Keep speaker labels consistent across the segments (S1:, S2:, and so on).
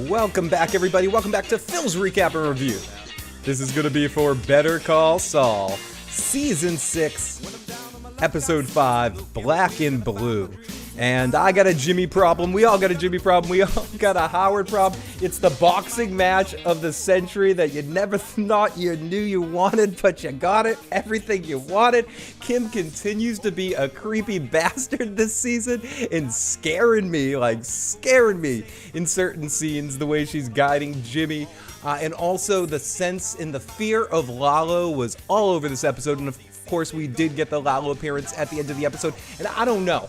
S1: Welcome back, everybody. Welcome back to Phil's Recap and Review. This is going to be for Better Call Saul, Season 6, Episode 5, Black and Blue. And I got a Jimmy problem. We all got a Jimmy problem. We all got a Howard problem. It's the boxing match of the century that you never thought you knew you wanted, but you got it. Everything you wanted. Kim continues to be a creepy bastard this season and scaring me in certain scenes, the way she's guiding Jimmy. And also the sense and the fear of Lalo was all over this episode. And of course, we did get the Lalo appearance at the end of the episode. And I don't know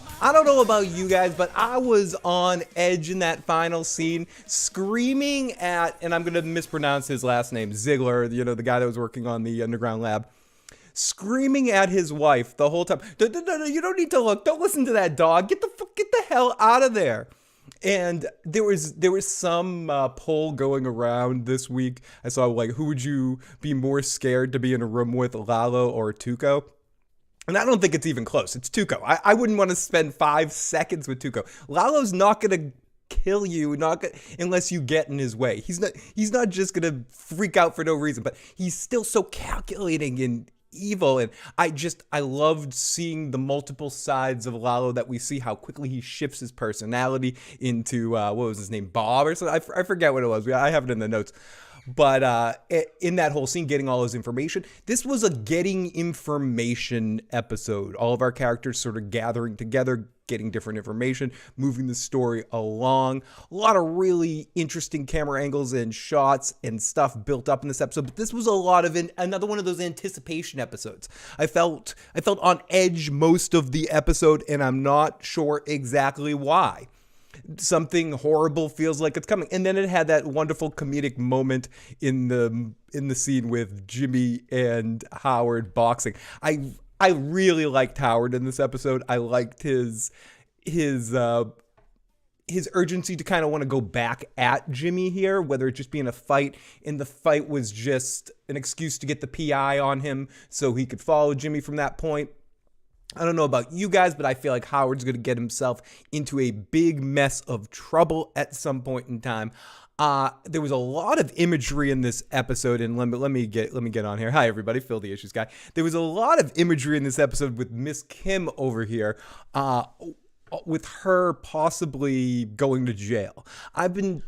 S1: about you guys, but I was on edge in that final scene, screaming at, and I'm going to mispronounce his last name, Ziegler, the guy that was working on the underground lab, screaming at his wife the whole time. No, you don't need to look. Don't listen to that dog. Get the hell out of there. And there was some poll going around this week. I saw, who would you be more scared to be in a room with, Lalo or Tuco? And I don't think it's even close. It's Tuco. I wouldn't want to spend 5 seconds with Tuco. Lalo's not going to kill you unless you get in his way. He's not just going to freak out for no reason, but he's still so calculating and evil, and I loved seeing the multiple sides of Lalo, that we see how quickly he shifts his personality into what was his name, Bob or something. I forget what it was. I have it in the notes. But in that whole scene, getting all his information, this was a getting information episode. All of our characters sort of gathering together, getting different information, moving the story along. A lot of really interesting camera angles and shots and stuff built up in this episode. But this was a lot of another one of those anticipation episodes. I felt on edge most of the episode, and I'm not sure exactly why. Something horrible feels like it's coming, and then it had that wonderful comedic moment in the scene with Jimmy and Howard boxing. I really liked Howard in this episode. I liked his urgency to kind of want to go back at Jimmy here, whether it just being a fight, and the fight was just an excuse to get the PI on him so he could follow Jimmy from that point. I don't know about you guys, but I feel like Howard's going to get himself into a big mess of trouble at some point in time. There was a lot of imagery in this episode, and let me get on here. Hi, everybody. Phil the Issues Guy. There was a lot of imagery in this episode with Miss Kim over here, with her possibly going to jail. I'm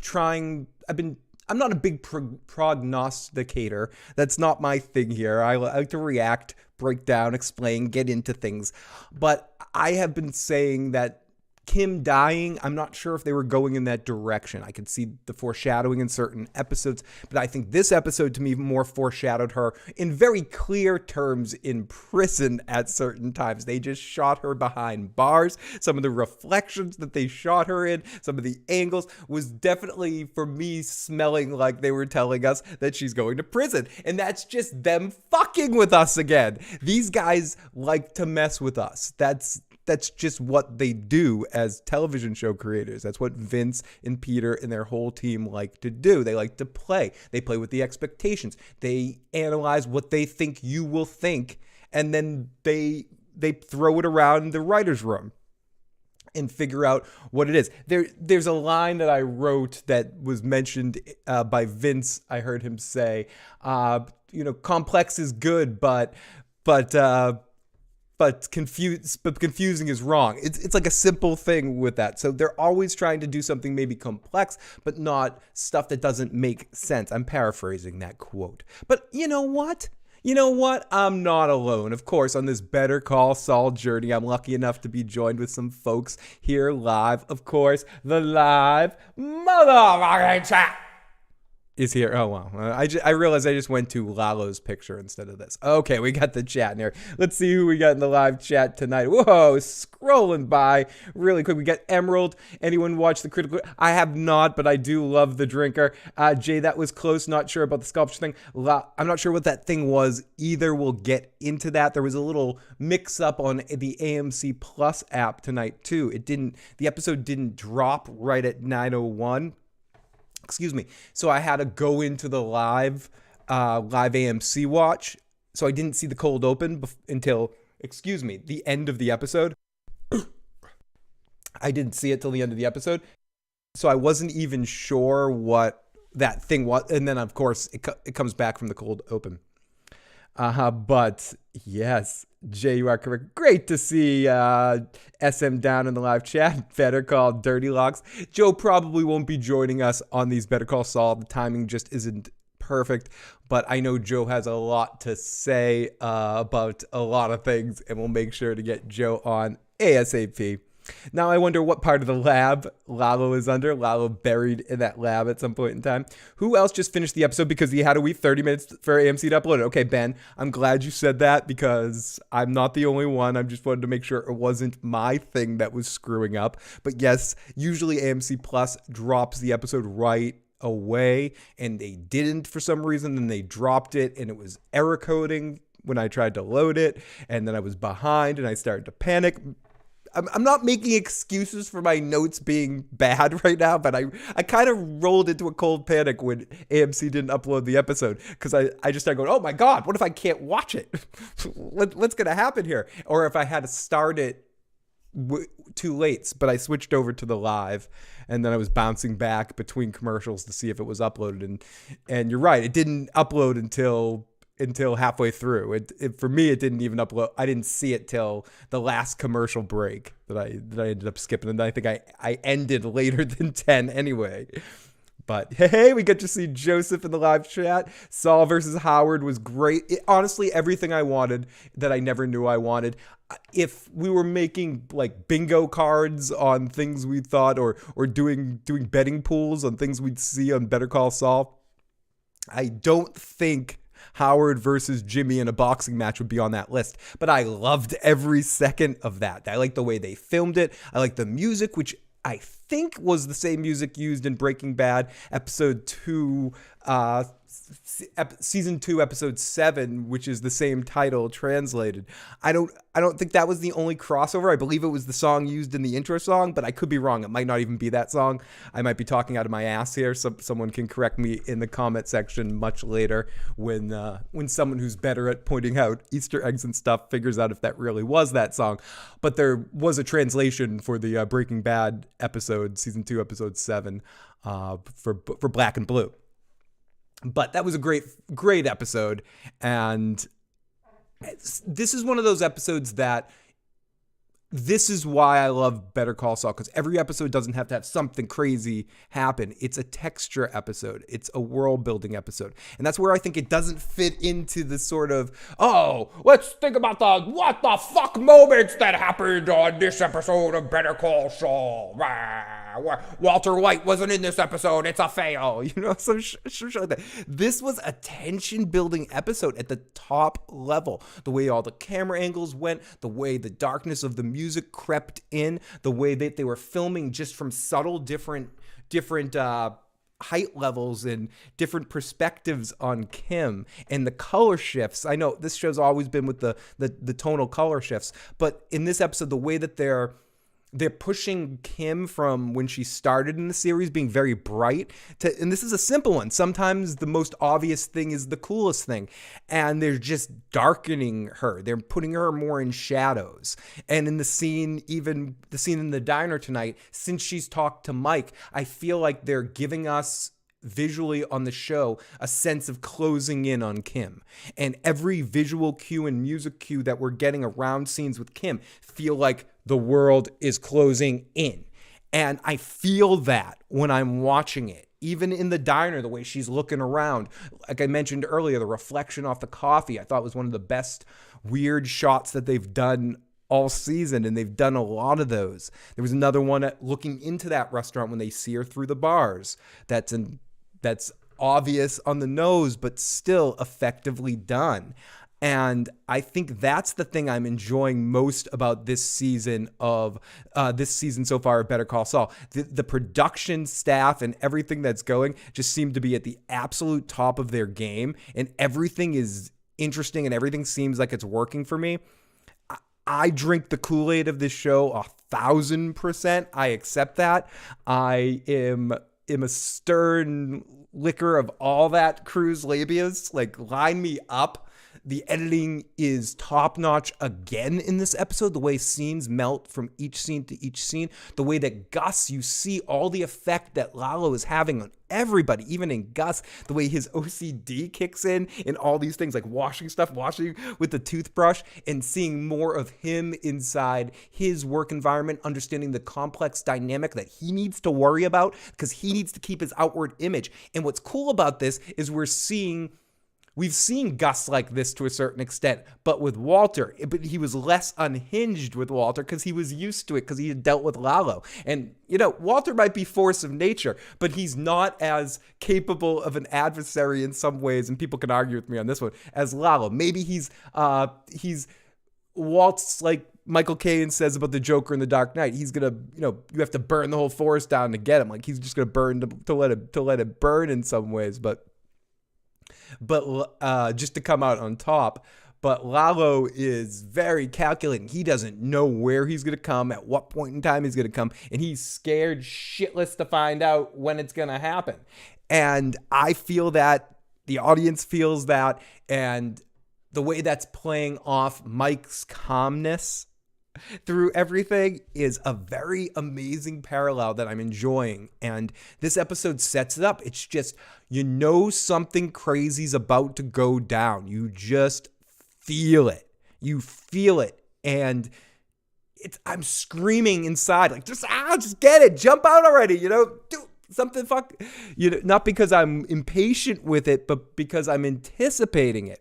S1: not a big prognosticator. That's not my thing here. I like to react, break down, explain, get into things. But I have been saying that Kim dying, I'm not sure if they were going in that direction. I could see the foreshadowing in certain episodes, but I think this episode to me more foreshadowed her in very clear terms in prison at certain times. They just shot her behind bars. Some of the reflections that they shot her in, some of the angles was definitely, for me, smelling like they were telling us that she's going to prison. And that's just them fucking with us again. These guys like to mess with us. That's just what they do as television show creators. That's what Vince and Peter and their whole team like to do. They like to play. They play with the expectations. They analyze what they think you will think, and then they throw it around the writer's room and figure out what it is. There's a line that I wrote that was mentioned by Vince. I heard him say, complex is good, but confusing is wrong. It's like a simple thing with that. So they're always trying to do something maybe complex, but not stuff that doesn't make sense. I'm paraphrasing that quote. But you know what? I'm not alone. Of course, on this Better Call Saul journey, I'm lucky enough to be joined with some folks here live. Of course, the live motherfucking chat is here. Oh, wow. I realized I just went to Lalo's picture instead of this. Okay, we got the chat in here. Let's see who we got in the live chat tonight. Whoa, scrolling by really quick. We got Emerald. Anyone watch the Critical? I have not, but I do love the drinker. Jay, that was close. Not sure about the sculpture thing. I'm not sure what that thing was either. We'll get into that. There was a little mix up on the AMC Plus app tonight too. The episode didn't drop right at 9:01. Excuse me. So I had to go into the live AMC watch. So I didn't see the cold open until, the end of the episode. I didn't see it till the end of the episode. So I wasn't even sure what that thing was. And then, of course, it comes back from the cold open. But yes, Jay, you are correct. Great to see SM down in the live chat. Better Call Dirty Locks. Joe probably won't be joining us on these Better Call Saul. The timing just isn't perfect, but I know Joe has a lot to say about a lot of things, and we'll make sure to get Joe on ASAP. Now I wonder what part of the lab Lalo is under. Lalo buried in that lab at some point in time. Who else just finished the episode because he had to wait 30 minutes for AMC to upload it? Okay, Ben, I'm glad you said that because I'm not the only one. I just wanted to make sure it wasn't my thing that was screwing up. But yes, usually AMC Plus drops the episode right away, and they didn't for some reason. Then they dropped it, and it was error coding when I tried to load it, and then I was behind, and I started to panic. I'm not making excuses for my notes being bad right now, but I kind of rolled into a cold panic when AMC didn't upload the episode because I just started going, oh my God, what if I can't watch it? What's going to happen here? Or if I had to start it too late, but I switched over to the live, and then I was bouncing back between commercials to see if it was uploaded. And you're right, it didn't upload until halfway through. It for me, it didn't even upload. I didn't see it till the last commercial break that I ended up skipping. And I think I ended later than 10 anyway. But hey, we get to see Joseph in the live chat. Saul versus Howard was great. Honestly, everything I wanted that I never knew I wanted. If we were making like bingo cards on things we thought or doing betting pools on things we'd see on Better Call Saul, I don't think Howard versus Jimmy in a boxing match would be on that list. But I loved every second of that. I like the way they filmed it. I like the music, which I think was the same music used in Breaking Bad episode 2, season 2, episode 7, which is the same title translated. I don't think that was the only crossover. I believe it was the song used in the intro song, but I could be wrong. It might not even be that song. I might be talking out of my ass here. So someone can correct me in the comment section much later when someone who's better at pointing out Easter eggs and stuff figures out if that really was that song. But there was a translation for the Breaking Bad episode, season 2, episode 7, for Black and Blue. But that was a great episode, and this is one of those episodes that this is why I love Better Call Saul, because every episode doesn't have to have something crazy happen. It's a texture episode. It's a world-building episode. And that's where I think it doesn't fit into the sort of, oh, let's think about the what the fuck moments that happened on this episode of Better Call Saul. Walter White wasn't in this episode. It's a fail. You know, some shit like that. This was a tension-building episode at the top level. The way all the camera angles went, the way the darkness of the music crept in, the way that they were filming just from subtle different height levels and different perspectives on Kim, and the color shifts. I know this show's always been with the tonal color shifts, but in this episode, the way that they're pushing Kim from when she started in the series being very bright to, and this is a simple one. Sometimes the most obvious thing is the coolest thing, and they're just darkening her. They're putting her more in shadows. And in the scene, even the scene in the diner tonight, since she's talked to Mike, I feel like they're giving us visually on the show a sense of closing in on Kim, and every visual cue and music cue that we're getting around scenes with Kim feel like the world is closing in. And I feel that when I'm watching it, even in the diner, the way she's looking around, like I mentioned earlier, the reflection off the coffee, I thought was one of the best weird shots that they've done all season, and they've done a lot of those. There was another one looking into that restaurant when they see her through the bars. That's obvious on the nose, but still effectively done. And I think that's the thing I'm enjoying most about this season so far of Better Call Saul. The production staff and everything that's going just seem to be at the absolute top of their game, and everything is interesting and everything seems like it's working for me. I drink the Kool-Aid of this show 1,000%. I accept that. I am a stern licker of all that crew's labias. Like, line me up. The editing is top notch again in this episode. The way scenes melt from each scene to each scene. The way that Gus, you see all the effect that Lalo is having on everybody, even in Gus. The way his OCD kicks in all these things like washing with the toothbrush, and seeing more of him inside his work environment, understanding the complex dynamic that he needs to worry about because he needs to keep his outward image. And what's cool about this is we've seen Gus like this to a certain extent, but with Walter, but he was less unhinged with Walter because he was used to it because he had dealt with Lalo. And, Walter might be force of nature, but he's not as capable of an adversary in some ways, and people can argue with me on this one, as Lalo. Maybe he's Walt's like Michael Caine says about the Joker in The Dark Knight. He's gonna, you have to burn the whole forest down to get him. Like he's just gonna burn to let it burn in some ways, but just to come out on top. But Lalo is very calculating. He doesn't know where he's going to come, at what point in time he's going to come, and he's scared shitless to find out when it's going to happen. And I feel that the audience feels that, and the way that's playing off Mike's calmness through everything is a very amazing parallel that I'm enjoying. And this episode sets it up. It's just, something crazy's about to go down. You just feel it. And I'm screaming inside, like, just get it. Jump out already, do something, not because I'm impatient with it, but because I'm anticipating it.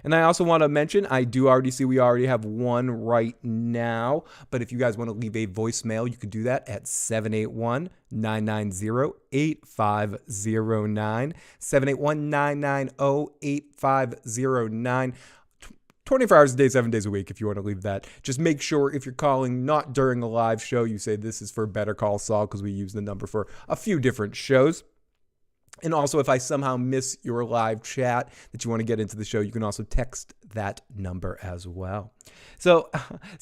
S1: And I also want to mention, we already have one right now. But if you guys want to leave a voicemail, you can do that at 781-990-8509. 781-990-8509. 24 hours a day, 7 days a week if you want to leave that. Just make sure if you're calling not during a live show, you say this is for Better Call Saul, because we use the number for a few different shows. And also, if I somehow miss your live chat that you want to get into the show, you can also text that number as well. So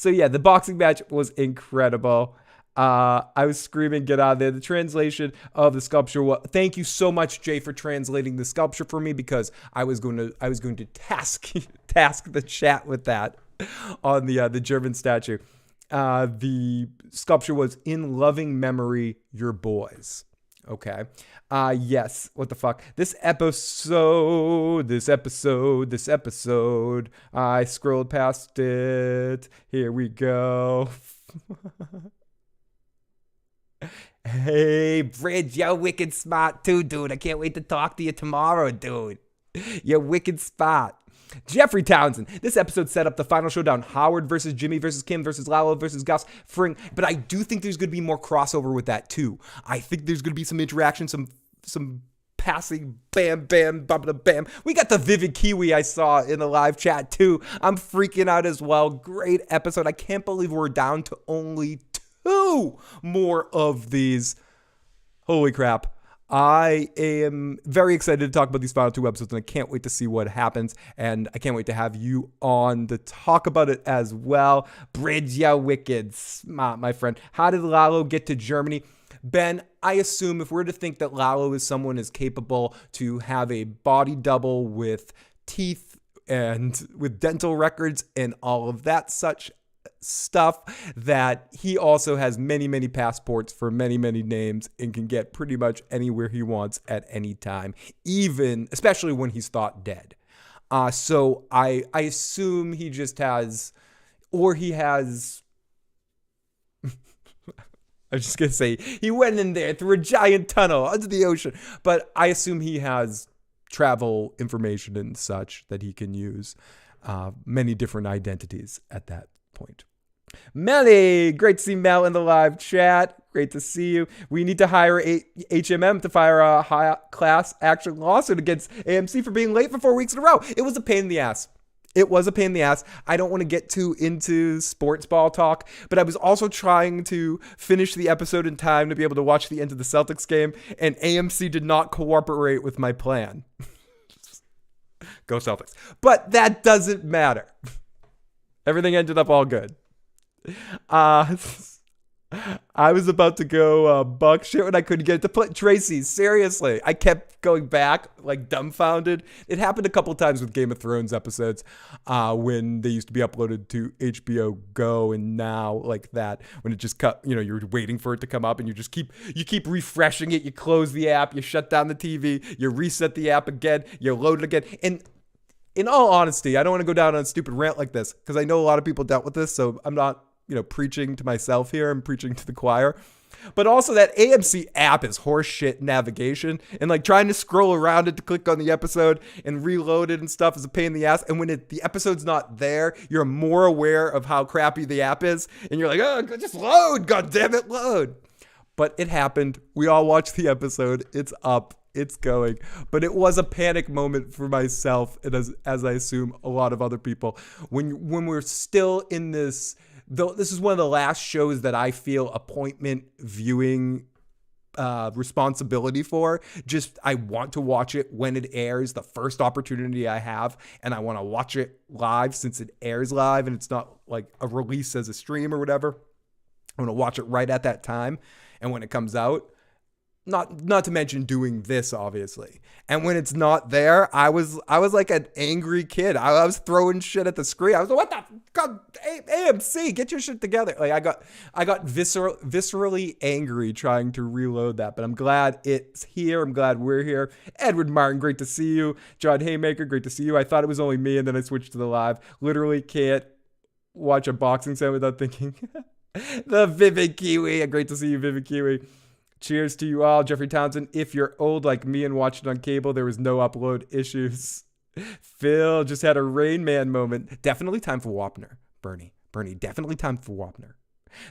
S1: yeah, the boxing match was incredible. I was screaming, get out of there. The translation of the sculpture. Thank you so much, Jay, for translating the sculpture for me, because I was going to task the chat with that on the German statue. The sculpture was "In loving memory, your boys." Okay. Yes. What the fuck? This episode. I scrolled past it. Here we go. Hey, Bridge, you're wicked smart too, dude. I can't wait to talk to you tomorrow, dude. You're wicked smart. Jeffrey Townsend. This episode set up the final showdown. Howard versus Jimmy versus Kim versus Lalo versus Gus Fring. But I do think there's going to be more crossover with that too. I think there's going to be some interaction, some passing, bam, bam, bam, bam. We got the Vivid Kiwi I saw in the live chat too. I'm freaking out as well. Great episode. I can't believe we're down to only 2 more of these. Holy crap. I am very excited to talk about these final 2 episodes, and I can't wait to see what happens, and I can't wait to have you on to talk about it as well. Bridge, ya wicked smart, my friend. How did Lalo get to Germany? Ben, I assume if we're to think that Lalo is someone is capable to have a body double with teeth and with dental records and all of that such stuff, that he also has many, many passports for many, many names and can get pretty much anywhere he wants at any time, especially when he's thought dead. So I assume he just has, or he has, I'm just going to say he went in there through a giant tunnel under the ocean, but I assume he has travel information and such that he can use many different identities at that point. Melly, great to see Mel in the live chat. Great to see you. We need to hire HMM to file a high class action lawsuit against AMC for being late for 4 weeks in a row. It was a pain in the ass. I don't want to get too into sports ball talk, but I was also trying to finish the episode in time to be able to watch the end of the Celtics game, and AMC did not cooperate with my plan. Go Celtics. But that doesn't matter. Everything ended up all good. I was about to go buck shit when I couldn't get it to play. Tracy, seriously. I kept going back, like dumbfounded. It happened a couple times with Game of Thrones episodes when they used to be uploaded to HBO Go, and now like that, when it just cut, you're waiting for it to come up and you keep refreshing it. You close the app, you shut down the TV, you reset the app again, you load it again. And in all honesty, I don't want to go down on a stupid rant like this because I know a lot of people dealt with this, so I'm not preaching to myself here. I'm preaching to the choir. But also that AMC app is horseshit navigation, and like trying to scroll around it to click on the episode and reload it and stuff is a pain in the ass. And when the episode's not there, you're more aware of how crappy the app is, and you're like, oh, just load, god damn it, load. But it happened. We all watched the episode. It's up. It's going. But it was a panic moment for myself, and as I assume a lot of other people, when we're still in this. Though this is one of the last shows that I feel appointment viewing responsibility for. Just I want to watch it when it airs, the first opportunity I have, and I want to watch it live since it airs live and it's not like a release as a stream or whatever. I want to watch it right at that time, and when it comes out. Not to mention doing this, obviously. And when it's not there, I was like an angry kid. I was throwing shit at the screen. I was like, what the God, AMC, get your shit together. Like I got viscerally angry trying to reload that. But I'm glad it's here. I'm glad we're here. Edward Martin, great to see you. John Haymaker, great to see you. I thought it was only me, and then I switched to the live. Literally can't watch a boxing set without thinking. The Vivid Kiwi, great to see you, Vivid Kiwi. Cheers to you all. Jeffrey Townsend, if you're old like me and watched it on cable, there was no upload issues. Phil just had a Rain Man moment. Definitely time for Wapner. Bernie, definitely time for Wapner.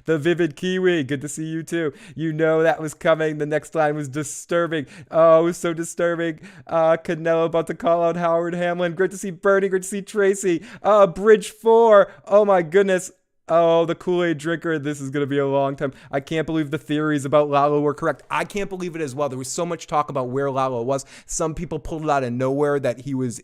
S1: The Vivid Kiwi, good to see you too. You know that was coming. The next line was disturbing. Oh, it was so disturbing. Canelo about to call out Howard Hamlin. Great to see Bernie. Great to see Tracy. Bridge 4. Oh my goodness. Oh, the Kool-Aid drinker. This is going to be a long time. I can't believe the theories about Lalo were correct. I can't believe it as well. There was so much talk about where Lalo was. Some people pulled it out of nowhere that he was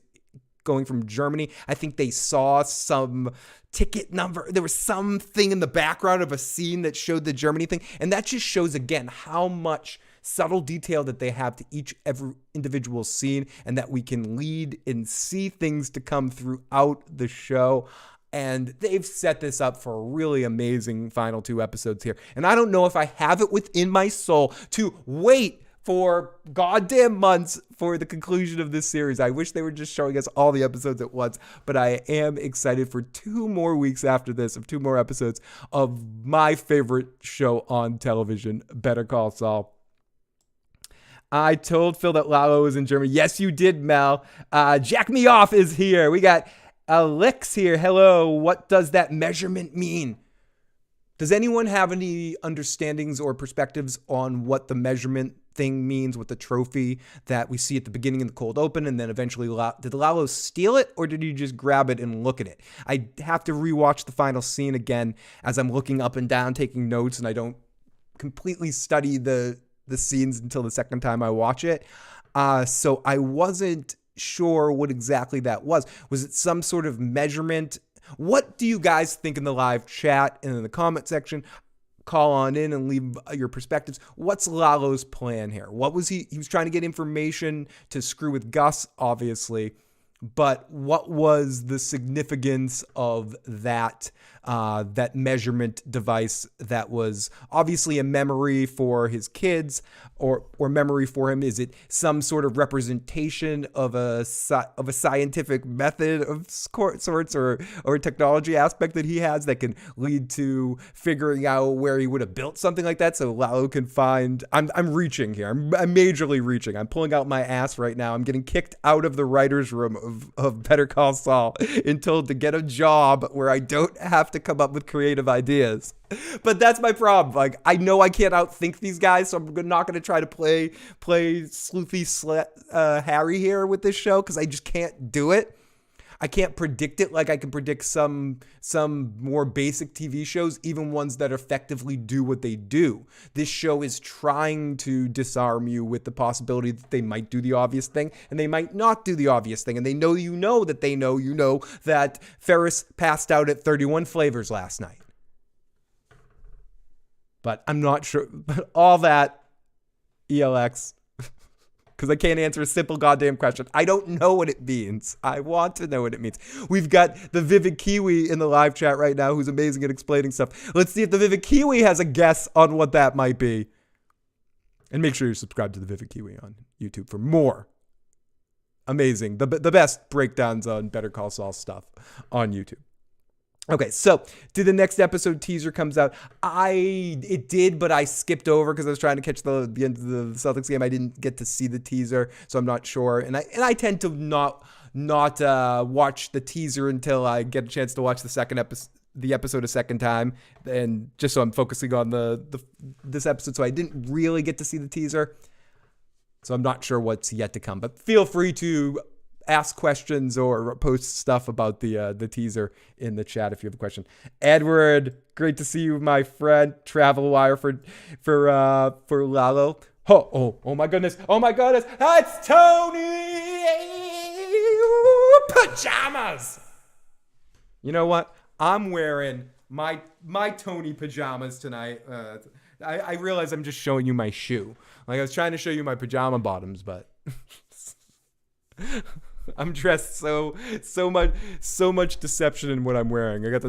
S1: going from Germany. I think they saw some ticket number. There was something in the background of a scene that showed the Germany thing. And that just shows, again, how much subtle detail that they have to every individual scene, and that we can lead and see things to come throughout the show. And they've set this up for a really amazing final 2 episodes here. And I don't know if I have it within my soul to wait for goddamn months for the conclusion of this series. I wish they were just showing us all the episodes at once, but I am excited for 2 more weeks after this of 2 more episodes of my favorite show on television, Better Call Saul. I told Phil that Lalo was in Germany. Yes, you did, Mel. Jack Me Off is here. We got Alex here. Hello. What does that measurement mean? Does anyone have any understandings or perspectives on what the measurement thing means with the trophy that we see at the beginning in the cold open, and then eventually did Lalo steal it, or did he just grab it and look at it? I have to rewatch the final scene again as I'm looking up and down taking notes, and I don't completely study the scenes until the second time I watch it. So I wasn't sure what exactly that was. Was it some sort of measurement? What do you guys think in the live chat and in the comment section? Call on in and leave your perspectives. What's Lalo's plan here? What was he was trying to get information to screw with Gus, obviously, but what was the significance of that measurement device that was obviously a memory for his kids or memory for him? Is it some sort of representation of a scientific method of sorts or technology aspect that he has that can lead to figuring out where he would have built something like that so Lalo can find... I'm reaching here. I'm majorly reaching. I'm pulling out my ass right now. I'm getting kicked out of the writer's room of Better Call Saul and told to get a job where I don't have to come up with creative ideas. But that's my problem. Like, I know I can't outthink these guys, so I'm not going to try to play sleuthy Harry here with this show because I just can't do it. I can't predict it like I can predict some more basic TV shows, even ones that effectively do what they do. This show is trying to disarm you with the possibility that they might do the obvious thing and they might not do the obvious thing. And they know that they know that Ferris passed out at 31 Flavors last night. But I'm not sure. All that, ELX, because I can't answer a simple goddamn question. I don't know what it means. I want to know what it means. We've got the Vivid Kiwi in the live chat right now who's amazing at explaining stuff. Let's see if the Vivid Kiwi has a guess on what that might be. And make sure you're subscribed to the Vivid Kiwi on YouTube for more amazing, the best breakdowns on Better Call Saul stuff on YouTube. Okay, so did the next episode teaser comes out? It did, but I skipped over because I was trying to catch the end of the Celtics game. I didn't get to see the teaser, so I'm not sure. And I tend to not watch the teaser until I get a chance to watch the episode a second time, and just so I'm focusing on this episode. So I didn't really get to see the teaser, so I'm not sure what's yet to come. But feel free to ask questions or post stuff about the teaser in the chat if you have a question. Edward, great to see you, my friend. Travel wire for Lalo. Oh my goodness. That's Tony pajamas. You know what? I'm wearing my Tony pajamas tonight. I realize I'm just showing you my shoe. Like I was trying to show you my pajama bottoms, but I'm dressed so much deception in what I'm wearing. I got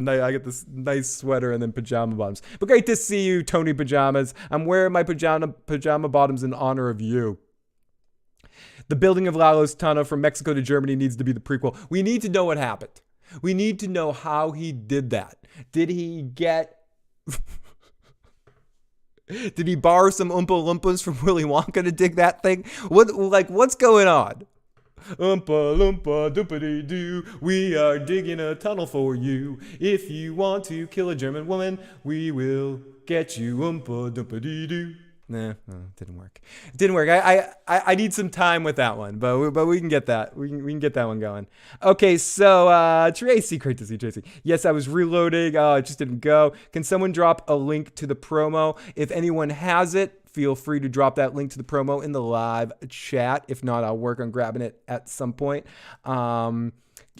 S1: this nice sweater and then pajama bottoms. But great to see you, Tony Pajamas. I'm wearing my pajama bottoms in honor of you. The building of Lalo's tunnel from Mexico to Germany needs to be the prequel. We need to know what happened. We need to know how he did that. Did he borrow some Oompa Loompas from Willy Wonka to dig that thing? What's going on? Oompa Loompa doopity doo, we are digging a tunnel for you. If you want to kill a German woman, we will get you Oompa Doopity doo. Nah, no, didn't work. It didn't work. I need some time with that one, but we can get that. We can get that one going. Okay, so Tracy, great to see Tracy. Yes, I was reloading. It just didn't go. Can someone drop a link to the promo? If anyone has it, feel free to drop that link to the promo in the live chat. If not, I'll work on grabbing it at some point.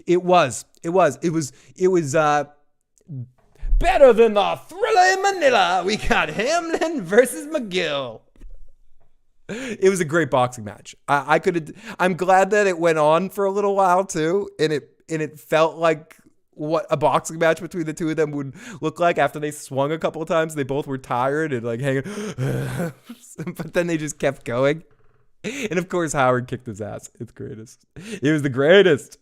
S1: It was better than the Thriller in Manila. We got Hamlin versus Mcgill. It was a great boxing match. I'm glad that it went on for a little while too, and it felt like what a boxing match between the two of them would look like after they swung a couple of times. They both were tired and like hanging, but then they just kept going. And of course, Howard kicked his ass. It's greatest. It was the greatest.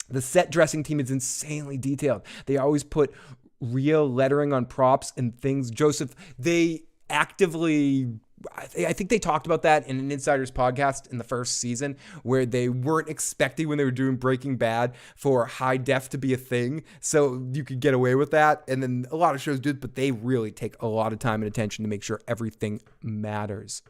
S1: The set dressing team is insanely detailed. They always put real lettering on props and things. Joseph, they actively, I think they talked about that in an Insider's podcast in the first season, where they weren't expecting when they were doing Breaking Bad for high def to be a thing, so you could get away with that. And then a lot of shows did, but they really take a lot of time and attention to make sure everything matters.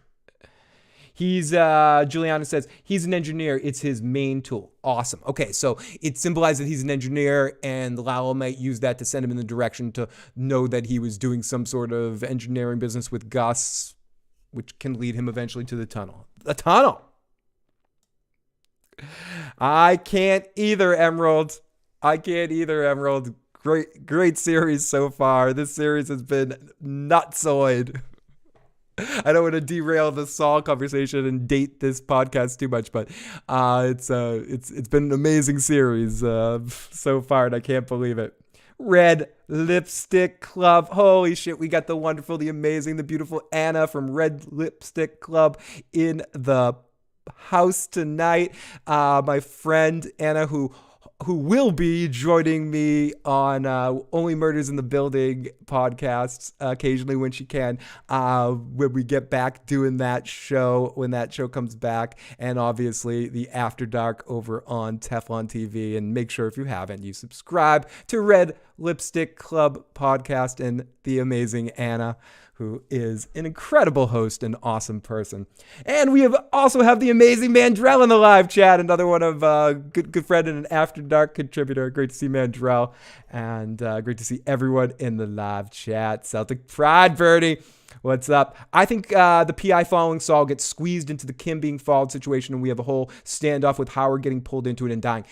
S1: Juliana says, he's an engineer. It's his main tool. Awesome. Okay, so it symbolizes that he's an engineer, and Lalo might use that to send him in the direction to know that he was doing some sort of engineering business with Gus, which can lead him eventually to the tunnel. The tunnel! I can't either, Emerald. Great series so far. This series has been nutsoid. I don't want to derail the Saul conversation and date this podcast too much, but it's been an amazing series so far, and I can't believe it. Red Lipstick Club. Holy shit, we got the wonderful, the amazing, the beautiful Anna from Red Lipstick Club in the house tonight. My friend Anna, who will be joining me on Only Murders in the Building podcasts occasionally when she can, when we get back doing that show, when that show comes back, and obviously the After Dark over on Teflon TV. And make sure, if you haven't, you subscribe to Red Lipstick Club podcast and the amazing Anna, who is an incredible host and awesome person. And we also have the amazing Mandrell in the live chat, another one of good friend and an After Dark contributor. Great to see Mandrell, and great to see everyone in the live chat. Celtic Pride, Birdie, what's up? I think the PI following Saul gets squeezed into the Kim being followed situation, and we have a whole standoff with Howard getting pulled into it and dying.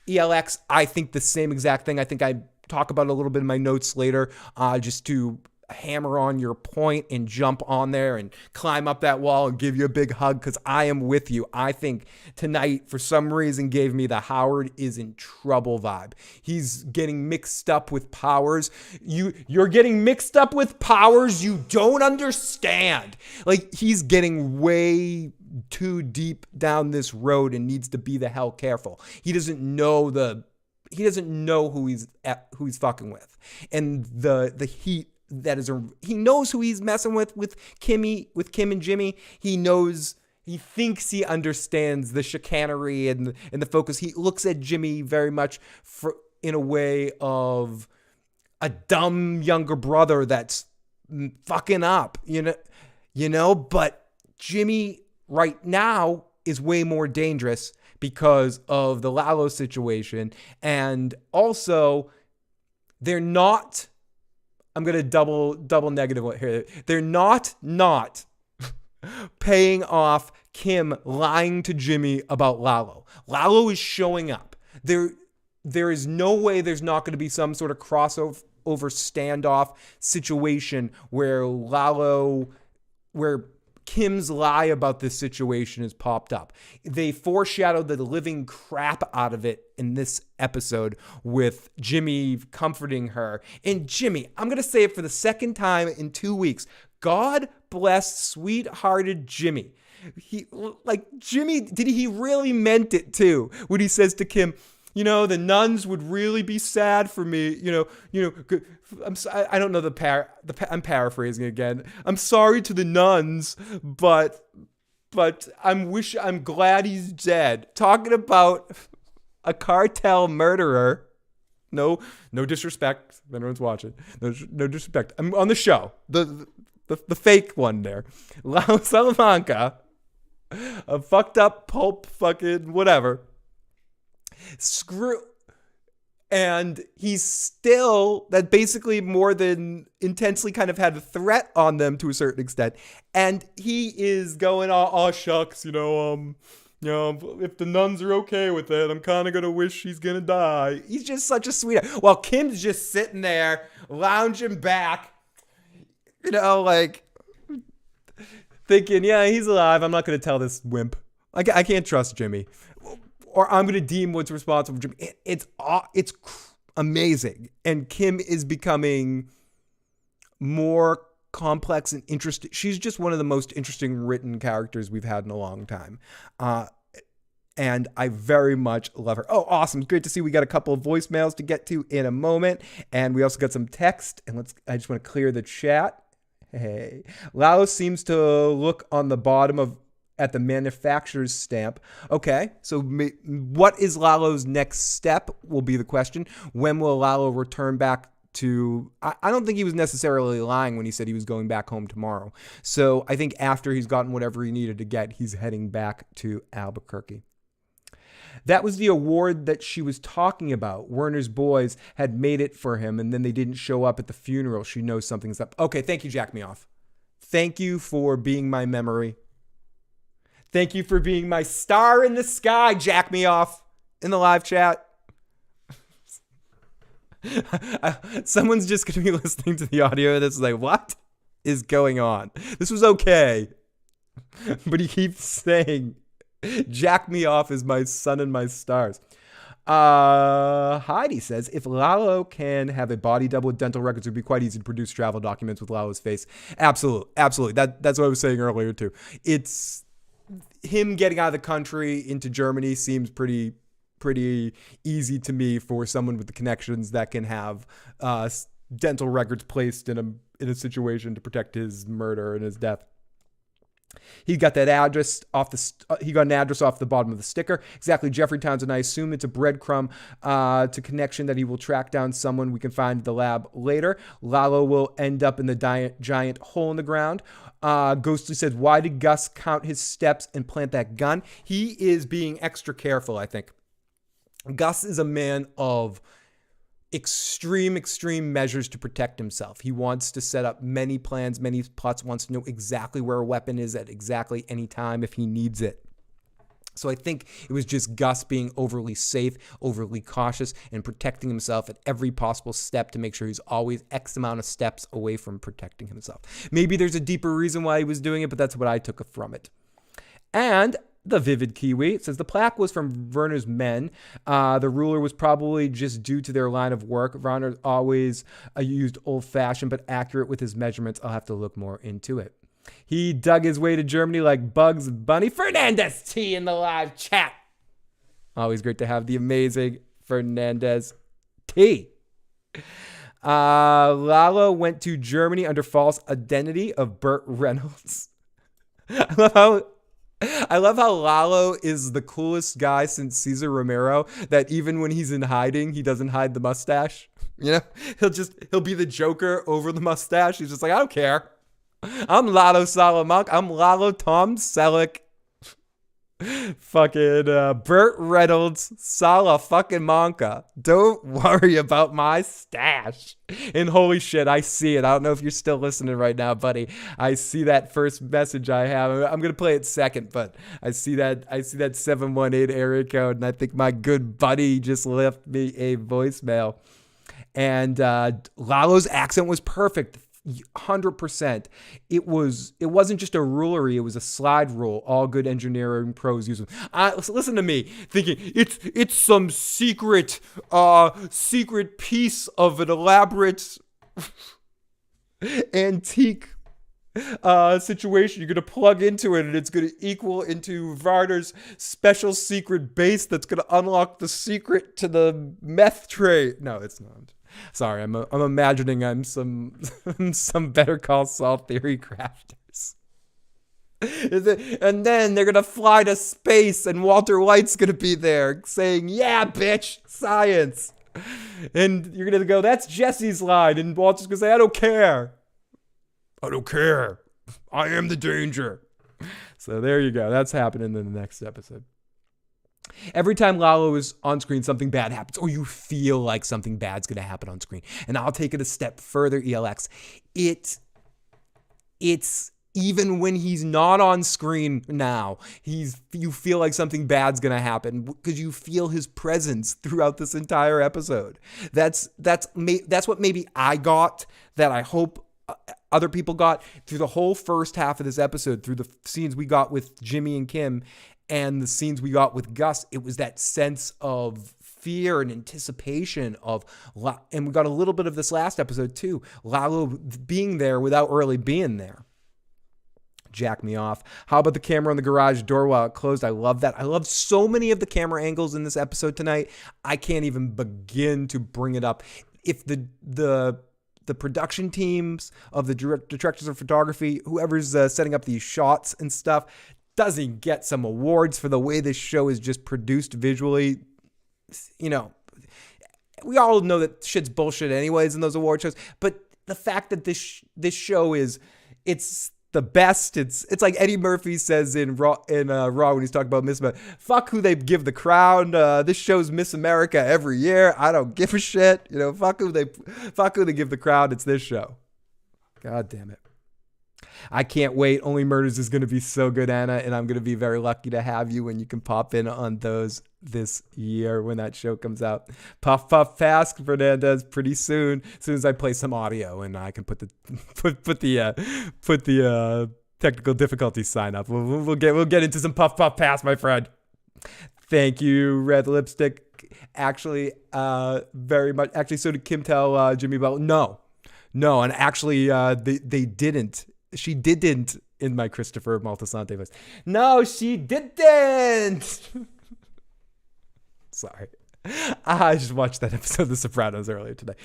S1: ELX, I think the same exact thing. I think I talk about it a little bit in my notes later, just to hammer on your point and jump on there and climb up that wall and give you a big hug because I am with you. I think tonight, for some reason, gave me the Howard is in trouble vibe. He's getting mixed up with powers. You're getting mixed up with powers you don't understand. Like, he's getting way too deep down this road and needs to be the hell careful. He doesn't know who he's fucking with. And the heat he knows who he's messing with Kim and Jimmy. He thinks he understands the chicanery and the focus. He looks at Jimmy very much in a way of a dumb younger brother that's fucking up, but Jimmy right now is way more dangerous because of the Lalo situation. And also, they're not, I'm going to double negative here. They're not paying off Kim lying to Jimmy about Lalo. Lalo is showing up. There is no way there's not going to be some sort of crossover standoff situation where Kim's lie about this situation has popped up. They foreshadowed the living crap out of it in this episode with Jimmy comforting her. And Jimmy, I'm going to say it for the second time in 2 weeks. God bless sweethearted Jimmy. Jimmy, he really meant it too when he says to Kim, the nuns would really be sad for me. I don't know I'm paraphrasing again. I'm sorry to the nuns, but I'm glad he's dead. Talking about a cartel murderer. No disrespect. If anyone's watching, no disrespect. I'm on the show. The fake one there. Lalo Salamanca, a fucked up pulp fucking whatever. Screw. And he's still, that basically more than intensely kind of had a threat on them to a certain extent. And he is going, oh shucks, if the nuns are okay with it, I'm kind of going to wish he's going to die. He's just such a sweetheart. While Kim's just sitting there, lounging back, thinking, yeah, he's alive. I'm not going to tell this wimp. I can't trust Jimmy. Or I'm going to deem what's responsible for Jimmy. It's amazing. And Kim is becoming more complex and interesting. She's just one of the most interesting written characters we've had in a long time. And I very much love her. Oh, awesome. Great to see we got a couple of voicemails to get to in a moment. And we also got some text. And I just want to clear the chat. Hey. Lalo seems to look on the bottom at the manufacturer's stamp. Okay, so what is Lalo's next step will be the question. When will Lalo return back to... I don't think he was necessarily lying when he said he was going back home tomorrow. So I think after he's gotten whatever he needed to get, he's heading back to Albuquerque. That was the award that she was talking about. Werner's boys had made it for him, and then they didn't show up at the funeral. She knows something's up. Okay, thank you, Jack Me Off. Thank you for being my memory. Thank you for being my star in the sky, Jack Me Off, in the live chat. Someone's just going to be listening to the audio that's like, what is going on? This was okay. But he keeps saying, Jack Me Off is my sun and my stars. Heidi says, if Lalo can have a body double with dental records, it would be quite easy to produce travel documents with Lalo's face. Absolutely. That's what I was saying earlier, too. It's... him getting out of the country into Germany seems pretty easy to me for someone with the connections that can have dental records placed in a situation to protect his murder and his death. He got that address he got an address off the bottom of the sticker. Exactly, Jeffrey Townsend. I assume it's a breadcrumb to connection that he will track down someone we can find at the lab later. Lalo will end up in the giant hole in the ground. Ghostly says, why did Gus count his steps and plant that gun? He is being extra careful, I think. Gus is a man of extreme measures to protect himself. He wants to set up many plans, many plots, wants to know exactly where a weapon is at exactly any time if he needs it. So I think it was just Gus being overly safe, overly cautious, and protecting himself at every possible step to make sure he's always X amount of steps away from protecting himself. Maybe there's a deeper reason why he was doing it, but that's what I took from it. And the Vivid Kiwi says the plaque was from Werner's men. The ruler was probably just due to their line of work. Werner always used old-fashioned but accurate with his measurements. I'll have to look more into it. He dug his way to Germany like Bugs Bunny. Fernandez T in the live chat. Always great to have the amazing Fernandez T. Lalo went to Germany under false identity of Burt Reynolds. I love how Lalo is the coolest guy since Cesar Romero, that even when he's in hiding, he doesn't hide the mustache. You know, he'll be the Joker over the mustache. He's just like, I don't care. I'm Lalo Salamanca. I'm Lalo Tom Selleck. Fucking Burt Reynolds, Sala fucking Monka. Don't worry about my stash. And holy shit, I see it. I don't know if you're still listening right now, buddy. I see that first message I have. I'm gonna play it second, but I see that 718 area code, and I think my good buddy just left me a voicemail. And Lalo's accent was perfect. 100%. It wasn't just a rulery, it was a slide rule. All good engineering pros use them. Listen to me thinking it's some secret piece of an elaborate antique situation. You're gonna plug into it and it's gonna equal into Varner's special secret base that's gonna unlock the secret to the meth tray. No, it's not. Sorry, I'm imagining I'm some Better Call Saul theory crafters. And then they're gonna fly to space, and Walter White's gonna be there saying, "Yeah, bitch, science." And you're gonna go, "That's Jesse's line," and Walter's gonna say, "I don't care. I don't care. I am the danger." So there you go. That's happening in the next episode. Every time Lalo is on screen, something bad happens, or you feel like something bad's going to happen on screen. And I'll take it a step further, ELX. It's even when he's not on screen now, you feel like something bad's going to happen because you feel his presence throughout this entire episode. That's what maybe I got, that I hope other people got through the whole first half of this episode, through the scenes we got with Jimmy and Kim and the scenes we got with Gus. It was that sense of fear and anticipation and we got a little bit of this last episode too, Lalo being there without really being there. Jack me off. How about the camera on the garage door while it closed? I love that. I love so many of the camera angles in this episode tonight. I can't even begin to bring it up. If the production teams of the directors of photography, whoever's setting up these shots and stuff, doesn't get some awards for the way this show is just produced visually, you know, we all know that shit's bullshit anyways in those award shows, but the fact that this show it's the best. It's like Eddie Murphy says in Raw when he's talking about Miss America, fuck who they give the crown. This show's Miss America every year. I don't give a shit. You know, fuck who they give the crown. It's this show. God damn it. I can't wait. Only Murders is going to be so good, Anna, and I'm going to be very lucky to have you when you can pop in on those this year when that show comes out. Puff, puff, pass, Fernandez, pretty soon. As soon as I play some audio and I can put the technical difficulty sign up. We'll get into some puff, puff, pass, my friend. Thank you, Red Lipstick. Actually, very much. Actually, so did Kim tell Jimmy Bell? No, and actually, they didn't. She didn't in my Christopher Maltasante voice. No, she didn't. Sorry. I just watched that episode of The Sopranos earlier today.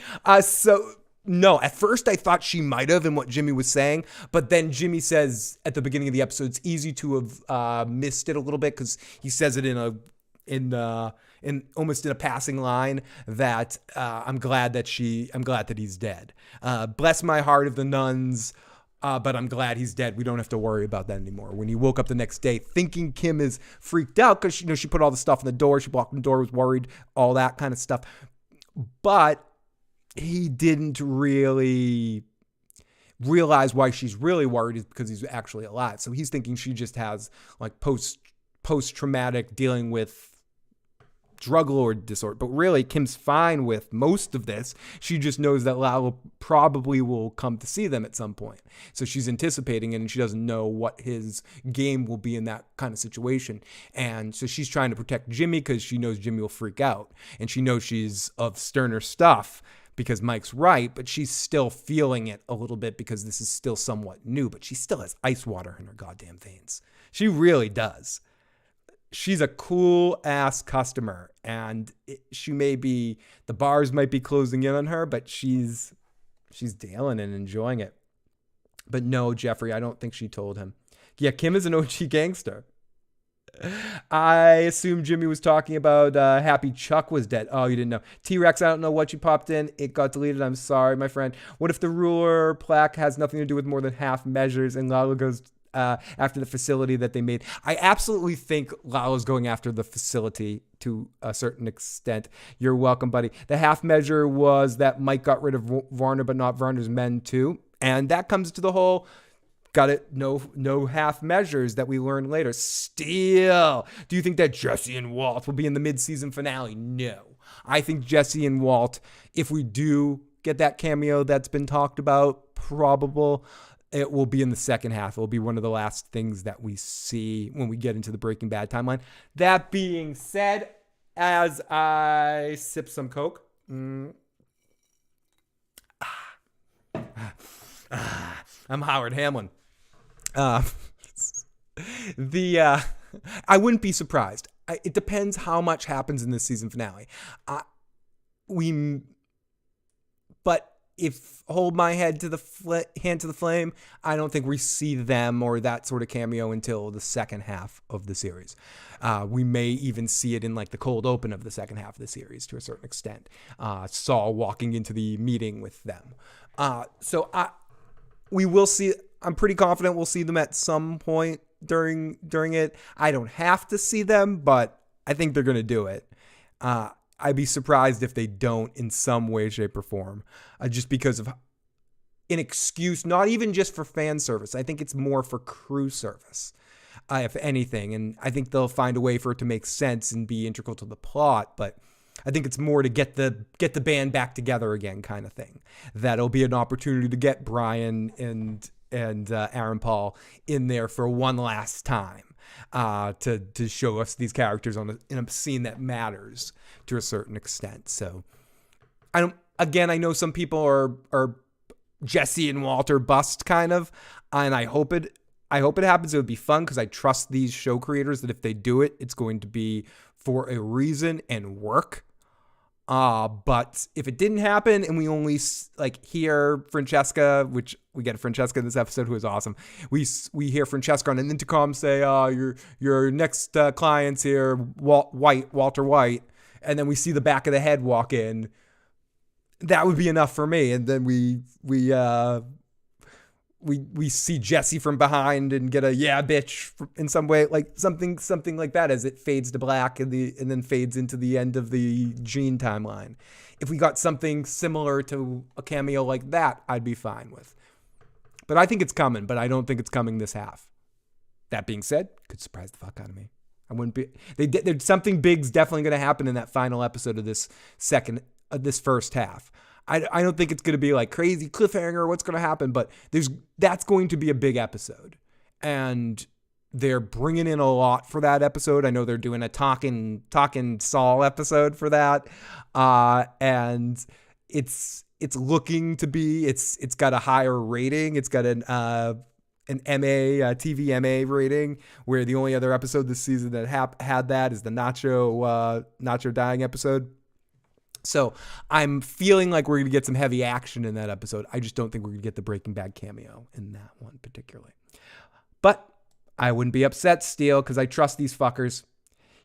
S1: No, at first I thought she might have in what Jimmy was saying, but then Jimmy says at the beginning of the episode, it's easy to have missed it a little bit because he says it in almost in a passing line that I'm glad that he's dead. Bless my heart of the nuns. But I'm glad he's dead. We don't have to worry about that anymore. When he woke up the next day thinking Kim is freaked out because she put all the stuff in the door. She blocked the door, was worried, all that kind of stuff. But he didn't really realize why she's really worried is because he's actually alive. So he's thinking she just has like post post-traumatic dealing with drug lord disorder. But really, Kim's fine with most of this. She just knows that Lalo probably will come to see them at some point. So she's anticipating it, and she doesn't know what his game will be in that kind of situation. And so she's trying to protect Jimmy because she knows Jimmy will freak out. And she knows she's of sterner stuff because Mike's right, but she's still feeling it a little bit because this is still somewhat new. But she still has ice water in her goddamn veins. She really does. She's a cool ass customer, and the bars might be closing in on her, but she's dealing and enjoying it. But no, Jeffrey, I don't think she told him. Yeah, Kim is an OG gangster. I assume Jimmy was talking about Happy Chuck was dead. Oh, you didn't know. T-Rex, I don't know what you popped in. It got deleted. I'm sorry, my friend. What if the ruler plaque has nothing to do with more than half measures and Lalo goes after the facility that they made? I absolutely think Lalo's going after the facility to a certain extent. You're welcome, buddy. The half measure was that Mike got rid of Varner, but not Varner's men too. And that comes to the whole got it. No half measures that we learn later. Still, do you think that Jesse and Walt will be in the mid-season finale? No. I think Jesse and Walt, if we do get that cameo that's been talked about, probable, it will be in the second half. It will be one of the last things that we see when we get into the Breaking Bad timeline. That being said, as I sip some Coke, I'm Howard Hamlin. I wouldn't be surprised. It depends how much happens in this season finale. But if hold my head to the hand to the flame, I don't think we see them or that sort of cameo until the second half of the series. We may even see it in like the cold open of the second half of the series to a certain extent. Saul walking into the meeting with them. We will see. I'm pretty confident we'll see them at some point during it. I don't have to see them, but I think they're going to do it. I'd be surprised if they don't in some way, shape, or form, just because of an excuse, not even just for fan service. I think it's more for crew service, if anything. And I think they'll find a way for it to make sense and be integral to the plot. But I think it's more to get the band back together again kind of thing. That'll be an opportunity to get Brian and Aaron Paul in there for one last time. To show us these characters in a scene that matters to a certain extent. So I know some people are Jesse and Walter bust kind of, and I hope it happens. It would be fun because I trust these show creators that if they do it, it's going to be for a reason and work. But if it didn't happen and we only hear Francesca, which we get Francesca in this episode, who is awesome. We hear Francesca on an intercom say, your next client's here, Walter White. And then we see the back of the head walk in. That would be enough for me. And then we see Jesse from behind and get a yeah bitch in some way, like something like that as it fades to black and then fades into the end of the Gene timeline. If we got something similar to a cameo like that, I'd be fine with. But I think it's coming, but I don't think it's coming this half. That being said, could surprise the fuck out of me. I wouldn't be. There's something big's definitely going to happen in that final episode of this first half. I don't think it's going to be like crazy cliffhanger or what's going to happen, but that's going to be a big episode. And they're bringing in a lot for that episode. I know they're doing a talking Saul episode for that. And it's looking to be, it's got a higher rating. It's got an TV MA rating, where the only other episode this season that had that is the Nacho dying episode. So I'm feeling like we're going to get some heavy action in that episode. I just don't think we're going to get the Breaking Bad cameo in that one particularly. But I wouldn't be upset, Steele, because I trust these fuckers.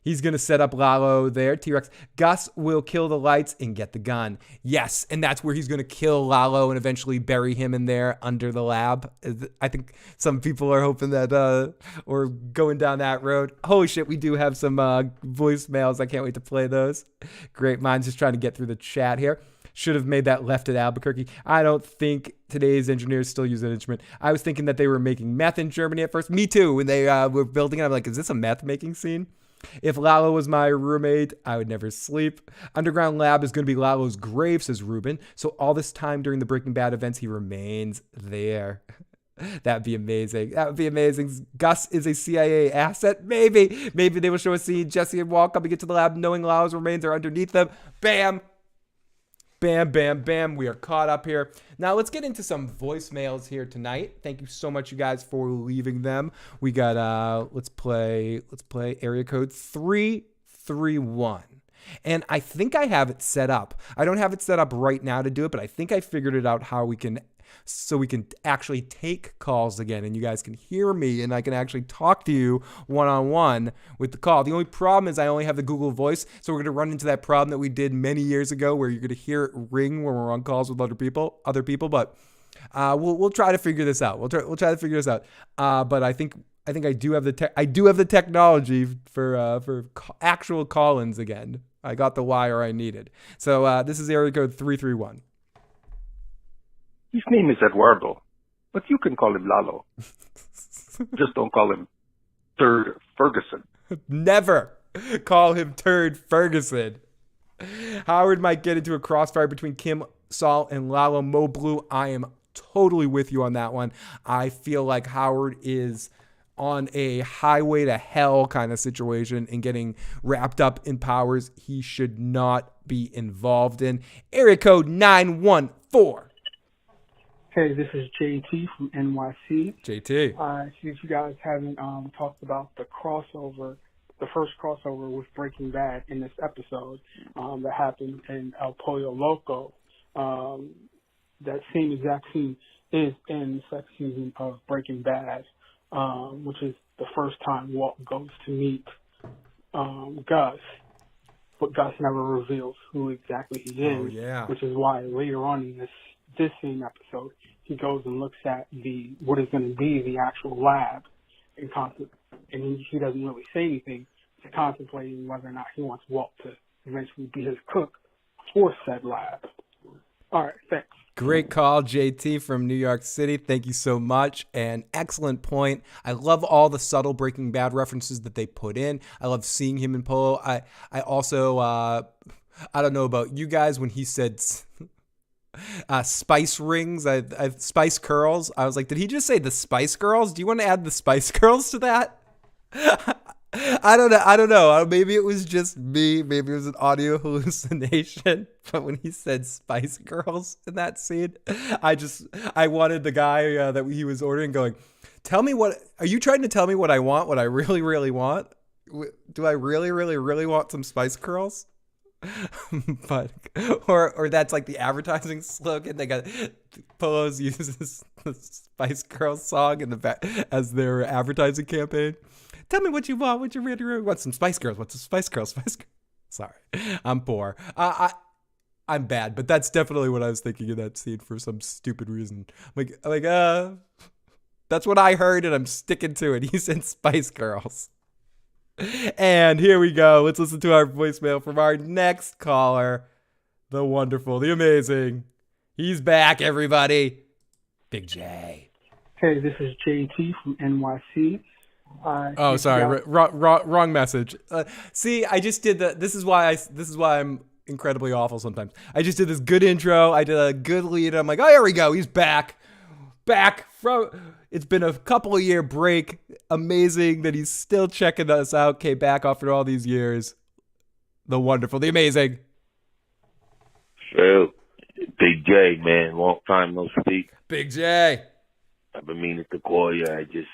S1: He's going to set up Lalo there. T-Rex. Gus will kill the lights and get the gun. Yes, and that's where he's going to kill Lalo and eventually bury him in there under the lab. I think some people are hoping that or going down that road. Holy shit, we do have some voicemails. I can't wait to play those. Great minds just trying to get through the chat here. Should have made that left at Albuquerque. I don't think today's engineers still use that instrument. I was thinking that they were making meth in Germany at first. Me too. When they were building it, I'm like, is this a meth making scene? If Lalo was my roommate, I would never sleep. Underground Lab is going to be Lalo's grave, says Ruben. So all this time during the Breaking Bad events, he remains there. That'd be amazing. That would be amazing. Gus is a CIA asset. Maybe they will show a scene. Jesse and Walt coming into the lab knowing Lalo's remains are underneath them. Bam. Bam, bam, bam. We are caught up here. Now let's get into some voicemails here tonight. Thank you so much, you guys, for leaving them. We got let's play area code 331. And I think I have it set up. I don't have it set up right now to do it, but I think I figured it out how we can actually take calls again, and you guys can hear me, and I can actually talk to you one-on-one with the call. The only problem is I only have the Google Voice, so we're going to run into that problem that we did many years ago where you're going to hear it ring when we're on calls with other people, but we'll try to figure this out. We'll try to figure this out. But I think I do have the technology for actual call-ins again. I got the wire I needed. So this is area code 331.
S2: His name is Eduardo, but you can call him Lalo. Just don't call him Third Ferguson.
S1: Never call him Turd Ferguson. Howard might get into a crossfire between Kim, Saul, and Lalo Mo Blue. I am totally with you on that one. I feel like Howard is on a highway to hell kind of situation and getting wrapped up in powers he should not be involved in. Area code 914.
S3: Hey, this is JT from NYC.
S1: JT.
S3: Since you guys haven't talked about the first crossover with Breaking Bad in this episode that happened in El Pollo Loco, that same exact scene is in the second season of Breaking Bad, which is the first time Walt goes to meet Gus, but Gus never reveals who exactly he is, which is why later on in this same episode, he goes and looks at what is going to be the actual lab, and he doesn't really say anything. He's contemplating whether or not he wants Walt to eventually be his cook for said lab. All right, thanks.
S1: Great call, JT from New York City. Thank you so much. And excellent point. I love all the subtle Breaking Bad references that they put in. I love seeing him in Polo. I also, I don't know about you guys, when he said spice rings, spice curls. I was like, did he just say the Spice Girls? Do you want to add the Spice Girls to that? I don't know. Maybe it was just me. Maybe it was an audio hallucination. But when he said Spice Girls in that scene, I wanted the guy that he was ordering going, are you trying to tell me what I want, what I really, really want? Do I really, really, really want some Spice Girls? But or that's like the advertising slogan. They got Polos uses the Spice Girls song in the back as their advertising campaign. Tell me what you want. What you really want? Some Spice Girls. What's some Spice Girls? Spice Girls. Sorry, I'm poor. I'm bad, but that's definitely what I was thinking in that scene for some stupid reason. That's what I heard, and I'm sticking to it. He said Spice Girls. And here we go. Let's listen to our voicemail from our next caller. The wonderful, the amazing. He's back, everybody. Big J.
S3: Hey, this is JT from NYC.
S1: Sorry. Wrong message. See, I just did this is why I'm incredibly awful sometimes. I just did this good intro. I did a good lead. I'm like, oh, here we go. He's back. It's been a couple of year break. Amazing that he's still checking us out. Came back after all these years. The wonderful, the amazing.
S4: Phil, Big J, man. Long time no speak.
S1: Big J.
S4: I've been meaning to call you. I just,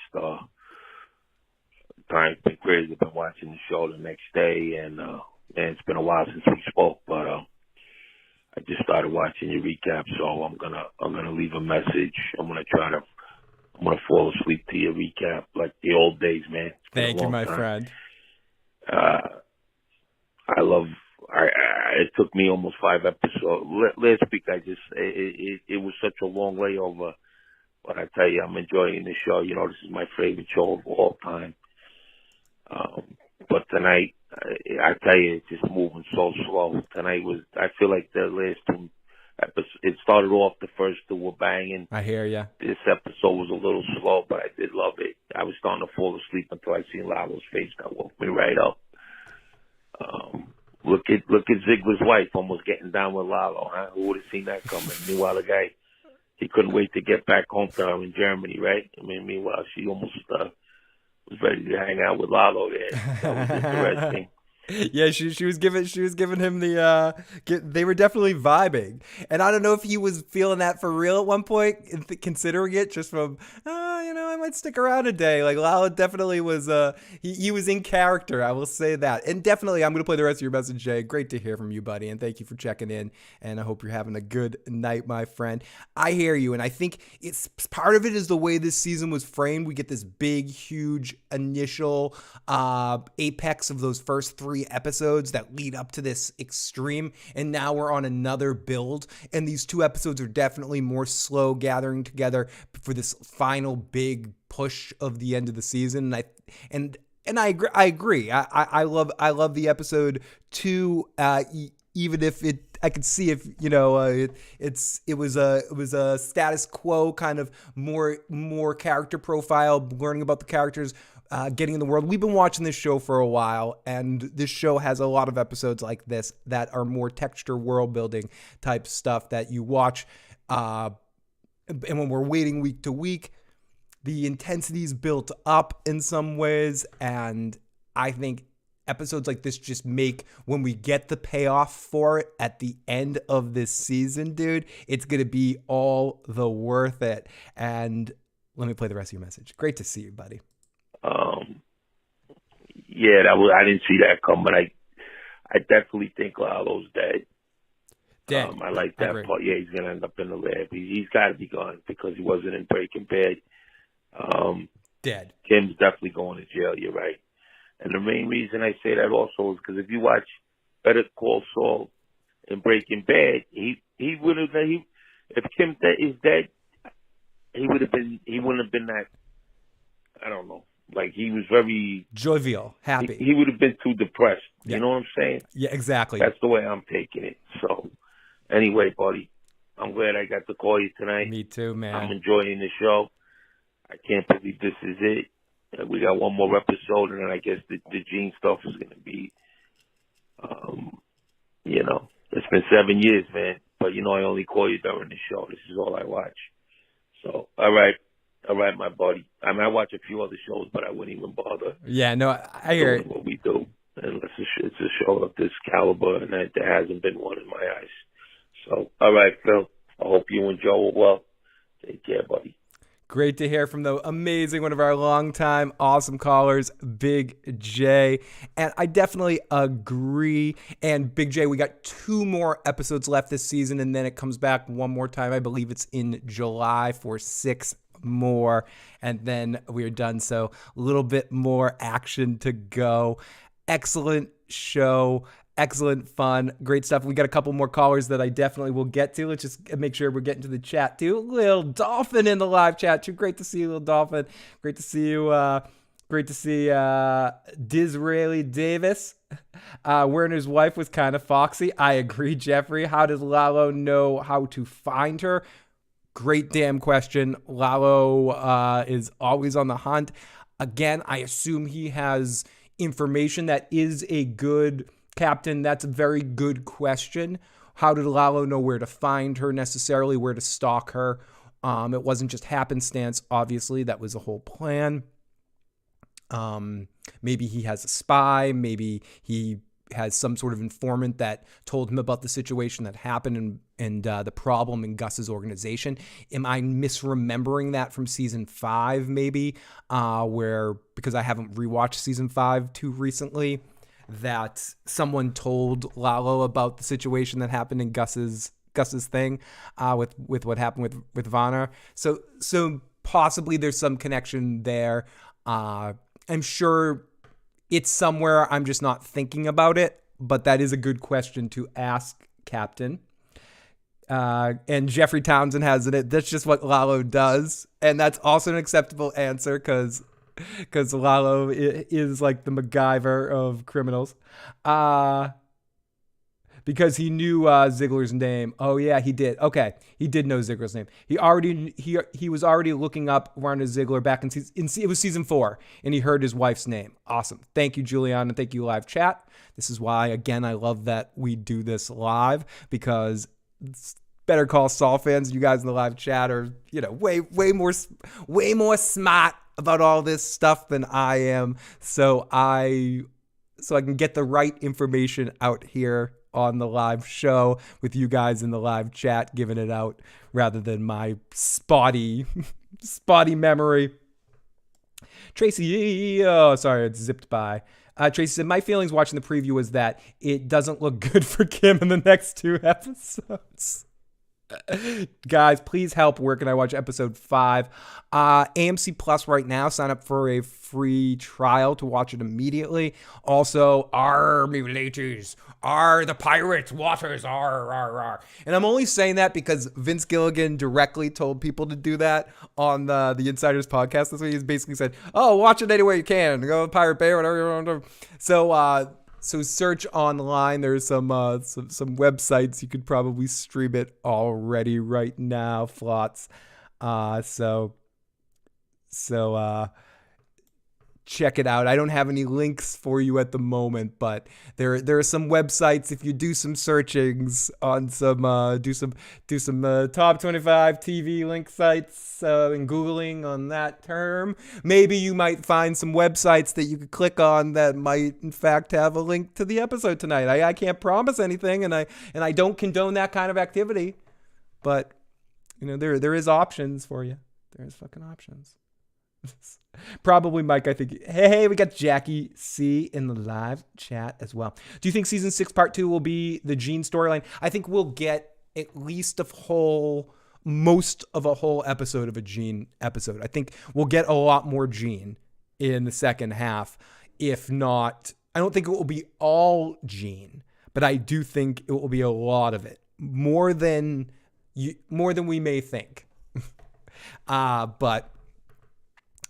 S4: time's been crazy. I've been watching the show the next day, and, man, it's been a while since we spoke, but, I just started watching your recap, so I'm gonna leave a message. I'm gonna fall asleep to your recap like the old days, man.
S1: Thank you, my friend.
S4: It took me almost 5 episodes. Last week, it was such a long layover, but I tell you, I'm enjoying the show. You know, this is my favorite show of all time. But tonight, I tell you, it's just moving so slow. I feel like the last It started off, the first two were banging.
S1: I hear ya.
S4: This episode was a little slow, but I did love it. I was starting to fall asleep until I seen Lalo's face. That woke me right up. Look at Ziegler's wife almost getting down with Lalo, huh? Who would have seen that coming? Meanwhile, the guy, he couldn't wait to get back home to her in Germany, right? I mean, meanwhile, she almost was ready to hang out with Lalo there. That was interesting.
S1: Yeah, she was giving him the they were definitely vibing, and I don't know if he was feeling that for real at one point, considering it just from I might stick around a day. Like Lalo definitely was he was in character, I will say that. And definitely I'm gonna play the rest of your message, Jay. Great to hear from you, buddy, and thank you for checking in, and I hope you're having a good night, my friend. I hear you, and I think it's part of it is the way this season was framed. We get this big, huge initial apex of those first 3 episodes that lead up to this extreme, and now we're on another build, and these 2 episodes are definitely more slow gathering together for this final big push of the end of the season. And I agree. I love the episode 2, even if I could see if it was a status quo kind of more character profile, learning about the characters, getting in the world. We've been watching this show for a while, and this show has a lot of episodes like this that are more texture world building type stuff that you watch. And when we're waiting week to week, the intensity's built up in some ways, and I think episodes like this just make, when we get the payoff for it at the end of this season, dude, it's going to be all the worth it. And let me play the rest of your message. Great to see you, buddy.
S4: Yeah, I didn't see that coming. I definitely think Lalo's dead.
S1: Dead.
S4: I like that part. Yeah, he's gonna end up in the lab. He's got to be gone because he wasn't in Breaking Bad.
S1: Dead.
S4: Kim's definitely going to jail. You're right. And the main reason I say that also is because if you watch Better Call Saul in Breaking Bad, he would have. If Kim is dead, he wouldn't have been that. I don't know. Like, he was very
S1: jovial, happy.
S4: He would have been too depressed.
S1: Yeah.
S4: You know what I'm saying?
S1: Yeah, exactly.
S4: That's the way I'm taking it. So, anyway, buddy, I'm glad I got to call you tonight.
S1: Me too, man.
S4: I'm enjoying the show. I can't believe this is it. We got one more episode, and then I guess the Gene stuff is going to be, it's been 7 years, man. But, I only call you during the show. This is all I watch. So, all right. All right, my buddy. I mean, I watch a few other shows, but I wouldn't even bother.
S1: Yeah, no, I hear it.
S4: What we do. Unless it's a show of this caliber, and there hasn't been one in my eyes. So, all right, Phil. I hope you and Joe are well. Take care, buddy.
S1: Great to hear from the amazing, one of our longtime awesome callers, Big J. And I definitely agree. And Big J, we got 2 more episodes left this season, and then it comes back one more time. I believe it's in July for 6 more, and then we're done. So a little bit more action to go. Excellent show. Excellent fun. Great stuff. We got a couple more callers that I definitely will get to. Let's just make sure we're getting to the chat too. Lil Dolphin in the live chat too. Great to see you, Lil Dolphin. Great to see you. Great to see Disraeli Davis. Werner's wife was kind of foxy. I agree, Jeffrey. How does Lalo know how to find her? Great damn question. Lalo is always on the hunt. Again, I assume he has information that is a good captain. That's a very good question. How did Lalo know where to find her necessarily, where to stalk her? It wasn't just happenstance, obviously. That was a whole plan. Maybe he has a spy. Maybe he has some sort of informant that told him about the situation that happened and the problem in Gus's organization. Am I misremembering that from season 5, maybe, because I haven't rewatched season 5 too recently, that someone told Lalo about the situation that happened in Gus's thing with what happened with Vanna. So possibly there's some connection there. I'm sure it's somewhere. I'm just not thinking about it, but that is a good question to ask, Captain. And Jeffrey Townsend has it. That's just what Lalo does. And that's also an acceptable answer because Lalo is like the MacGyver of criminals. But because he knew Ziegler's name. Oh yeah, he did. Okay, he did know Ziegler's name. He was already looking up Werner Ziegler back in it was season 4, and he heard his wife's name. Awesome. Thank you, Julian, and thank you, live chat. This is why, again, I love that we do this live, because Better Call Saul fans, you guys in the live chat are, way more smart about all this stuff than I am. So I can get the right information out here on the live show with you guys in the live chat giving it out, rather than my spotty memory. Tracy, sorry, it zipped by. Tracy said, my feelings watching the preview was that it doesn't look good for Kim in the next 2 episodes. Guys, please help. Where can I watch episode 5? AMC Plus right now. Sign up for a free trial to watch it immediately. Also, me ladies, the pirates, waters, And I'm only saying that because Vince Gilligan directly told people to do that on the Insiders podcast this week. He's basically said, watch it anywhere you can. Go to Pirate Bay or whatever you want to do. So search online. There's some websites you could probably stream it already right now, Flots. So check it out. I don't have any links for you at the moment, but there are some websites. If you do some searchings on some top 25 TV link sites and Googling on that term, maybe you might find some websites that you could click on that might in fact have a link to the episode tonight. I can't promise anything, and I don't condone that kind of activity, but there is options for you. There's fucking options. Probably Mike, I think. Hey, we got Jackie C in the live chat as well. Do you think season 6 part 2 will be the Gene storyline? I think we'll get at least most of a whole episode of a Gene episode. I think we'll get a lot more Gene in the second half. If not, I don't think it will be all Gene, but I do think it will be a lot of it. More than we may think. But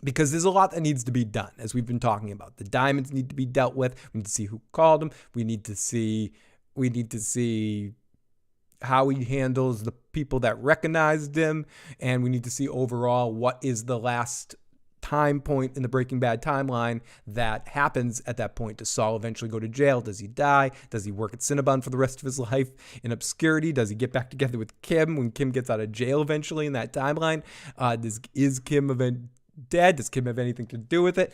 S1: because there's a lot that needs to be done, as we've been talking about. The diamonds need to be dealt with. We need to see who called them. We need to see how he handles the people that recognized him, and we need to see overall what is the last time point in the Breaking Bad timeline that happens at that point. Does Saul eventually go to jail? Does he die? Does he work at Cinnabon for the rest of his life in obscurity? Does he get back together with Kim when Kim gets out of jail eventually in that timeline? Is Kim dead? Does Kim have anything to do with it?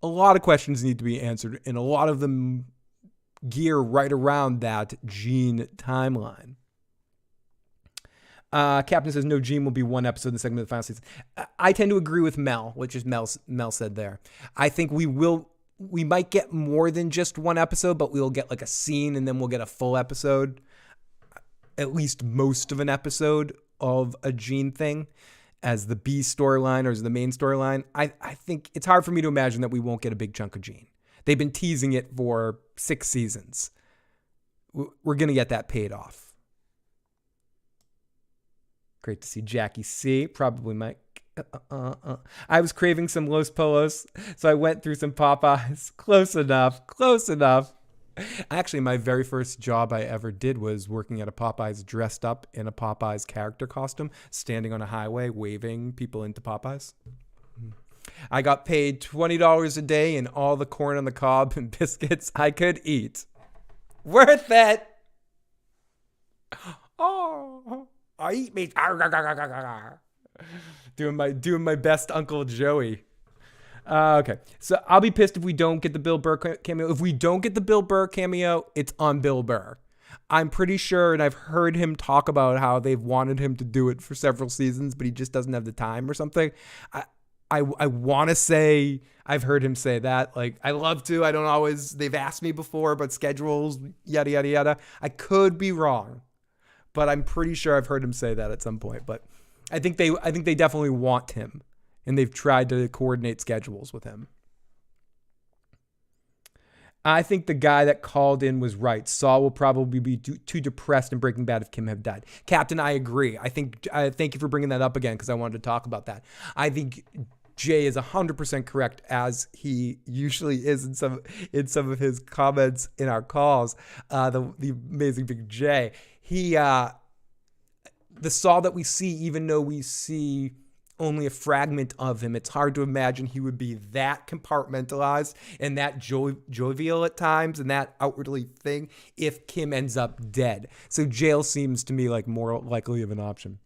S1: A lot of questions need to be answered, and a lot of them gear right around that Gene timeline. Captain says no, Gene will be one episode in the second of the final season. I tend to agree with Mel, which is Mel said there. I think we might get more than just one episode, but we'll get like a scene and then we'll get a full episode, at least most of an episode of a Gene thing as the B storyline or as the main storyline. I think it's hard for me to imagine that we won't get a big chunk of Gene. They've been teasing it for 6 seasons. We're going to get that paid off. Great to see Jackie C. Probably Mike. I was craving some Los Polos, so I went through some Popeyes. Close enough. Actually, my very first job I ever did was working at a Popeyes, dressed up in a Popeyes character costume, standing on a highway, waving people into Popeyes. I got paid $20 a day and all the corn on the cob and biscuits I could eat. Worth it. Oh, I eat meat. Doing my best Uncle Joey. Okay, so I'll be pissed if we don't get the Bill Burr cameo. If we don't get the Bill Burr cameo, it's on Bill Burr. I'm pretty sure, and I've heard him talk about how they've wanted him to do it for several seasons, but he just doesn't have the time or something. I want to say I've heard him say that. Like, I love to. I don't always. They've asked me before about schedules, yada, yada, yada. I could be wrong, but I'm pretty sure I've heard him say that at some point. But I think they definitely want him, and they've tried to coordinate schedules with him. I think the guy that called in was right. Saul will probably be too depressed in Breaking Bad if Kim had died. Captain, I agree. I thank you for bringing that up again because I wanted to talk about that. I think Jay is 100% correct, as he usually is in some of his comments in our calls. The amazing Big Jay. The Saul that we see, even though we see only a fragment of him, it's hard to imagine he would be that compartmentalized and that jovial at times and that outwardly thing if Kim ends up dead. So jail seems to me like more likely of an option.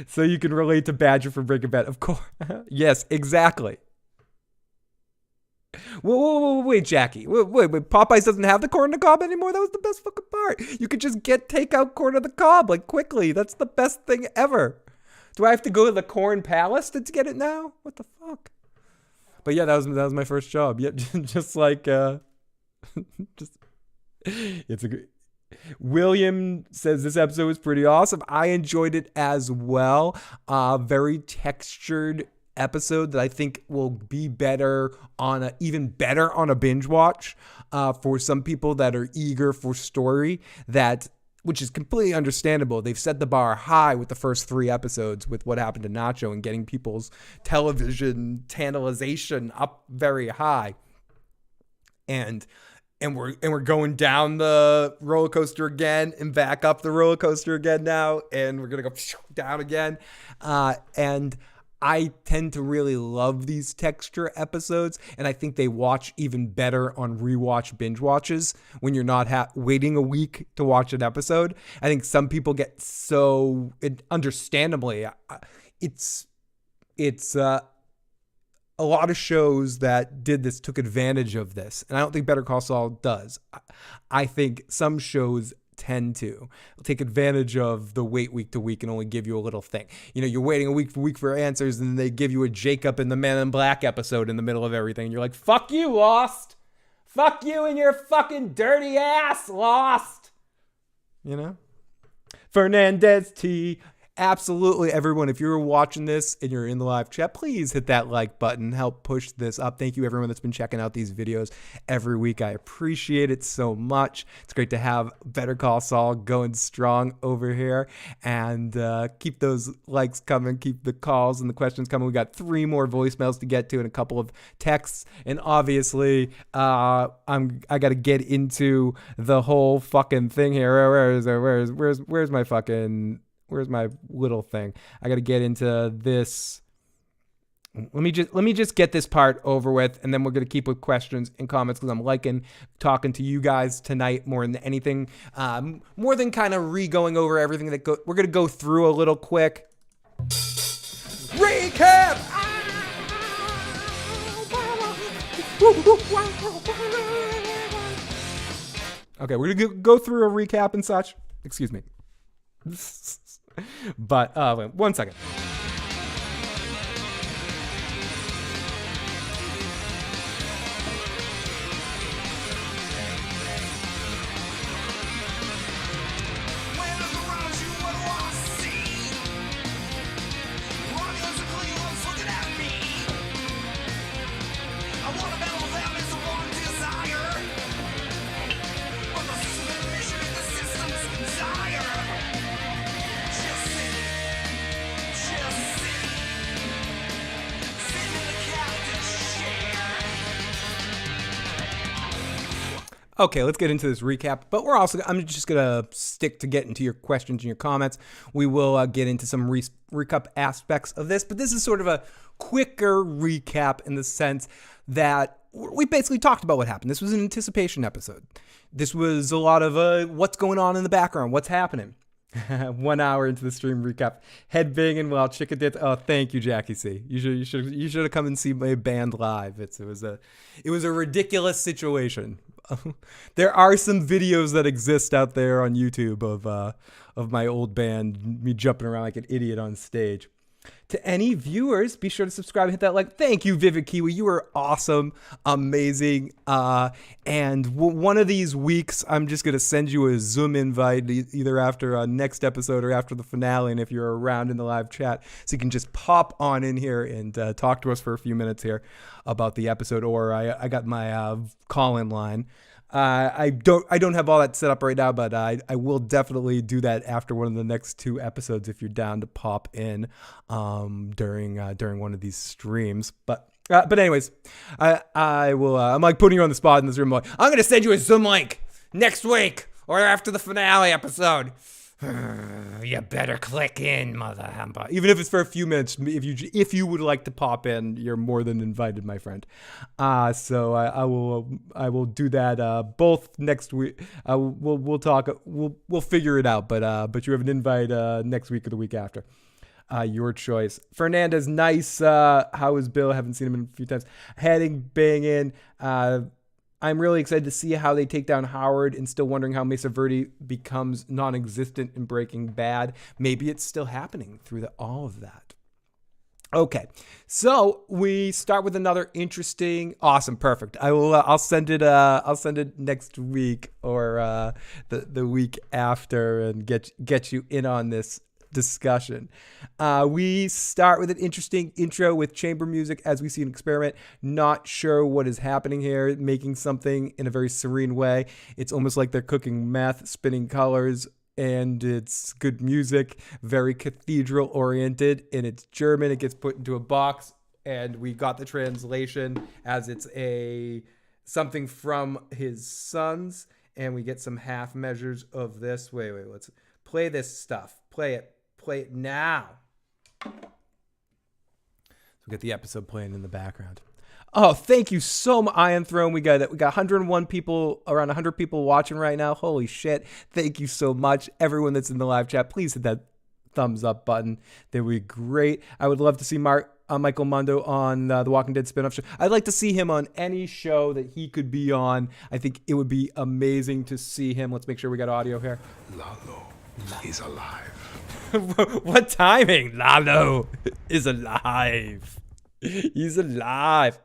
S1: So you can relate to Badger from Breaking Bad, of course. Yes, exactly. Whoa, wait, Jackie. Wait, Popeyes doesn't have the corn on the cob anymore? That was the best fucking part. You could just take out corn on the cob, like, quickly. That's the best thing ever. Do I have to go to the Corn Palace to get it now? What the fuck? But yeah, that was my first job. Yeah, just like, it's a good... William says this episode was pretty awesome. I enjoyed it as well. Very textured episode that I think will be even better on a binge watch for some people that are eager for story, which is completely understandable. They've set the bar high with the first 3 episodes with what happened to Nacho and getting people's television tantalization up very high. And we're going down the roller coaster again and back up the roller coaster again now, and we're gonna go down again. And I tend to really love these texture episodes, and I think they watch even better on rewatch binge watches when you're not waiting a week to watch an episode. I think some people get so, understandably, it's a lot of shows that did this took advantage of this, and I don't think Better Call Saul does. I think some shows tend to take advantage of the wait week to week and only give you a little thing. You know, you're waiting a week for answers, and then they give you a Jacob and the Man in Black episode in the middle of everything. And you're like, fuck you, Lost. Fuck you and your fucking dirty ass, Lost. You know? Fernandez T. Absolutely, everyone. If you're watching this and you're in the live chat, please hit that like button. Help push this up. Thank you, everyone that's been checking out these videos every week. I appreciate it so much. It's great to have Better Call Saul going strong over here. And keep those likes coming. Keep the calls and the questions coming. We got 3 more voicemails to get to and a couple of texts. And obviously, I got to get into the whole fucking thing here. Where's my fucking... Where's my little thing? I got to get into this. Let me just get this part over with, and then we're going to keep with questions and comments because I'm liking talking to you guys tonight more than anything. More than kind of going over everything we're going to go through a little quick recap. Okay, we're going to go through a recap and such. Excuse me. But wait, 1 second. Okay, let's get into this recap, but I'm just going to stick to getting to your questions and your comments. We will get into some recap aspects of this, but this is sort of a quicker recap in the sense that we basically talked about what happened. This was an anticipation episode. This was a lot of what's going on in the background, what's happening. 1 hour into the stream recap, head banging while chicken did. Oh, thank you, Jackie C. You should have come and see my band live. It was a ridiculous situation. There are some videos that exist out there on YouTube of my old band, me jumping around like an idiot on stage. To any viewers, be sure to subscribe and hit that like. Thank you, Vivid Kiwi. You are awesome, amazing. And one of these weeks, I'm just going to send you a Zoom invite either after a next episode or after the finale. And if you're around in the live chat, so you can just pop on in here and talk to us for a few minutes here about the episode. Or I got my call-in line. I don't have all that set up right now, but I will definitely do that after one of the next 2 episodes if you're down to pop in during one of these streams. But anyways, I will. I'm like putting you on the spot in this room. I'm like, I'm gonna send you a Zoom link next week or after the finale episode. You better click in, mother humper. Even if it's for a few minutes, if you would like to pop in, you're more than invited, my friend. So I will do that both next week. We'll talk. We'll figure it out. But you have an invite next week or the week after. Your choice. Fernandez, nice. How is Bill? Haven't seen him in a few times. Heading, banging. I'm really excited to see how they take down Howard, and still wondering how Mesa Verde becomes non-existent in Breaking Bad. Maybe it's still happening through all of that. Okay, so we start with another interesting, awesome, perfect. I'll send it. I'll send it next week or the week after, and get you in on this discussion. We start with an interesting intro with chamber music as we see an experiment. Not sure what is happening here, making something in a very serene way. It's almost like they're cooking meth, spinning colors, and it's good music, very cathedral oriented, and it's German. It gets put into a box, and we got the translation as it's something from his sons, and we get some half measures of this. Wait, let's play this stuff. Play it now. So we get the episode playing in the background. Oh, thank you so much, Iron Throne. We got 101 people, around 100 people watching right now. Holy shit. Thank you so much. Everyone that's in the live chat, please hit that thumbs up button. That would be great. I would love to see Michael Mondo on the Walking Dead spinoff show. I'd like to see him on any show that he could be on. I think it would be amazing to see him. Let's make sure we got audio here.
S5: Lalo is alive.
S1: What timing? Lalo is alive. He's alive.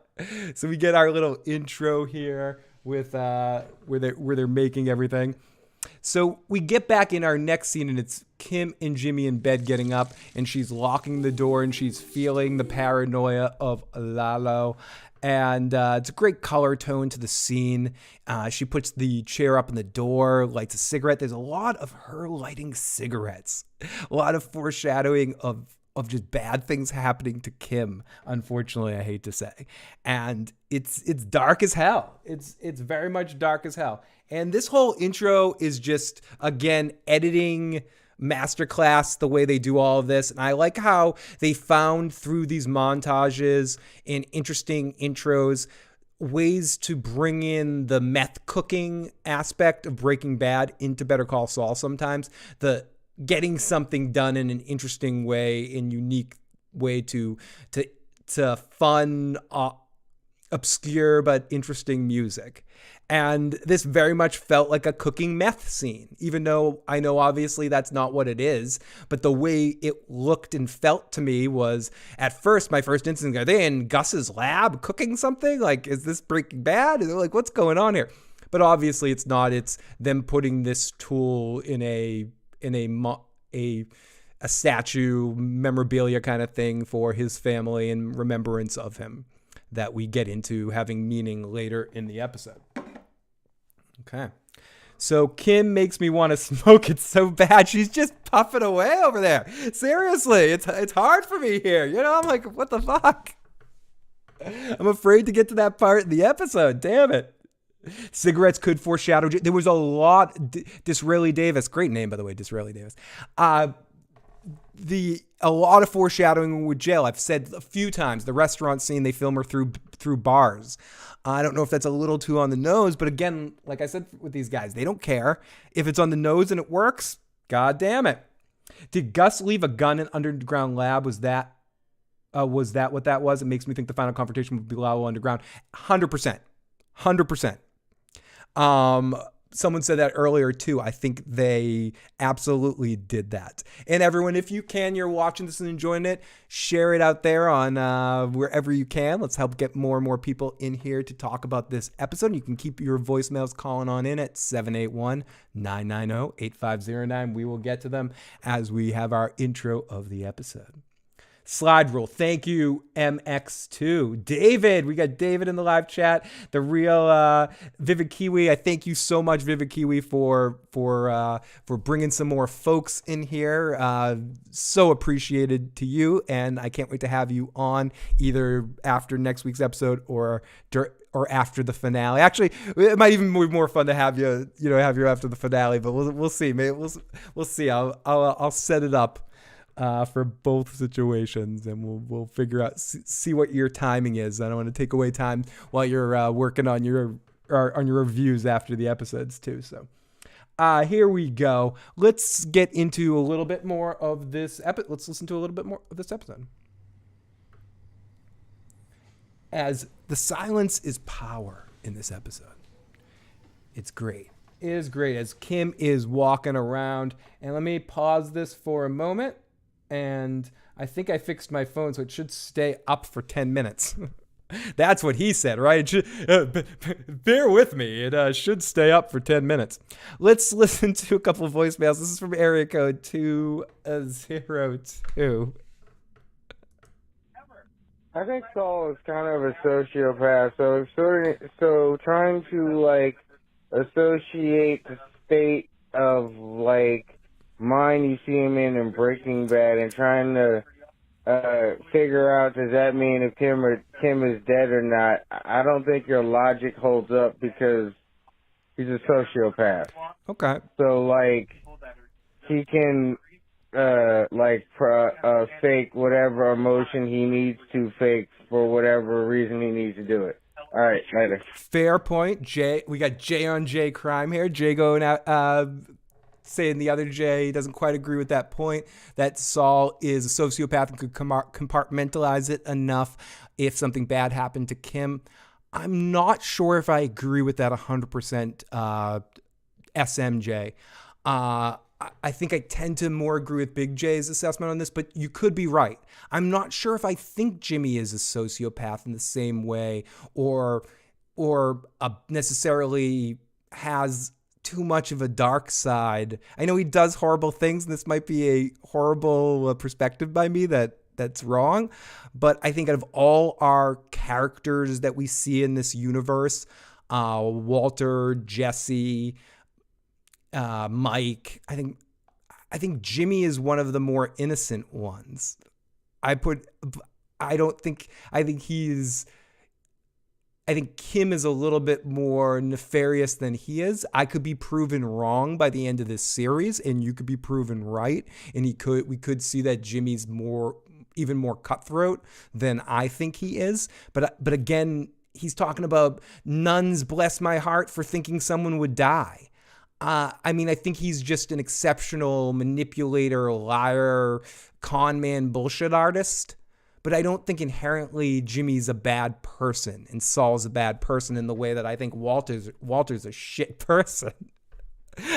S1: So we get our little intro here with where they're making everything. So we get back in our next scene, and it's Kim and Jimmy in bed getting up, and she's locking the door, and she's feeling the paranoia of Lalo. And it's a great color tone to the scene. She puts the chair up in the door, lights a cigarette. There's a lot of her lighting cigarettes. A lot of foreshadowing of just bad things happening to Kim, unfortunately, I hate to say. And it's dark as hell. It's very much dark as hell. And this whole intro is just, again, editing masterclass, the way they do all of this. And I like how they found through these montages and interesting intros ways to bring in the meth cooking aspect of Breaking Bad into Better Call Saul sometimes. The getting something done in an interesting way, in unique way to fun, obscure but interesting music. And this very much felt like a cooking meth scene, even though I know obviously that's not what it is. But the way it looked and felt to me was, at first, my first instinct, are they in Gus's lab cooking something? Like, is this Breaking Bad? Like, what's going on here? But obviously it's not. It's them putting this tool in a statue, memorabilia kind of thing for his family in remembrance of him, that we get into having meaning later in the episode. Okay. So Kim makes me want to smoke it so bad. She's just puffing away over there. Seriously, it's hard for me here. You know, I'm like, what the fuck? I'm afraid to get to that part in the episode. Damn it. Cigarettes could foreshadow. There was a lot. Disraeli Davis, great name by the way, Disraeli Davis. A lot of foreshadowing with jail. I've said a few times, the restaurant scene, they film her through bars. I don't know if that's a little too on the nose, but again, like I said with these guys, they don't care. If it's on the nose and it works, god damn it. Did Gus leave a gun in underground lab? Was that what that was? It makes me think the final confrontation would be Lalo underground. 100%. 100%. Someone said that earlier too. I think they absolutely did that. And everyone, if you can, you're watching this and enjoying it, share it out there on wherever you can. Let's help get more and more people in here to talk about this episode. You can keep your voicemails calling on in at 781-990-8509. We will get to them as we have our intro of the episode. Slide rule. Thank you, MX2. David, we got David in the live chat. The real Vivid Kiwi. I thank you so much, Vivid Kiwi, for bringing some more folks in here. So appreciated to you, and I can't wait to have you on either after next week's episode or after the finale. Actually, it might even be more fun to have you after the finale. But we'll see. Maybe we'll see. I'll set it up for both situations, and we'll figure out, see what your timing is. I don't want to take away time while you're working on your reviews after the episodes too. So here we go. Let's get into a little bit more of this episode. Let's listen to a little bit more of this episode. As the silence is power in this episode. It's great. It is great as Kim is walking around. And let me pause this for a moment. And I think I fixed my phone, so it should stay up for 10 minutes. That's what he said, right? Bear with me. It should stay up for 10 minutes. Let's listen to a couple of voicemails. This is from area code 202.
S6: I think Saul is kind of a sociopath, so trying to, like, associate the state of, like, mind you see him in Breaking Bad and trying to figure out, does that mean if Kim is dead or not? I don't think your logic holds up because he's a sociopath.
S1: Okay.
S6: So, like, he can fake whatever emotion he needs to fake for whatever reason he needs to do it. All right, later.
S1: Fair point. Jay, we got Jay on Jay crime here. Jay going out, saying the other Jay doesn't quite agree with that point, that Saul is a sociopath and could compartmentalize it enough if something bad happened to Kim. I'm not sure if I agree with that 100% SMJ. I think I tend to more agree with Big J's assessment on this, but you could be right. I'm not sure if I think Jimmy is a sociopath in the same way or necessarily has too much of a dark side. I know he does horrible things, and this might be a horrible perspective by me that's wrong, but I think out of all our characters that we see in this universe, Walter, Jesse, Mike, I think Jimmy is one of the more innocent ones. I think Kim is a little bit more nefarious than he is. I could be proven wrong by the end of this series, and you could be proven right, and we could see that Jimmy's even more cutthroat than I think he is. But again, he's talking about nuns bless my heart for thinking someone would die. I think he's just an exceptional manipulator, liar, con man, bullshit artist. But I don't think inherently Jimmy's a bad person and Saul's a bad person in the way that I think Walter's a shit person.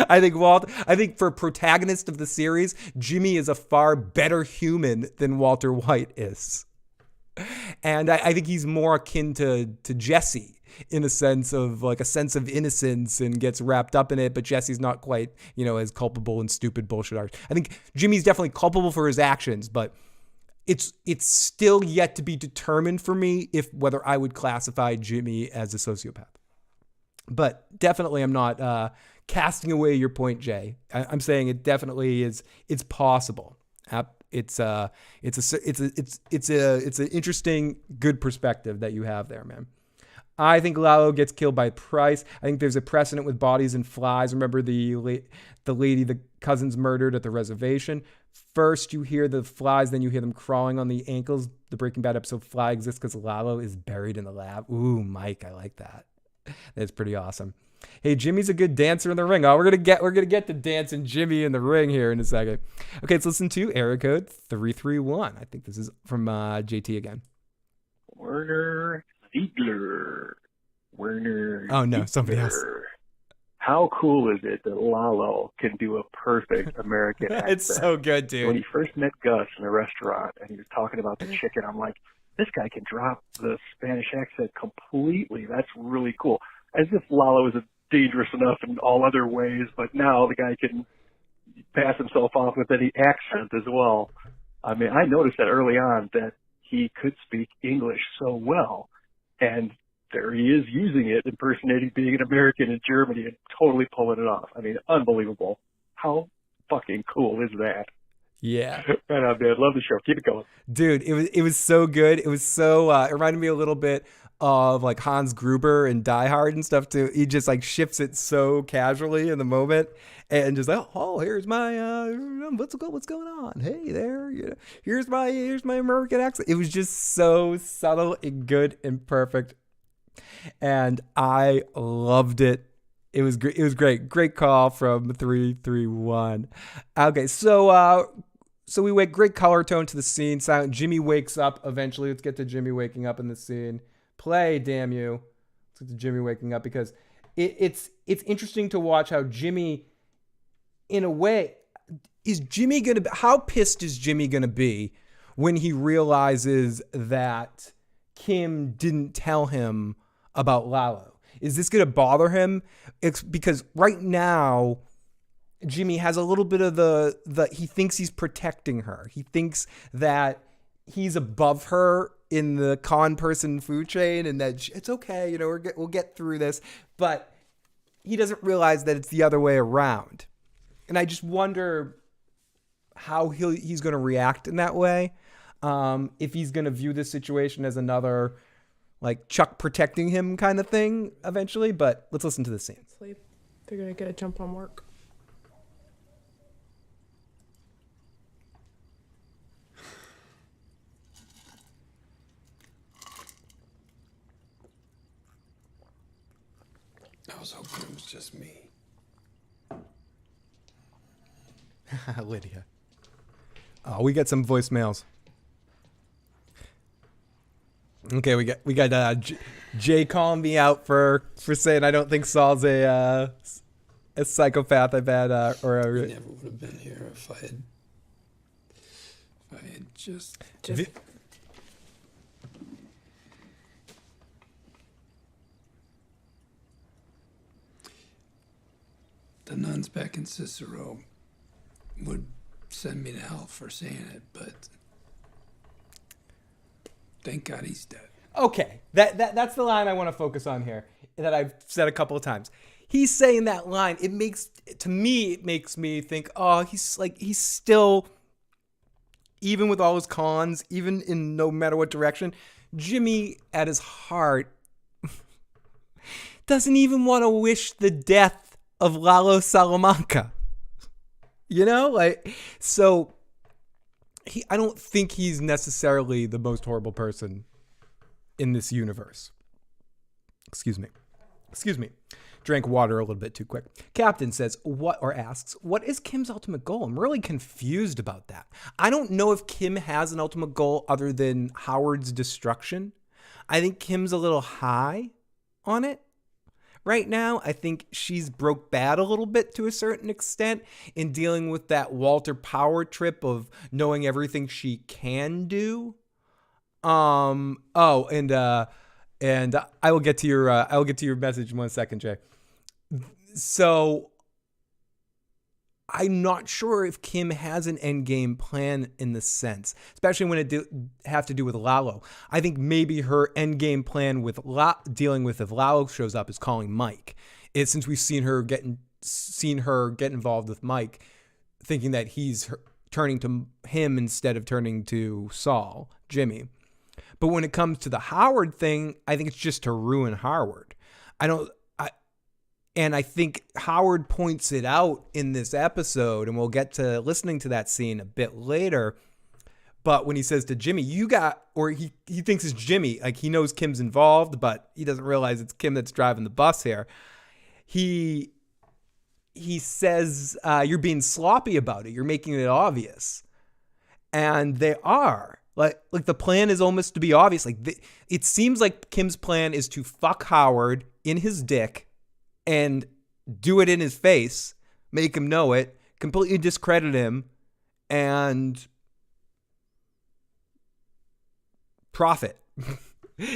S1: I think for protagonist of the series, Jimmy is a far better human than Walter White is. And I think he's more akin to Jesse, in a sense of innocence and gets wrapped up in it, but Jesse's not quite, as culpable and stupid bullshit artist. I think Jimmy's definitely culpable for his actions, but it's still yet to be determined for me whether I would classify Jimmy as a sociopath. But definitely I'm not casting away your point, Jay. I'm saying it definitely is. It's possible. It's an interesting, good perspective that you have there, man. I think Lalo gets killed by Price. I think there's a precedent with bodies and flies. Remember the lady the cousins murdered at the reservation? First you hear the flies, then you hear them crawling on the ankles. The Breaking Bad episode Fly exists because Lalo is buried in the lab. Ooh, Mike, I like that. That's pretty awesome. Hey, Jimmy's a good dancer in the ring. Oh, we're gonna get to dancing Jimmy in the ring here in a second. Okay, let's listen to area code 331. I think this is from JT again.
S2: Werner Ziegler.
S1: Oh no, somebody else.
S2: How cool is it that Lalo can do a perfect American accent?
S1: It's so good, dude.
S2: When he first met Gus in a restaurant and he was talking about the chicken, I'm like, this guy can drop the Spanish accent completely. That's really cool. As if Lalo isn't dangerous enough in all other ways, but now the guy can pass himself off with any accent as well. I mean, I noticed that early on that he could speak English so well, and there he is using it, impersonating being an American in Germany and totally pulling it off. I mean, unbelievable. How fucking cool is that?
S1: Yeah.
S2: Right on, man. Love the show. Keep it going.
S1: Dude, it was so good. It was so it reminded me a little bit of like Hans Gruber and Die Hard and stuff too. He just like shifts it so casually in the moment and just like, oh, here's my what's going on? Hey there, here's my American accent. It was just so subtle and good and perfect. And I loved it. It was great. It was great. Great call from 331. Okay, so we wait. Great color tone to the scene. Silent. Jimmy wakes up eventually. Let's get to Jimmy waking up in the scene. Play, damn you. Let's get to Jimmy waking up because it's interesting to watch how Jimmy, in a way, how pissed is Jimmy gonna be when he realizes that Kim didn't tell him about Lalo? Is this going to bother him? It's because right now, Jimmy has a little bit of he thinks he's protecting her. He thinks that he's above her in the con person food chain and that it's okay, we'll get through this. But he doesn't realize that it's the other way around. And I just wonder how he's going to react in that way. If he's going to view this situation as another like Chuck protecting him kind of thing eventually, but let's listen to the scene.
S7: Sleep. They're gonna get a jump on work.
S5: I was hoping it was just me.
S1: Lydia. Oh, we got some voicemails. Okay, we got Jay calling me out for saying I don't think Saul's a psychopath. I bet
S5: I never would have been here if I had just. The nuns back in Cicero would send me to hell for saying it, but. Thank God he's dead.
S1: Okay, that's the line I want to focus on here that I've said a couple of times. He's saying that line. It makes me think, oh, he's still, even with all his cons, even in no matter what direction, Jimmy at his heart doesn't even want to wish the death of Lalo Salamanca. So. I don't think he's necessarily the most horrible person in this universe. Excuse me. Drank water a little bit too quick. Captain says, asks, what is Kim's ultimate goal? I'm really confused about that. I don't know if Kim has an ultimate goal other than Howard's destruction. I think Kim's a little high on it. Right now, I think she's broke bad a little bit to a certain extent in dealing with that Walter power trip of knowing everything she can do. And I will get to your message in 1 second, Jay. So I'm not sure if Kim has an end game plan in the sense, especially when it have to do with Lalo. I think maybe her end game plan with dealing with if Lalo shows up is calling Mike. It's since we've seen her get involved with Mike, thinking that he's turning to him instead of turning to Saul, Jimmy. But when it comes to the Howard thing, I think it's just to ruin Howard. And I think Howard points it out in this episode, and we'll get to listening to that scene a bit later. But when he says to Jimmy, he thinks it's Jimmy, like he knows Kim's involved, but he doesn't realize it's Kim that's driving the bus here. He says, you're being sloppy about it. You're making it obvious. And they are. Like the plan is almost to be obvious. It seems like Kim's plan is to fuck Howard in his dick and do it in his face, make him know it, completely discredit him, and profit.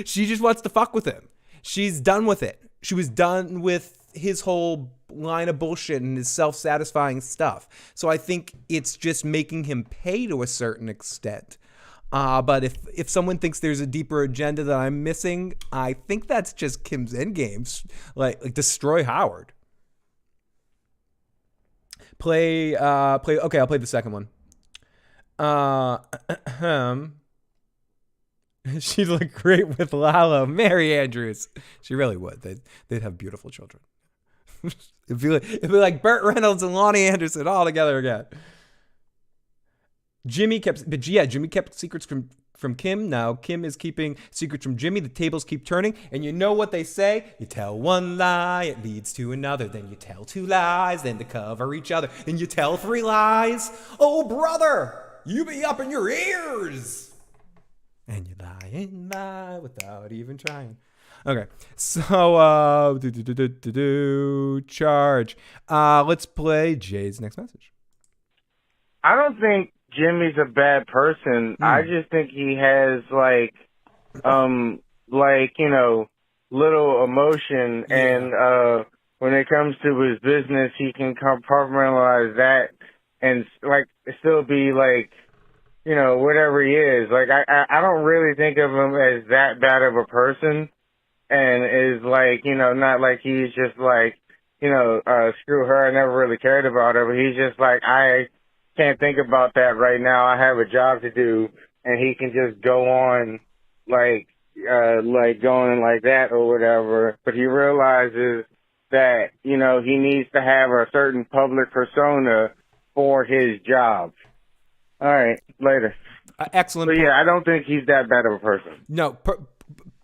S1: She just wants to fuck with him. She's done with it. She was done with his whole line of bullshit and his self-satisfying stuff. So I think it's just making him pay to a certain extent. But if someone thinks there's a deeper agenda that I'm missing, I think that's just Kim's endgames, like destroy Howard. Okay, I'll play the second one. She'd look great with Lalo. Mary Andrews. She really would. They'd have beautiful children. It'd be like Burt Reynolds and Lonnie Anderson all together again. Jimmy kept secrets from Kim. Now Kim is keeping secrets from Jimmy. The tables keep turning. And you know what they say? You tell one lie, it leads to another. Then you tell two lies, then to cover each other. Then you tell three lies. Oh, brother, you be up in your ears. And you lie and lie without even trying. Okay, so charge. Let's play Jay's next message.
S6: I don't think Jimmy's a bad person. I just think he has little emotion, and when it comes to his business, he can compartmentalize that and still be whatever he is. I don't really think of him as that bad of a person, and is not like he's just screw her, I never really cared about her, but he's just I can't think about that right now, I have a job to do, and he can just go on going like that or whatever, but he realizes that, he needs to have a certain public persona for his job. All right, later.
S1: Excellent.
S6: So, yeah, I don't think he's that bad of a person.
S1: No,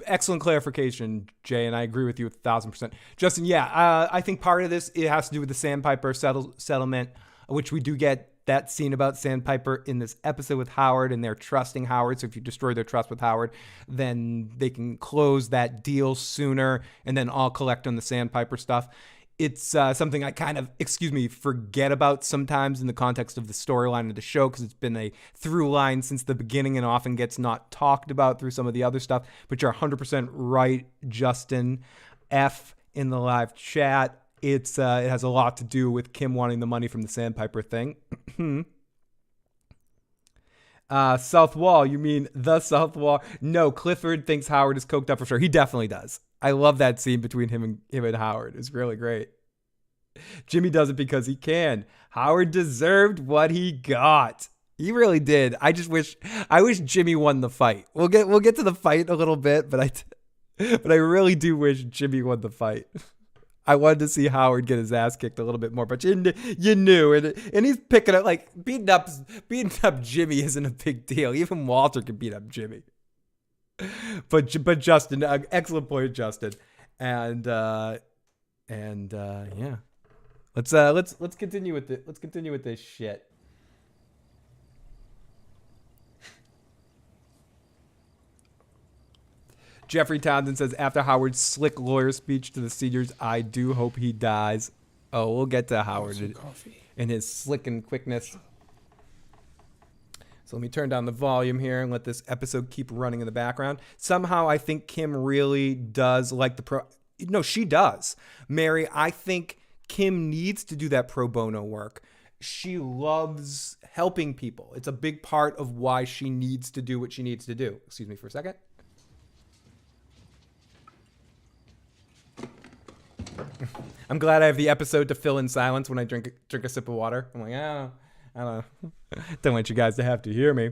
S1: excellent clarification, Jay, and I agree with you 1,000%. Justin, yeah, I think part of this, it has to do with the Sandpiper settlement, which we do get that scene about Sandpiper in this episode with Howard, and they're trusting Howard. So if you destroy their trust with Howard, then they can close that deal sooner and then all collect on the Sandpiper stuff. It's something I kind of, forget about sometimes in the context of the storyline of the show, because it's been a through line since the beginning and often gets not talked about through some of the other stuff. But you're 100% right, Justin. F in the live chat. It has a lot to do with Kim wanting the money from the Sandpiper thing. South Wall, you mean the South Wall? No, Clifford thinks Howard is coked up for sure. He definitely does. I love that scene between him and Howard. It's really great. Jimmy does it because he can. Howard deserved what he got. He really did. I wish Jimmy won the fight. We'll get to the fight a little bit, but I really do wish Jimmy won the fight. I wanted to see Howard get his ass kicked a little bit more, but you knew, and he's picking up beating up Jimmy isn't a big deal. Even Walter can beat up Jimmy. But Justin, excellent point, Justin, and yeah, let's continue with it. Let's continue with this shit. Jeffrey Townsend says, after Howard's slick lawyer speech to the seniors, I do hope he dies. Oh, we'll get to Howard and his slick and quickness. So let me turn down the volume here and let this episode keep running in the background. Somehow I think Kim really does like No, she does. Mary, I think Kim needs to do that pro bono work. She loves helping people. It's a big part of why she needs to do what she needs to do. Excuse me for a second. I'm glad I have the episode to fill in silence when I drink a sip of water. I'm like, I don't want you guys to have to hear me.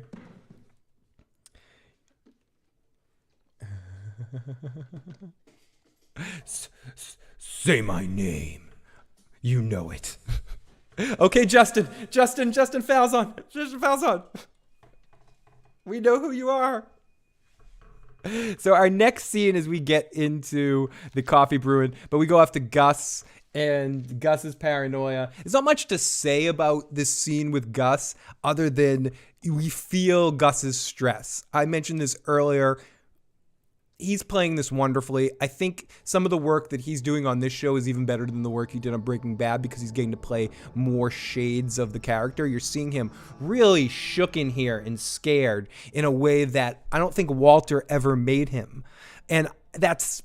S1: Say my name. You know it. Okay, Justin Falzon. Justin Falzon. We know who you are. So our next scene is we get into the coffee brewing, but we go off to Gus and Gus's paranoia. There's not much to say about this scene with Gus other than we feel Gus's stress. I mentioned this earlier. He's playing this wonderfully. I think some of the work that he's doing on this show is even better than the work he did on Breaking Bad because he's getting to play more shades of the character. You're seeing him really shook in here and scared in a way that I don't think Walter ever made him. And that's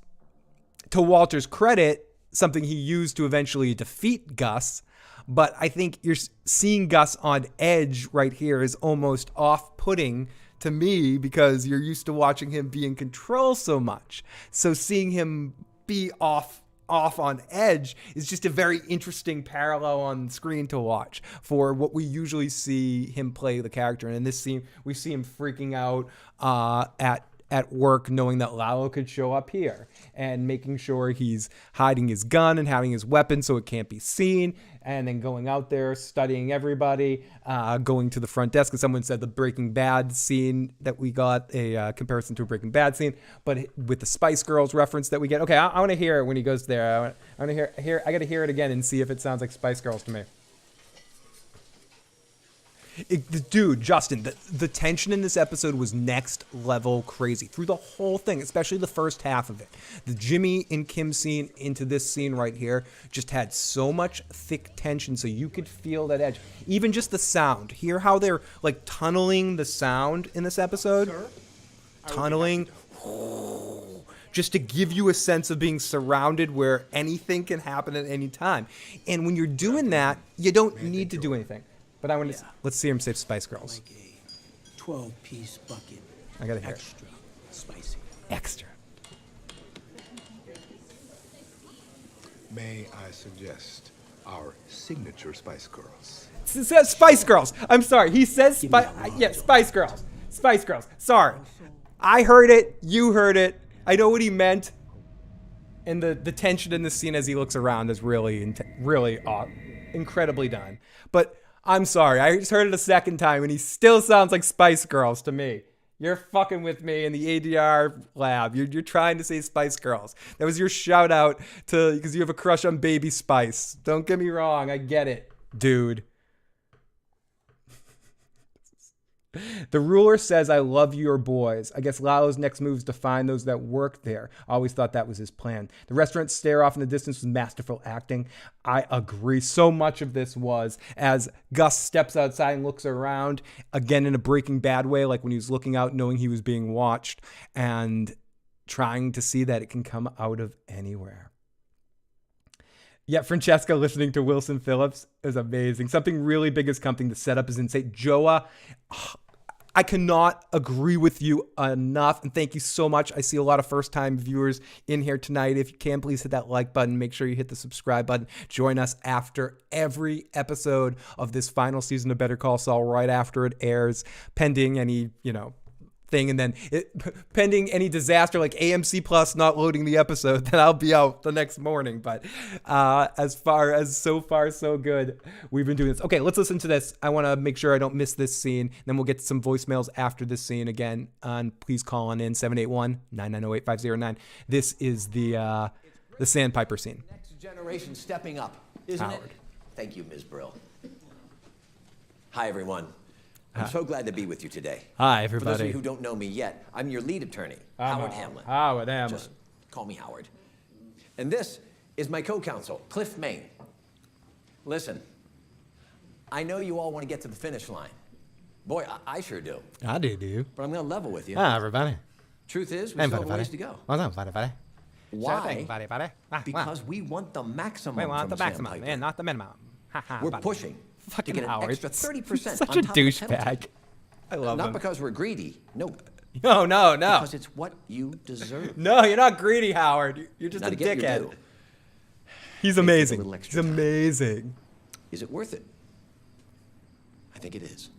S1: to Walter's credit, something he used to eventually defeat Gus. But I think you're seeing Gus on edge right here is almost off-putting to me because you're used to watching him be in control so much. So seeing him be off on edge is just a very interesting parallel on screen to watch for what we usually see him play the character. And in this scene, we see him freaking out at work, knowing that Lalo could show up here and making sure he's hiding his gun and having his weapon so it can't be seen, and then going out there, studying everybody, going to the front desk. Because someone said the Breaking Bad scene that we got, a comparison to a Breaking Bad scene, but with the Spice Girls reference that we get. Okay, I want to hear it when he goes there. I want to hear. I got to hear it again and see if it sounds like Spice Girls to me. Dude, Justin, the tension in this episode was next level crazy through the whole thing, especially the first half of it. The Jimmy and Kim scene into this scene right here just had so much thick tension, so you could feel that edge. Even just the sound. Hear how they're like tunneling the sound in this episode? Sure. Tunneling. Just to give you a sense of being surrounded where anything can happen at any time. And when you're doing that, you don't need to do anything. But I want to let's see him say Spice Girls.
S8: Like a 12-piece bucket.
S1: I gotta hear
S8: extra spicy.
S1: Extra.
S9: May I suggest our signature Spice Girls?
S1: It says Spice Girls. I'm sorry. He says Spice Girls. Spice Girls. Sorry. I heard it. You heard it. I know what he meant. And the tension in the scene as he looks around is really incredibly done. But I'm sorry, I just heard it a second time, and he still sounds like Spice Girls to me. You're fucking with me in the ADR lab. You're trying to say Spice Girls. That was your shout out to because you have a crush on Baby Spice. Don't get me wrong, I get it, dude. The ruler says, I love your boys. I guess Lalo's next move is to find those that work there. I always thought that was his plan. The restaurant stare off in the distance was masterful acting. I agree. So much of this was as Gus steps outside and looks around, again in a Breaking Bad way, like when he was looking out knowing he was being watched and trying to see that it can come out of anywhere. Yeah, Francesca listening to Wilson Phillips is amazing. Something really big is coming. The setup is insane. Joa, I cannot agree with you enough. And thank you so much. I see a lot of first-time viewers in here tonight. If you can, please hit that like button. Make sure you hit the subscribe button. Join us after every episode of this final season of Better Call Saul, right after it airs, pending any, thing, and then pending any disaster like AMC Plus not loading the episode, then I'll be out the next morning. But as so far so good, we've been doing this. Okay, let's listen to this. I want to make sure I don't miss this scene. Then we'll get some voicemails after this scene again. And please call on in 781-990-8509. This is the Sandpiper scene.
S10: Next generation stepping up, isn't
S1: Howard.
S10: it? Thank you, Ms. Brill. Hi, everyone. I'm so glad to be with you today.
S1: Hi, everybody.
S10: For those of you who don't know me yet, I'm your lead attorney, Howard Hamlin.
S1: Howard Hamlin.
S10: Just call me Howard. And this is my co-counsel, Cliff Main. Listen, I know you all want to get to the finish line. Boy, I sure do.
S1: I do.
S10: But I'm going to level with you.
S1: Hi, everybody.
S10: Truth is, we still have a ways to go. Why? Because we want the maximum.
S1: We want
S10: from
S1: the maximum,
S10: Sandpiper.
S1: and not the minimum.
S10: We're pushing
S1: Fucking
S10: to get an
S1: Howard.
S10: extra 30%
S1: Such
S10: on
S1: a
S10: top of the
S1: douchebag.
S10: penalty.
S1: I love
S10: Not
S1: him.
S10: because we're greedy. Nope.
S1: No.
S10: Because it's what you deserve.
S1: No, you're not greedy, Howard. You're just
S10: Now
S1: a
S10: to get your
S1: dickhead.
S10: due,
S1: He's
S10: a
S1: amazing.
S10: little
S1: He's
S10: extra time.
S1: amazing.
S10: is it worth it? I think it is.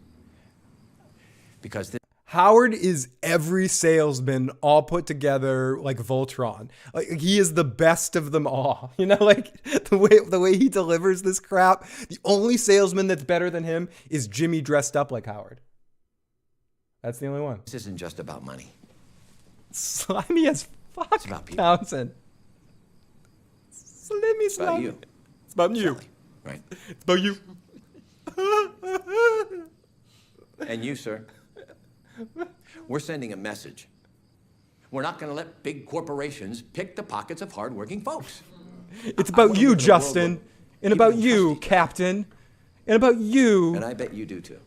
S10: Because this
S1: Howard is every salesman all put together like Voltron. Like he is the best of them all. Like the way he delivers this crap. The only salesman that's better than him is Jimmy dressed up like Howard. That's the only one.
S10: isn't just about money.
S1: Slimy as fuck,
S10: It's about people.
S1: Townsend. Slimy,
S10: It's about
S1: slimy.
S10: you.
S1: It's about you.
S10: Sally, right?
S1: It's about you.
S10: And you, sir. We're sending a message. We're not going to let big corporations pick the pockets of hardworking folks.
S1: It's about
S10: wanna
S1: you,
S10: live in a world
S1: Justin.
S10: where
S1: And
S10: people
S1: about
S10: can
S1: you,
S10: trust each other.
S1: Captain. And about you,
S10: And I bet you do too.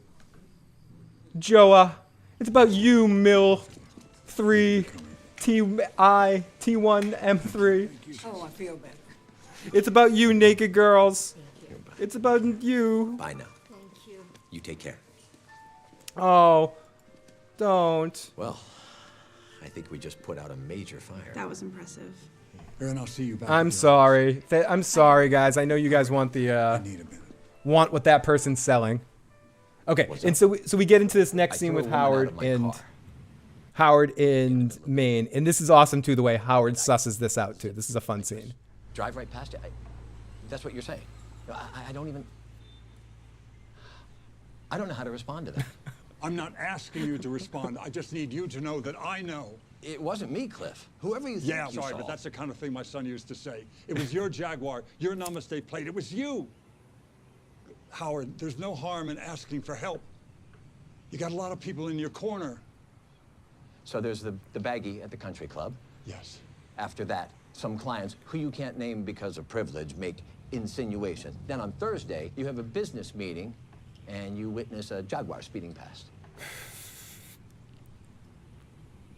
S1: Joa. It's about you, Mill 3 T1M3.
S11: Oh, I feel better.
S1: It's about you, naked girls. It's about you.
S10: Bye now.
S11: Thank you.
S10: You take care.
S1: Oh, don't.
S10: Well, I think we just put out a major fire.
S11: That was impressive.
S9: Aaron, I'll see you back.
S1: I'm sorry. I'm sorry, guys. I know you guys want the want what that person's selling. Okay, and so we get into this next scene with Howard and Maine, and this is awesome too. The way Howard susses this out too. This is a fun scene.
S10: Drive right past it. That's what you're saying. I don't even. I don't know how to respond to that.
S12: I'm not asking you to respond. I just need you to know that I know.
S10: It wasn't me, Cliff. Whoever you think
S12: Yeah,
S10: you
S12: sorry,
S10: saw.
S12: but that's the kind of thing my son used to say. It was your Jaguar, your namaste plate. It was you. Howard, there's no harm in asking for help. You got a lot of people in your corner.
S10: So there's the baggie at the country club.
S12: Yes.
S10: After that, some clients who you can't name because of privilege make insinuations. Then on Thursday, you have a business meeting and you witness a Jaguar speeding past.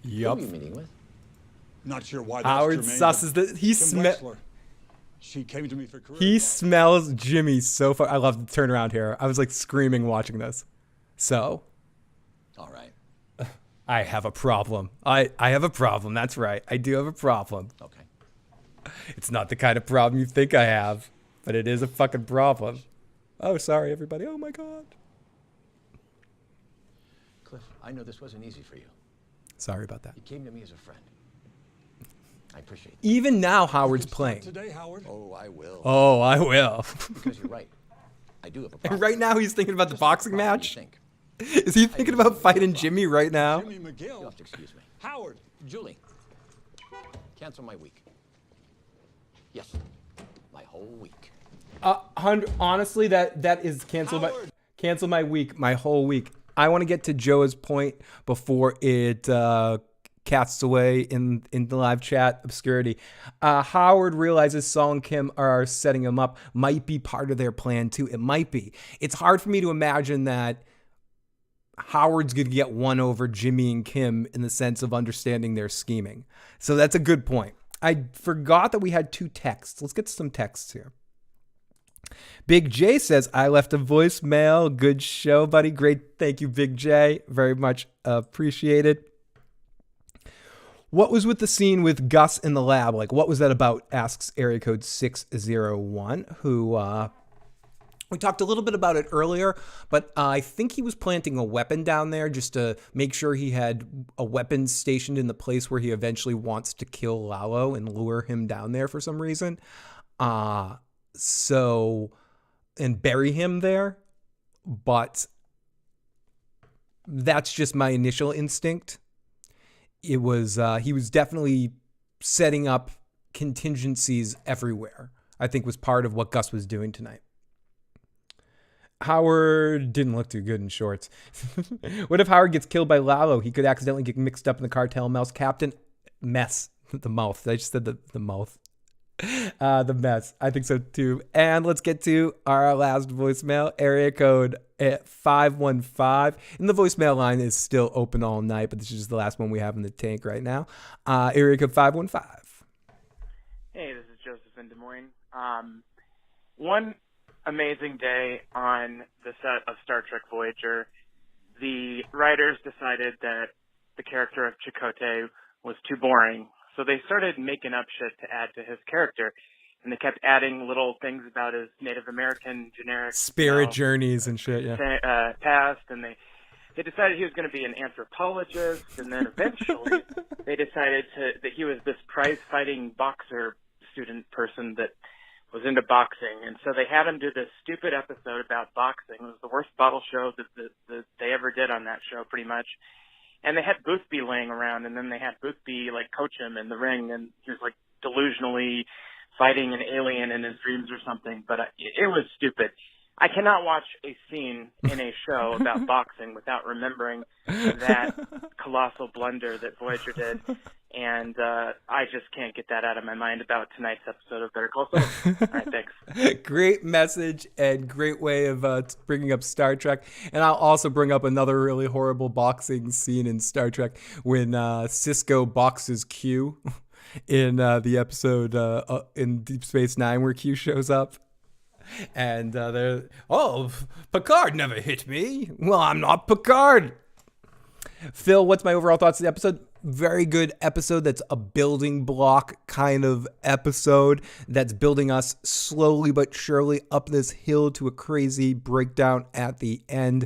S1: Yup.
S10: Who are you meeting with?
S12: Not sure why that's
S1: Howard
S12: germane,
S1: susses
S12: but
S1: the he
S12: Kim Wexler. She came to me for career.
S1: He smells Jimmy so far. I love the turnaround here. I was like screaming watching this. So,
S10: all right.
S1: I have a problem. I have a problem. That's right. I do have a problem.
S10: Okay.
S1: It's not the kind of problem you think I have, but it is a fucking problem. Oh, sorry, everybody. Oh my God.
S10: Cliff, I know this wasn't easy for you.
S1: Sorry about that.
S10: You came to me as a friend. I appreciate it.
S1: Even now, Howard's playing.
S12: Today, Howard.
S10: Oh, I will.
S1: Oh, I will.
S10: Because you're right. I do have a
S1: And
S10: problem.
S1: right now, he's thinking about the
S10: Just
S1: boxing
S10: what problem
S1: match.
S10: you think.
S1: Is he thinking about fighting Jimmy right now?
S12: Jimmy Mcgill.
S10: You'll have to excuse me.
S12: Howard.
S10: Julie, cancel my week. Yes, my whole week.
S1: Honestly, that is cancel my week, my whole week. I want to get to Joe's point before it casts away in the live chat obscurity. Howard realizes Saul and Kim are setting him up. Might be part of their plan too. It might be. It's hard for me to imagine that Howard's going to get one over Jimmy and Kim in the sense of understanding their scheming. So that's a good point. I forgot that we had 2 texts. Let's get some texts here. Big J says, I left a voicemail. Good show, buddy. Great. Thank you, Big J. Very much appreciated. What was with the scene with Gus in the lab? Like, what was that about? Asks area code 601, who we talked a little bit about it earlier, but I think he was planting a weapon down there just to make sure he had a weapon stationed in the place where he eventually wants to kill Lalo and lure him down there for some reason. So, and bury him there. But that's just my initial instinct. It was, he was definitely setting up contingencies everywhere, I think was part of what Gus was doing tonight. Howard didn't look too good in shorts. What if Howard gets killed by Lalo? He could accidentally get mixed up in the cartel mouse captain mess. The mouth. I just said the mouth. The mess. I think so too. And let's get to our last voicemail. Area code 515. And the voicemail line is still open all night, but this is just the last one we have in the tank right now. Area code 515.
S13: Hey, this is Joseph in Des Moines. One amazing day on the set of Star Trek Voyager. The writers decided that the character of Chakotay was too boring, so they started making up shit to add to his character, and they kept adding little things about his Native American generic
S1: spirit journeys and shit, yeah.
S13: Past, and they decided he was going to be an anthropologist, and then eventually they decided that he was this prize-fighting boxer student person that was into boxing, and so they had him do this stupid episode about boxing. It was the worst bottle show that they ever did on that show, pretty much. And they had Boothby laying around, and then they had Boothby like coach him in the ring, and he was like delusionally fighting an alien in his dreams or something. But it was stupid. I cannot watch a scene in a show about boxing without remembering that colossal blunder that Voyager did, and I just can't get that out of my mind about tonight's episode of Better Call Saul. All right, thanks.
S1: Great message and great way of bringing up Star Trek. And I'll also bring up another really horrible boxing scene in Star Trek when Sisko boxes Q in the episode in Deep Space Nine where Q shows up. And they're, Picard never hit me. Well, I'm not Picard. Phil, what's my overall thoughts of the episode? Very good episode. That's a building block kind of episode that's building us slowly but surely up this hill to a crazy breakdown at the end.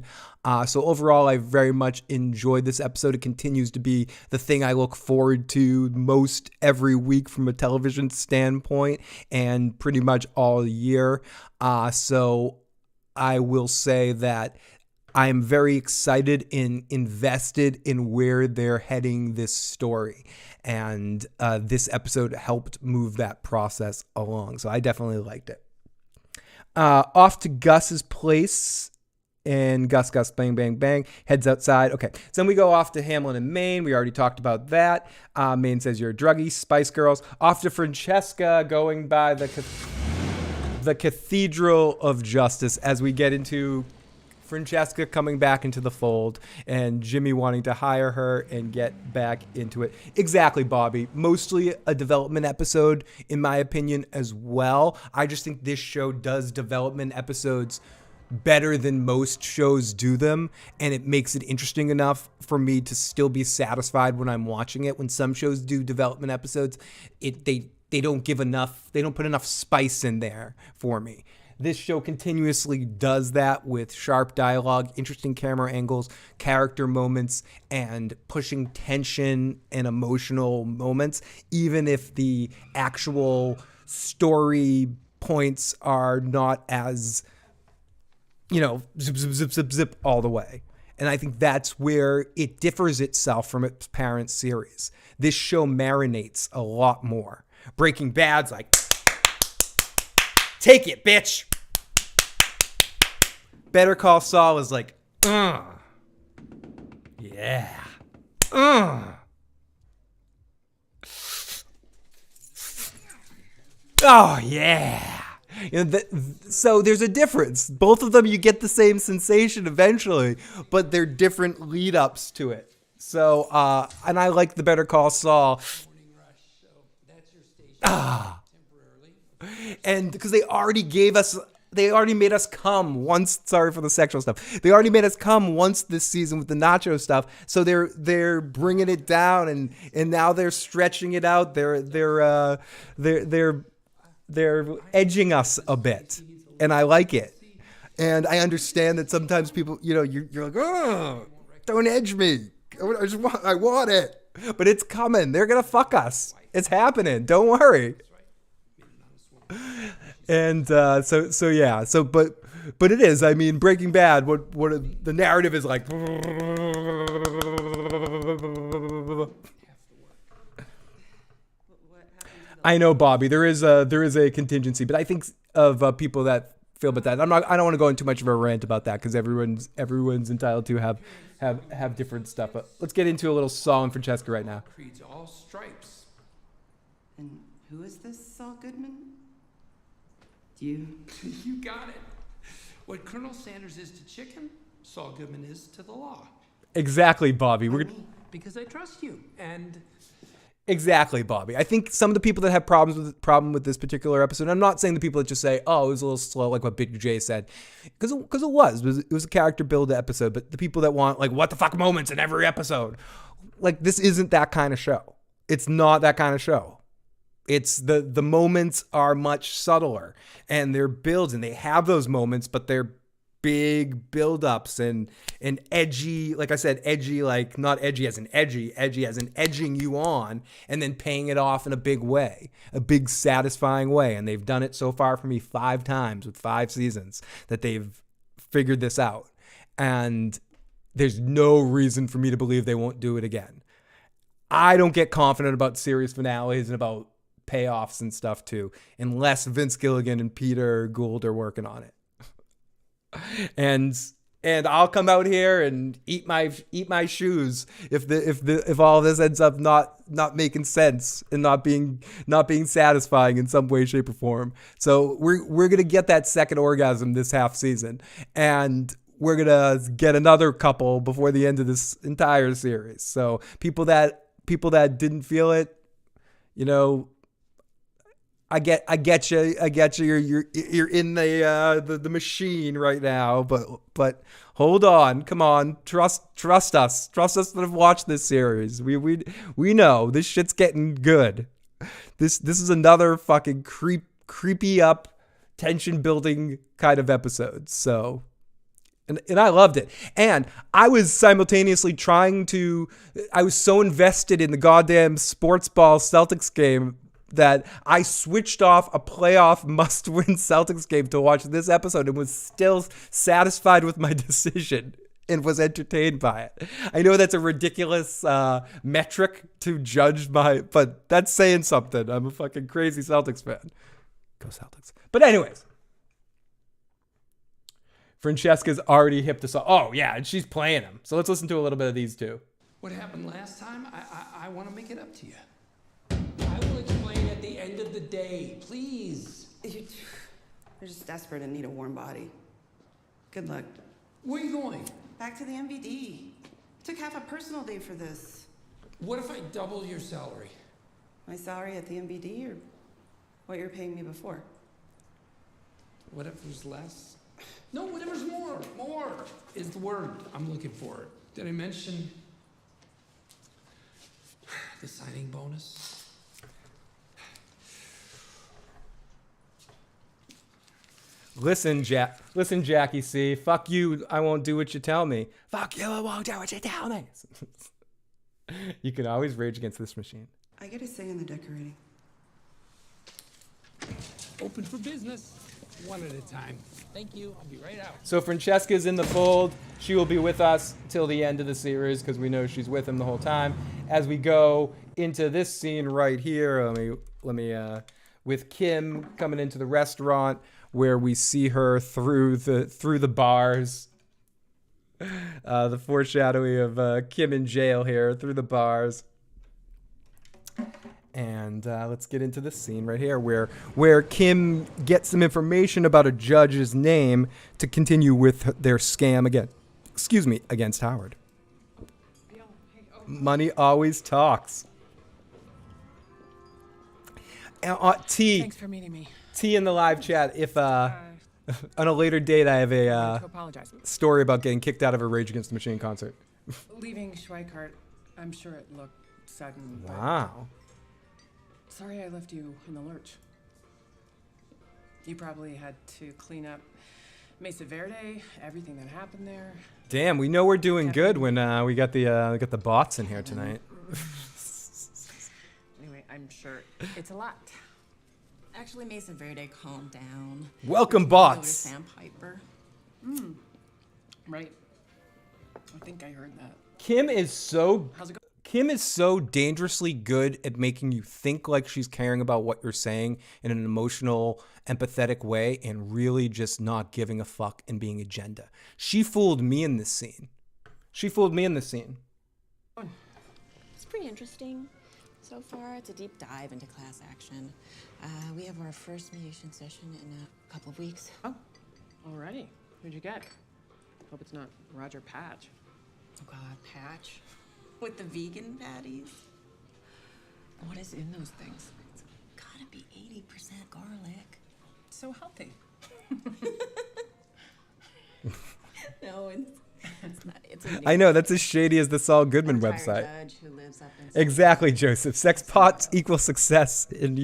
S1: So overall, I very much enjoyed this episode. It continues to be the thing I look forward to most every week from a television standpoint and pretty much all year. So I will say that I'm very excited and invested in where they're heading this story. And this episode helped move that process along. So I definitely liked it. Off to Gus's place. And Gus, bang, bang, bang, heads outside. Okay, so then we go off to Hamlin and Maine. We already talked about that. Maine says, you're a druggie, Spice Girls. Off to Francesca, going by the Cathedral of Justice as we get into Francesca coming back into the fold and Jimmy wanting to hire her and get back into it. Exactly, Bobby. Mostly a development episode, in my opinion, as well. I just think this show does development episodes better than most shows do them, and it makes it interesting enough for me to still be satisfied when I'm watching it. When some shows do development episodes, they don't give enough, they don't put enough spice in there for me. This show continuously does that with sharp dialogue, interesting camera angles, character moments, and pushing tension and emotional moments, even if the actual story points are not as, zip, zip, zip, zip, zip all the way. And I think that's where it differs itself from its parent series. This show marinates a lot more. Breaking Bad's like, take it, bitch. Better Call Saul is like, yeah. Oh, yeah. So there's a difference. Both of them, you get the same sensation eventually, but they're different lead ups to it. So, and I like the Better Call Saul. And because they already made us come once. Sorry for the sexual stuff. They already made us come once this season with the Nacho stuff. So they're bringing it down, and now they're stretching it out. They're edging us a bit, and I like it. And I understand that sometimes people, you're like, oh, don't edge me. I want it, but it's coming. They're gonna fuck us. It's happening. Don't worry. And but it is. I mean, Breaking Bad. What the narrative is like. I know, Bobby. There is a contingency, but I think of people that feel about that. I don't want to go into too much of a rant about that because everyone's entitled to have different stuff. But let's get into a little Saul and Francesca right now.
S11: Creeds all stripes.
S14: And who is this Saul Goodman? You
S11: got it. What Colonel Sanders is to chicken, Saul Goodman is to the law.
S1: Exactly, Bobby.
S11: Because I trust you, and
S1: exactly, Bobby. I think some of the people that have problem with this particular episode, I'm not saying the people that just say, "Oh, it was a little slow," like what Big J said, because it was a character build episode. But the people that want like what the fuck moments in every episode, like this isn't that kind of show. It's not that kind of show. It's the moments are much subtler and they're builds and they have those moments, but they're big build-ups and edgy, like I said, edgy, like not edgy as in edgy as in edging you on and then paying it off in a big way, a big satisfying way. And they've done it so far for me 5 times with 5 seasons that they've figured this out. And there's no reason for me to believe they won't do it again. I don't get confident about series finales and about payoffs and stuff too, unless Vince Gilligan and Peter Gould are working on it. and I'll come out here and eat my shoes if all this ends up not making sense and not being satisfying in some way, shape, or form. So we're gonna get that second orgasm this half season, and we're gonna get another couple before the end of this entire series. So people that didn't feel it, you know, I get you. You're in the machine right now, but hold on, come on, trust us that have watched this series. We know this shit's getting good. This is another fucking creepy up, tension building kind of episode. So, and I loved it, and I was simultaneously I was so invested in the goddamn sports ball Celtics game that I switched off a playoff must-win Celtics game to watch this episode and was still satisfied with my decision and was entertained by it. I know that's a ridiculous metric to judge but that's saying something. I'm a fucking crazy Celtics fan. Go Celtics. But anyways, Francesca's already hipped us all. Oh, yeah, and she's playing him. So let's listen to a little bit of these two.
S11: What happened last time, I want to make it up to you. I will explain at the end of the day, please.
S14: You're just desperate and need a warm body. Good luck.
S11: Where are you going?
S14: Back to the MVD. Took half a personal day for this.
S11: What if I double your salary?
S14: My salary at the MVD or what you were paying me before?
S11: Whatever's less. No, whatever's more. More is the word I'm looking for. Did I mention the signing bonus?
S1: Listen, Jackie C. Fuck you, I won't do what you tell me. Fuck you, I won't do what you tell me. You can always rage against this machine.
S14: I get a say in the decorating.
S11: Open for business. One at a time. Thank you. I'll be right out.
S1: So Francesca's in the fold. She will be with us till the end of the series because we know she's with him the whole time. As we go into this scene right here, let me with Kim coming into the restaurant where we see her through the bars. The foreshadowing of Kim in jail here through the bars. And let's get into this scene right here where Kim gets some information about a judge's name to continue with their scam against Howard. Money always talks.
S7: Thanks for meeting me.
S1: T in the live chat. If on a later date I have a story about getting kicked out of a Rage Against the Machine concert.
S7: Leaving Schweikart, I'm sure it looked sudden.
S1: Wow.
S7: Sorry I left you in the lurch. You probably had to clean up Mesa Verde, everything that happened there.
S1: Damn, we know we're doing good when we got the bots in here tonight.
S15: Anyway, I'm sure it's a lot. Actually, Mesa Verde, calm down.
S1: Welcome, bots.
S15: Go to Sandpiper.
S7: Right. I think I heard that.
S1: Kim is so dangerously good at making you think like she's caring about what you're saying in an emotional, empathetic way and really just not giving a fuck and being agenda. She fooled me in this scene. It's
S15: pretty interesting. So far, it's a deep dive into class action. We have our first mediation session in a couple of weeks.
S7: Oh, alrighty. Who'd you get? Hope it's not Roger Patch.
S15: Oh God, Patch? With the vegan patties? What is in those things? It's gotta be 80% garlic.
S7: So healthy.
S15: No, it's not. It's a
S1: I know, that's as shady as the Saul Goodman website.
S15: Judge who lives up in
S1: Exactly, Joseph. Sex pots equal success on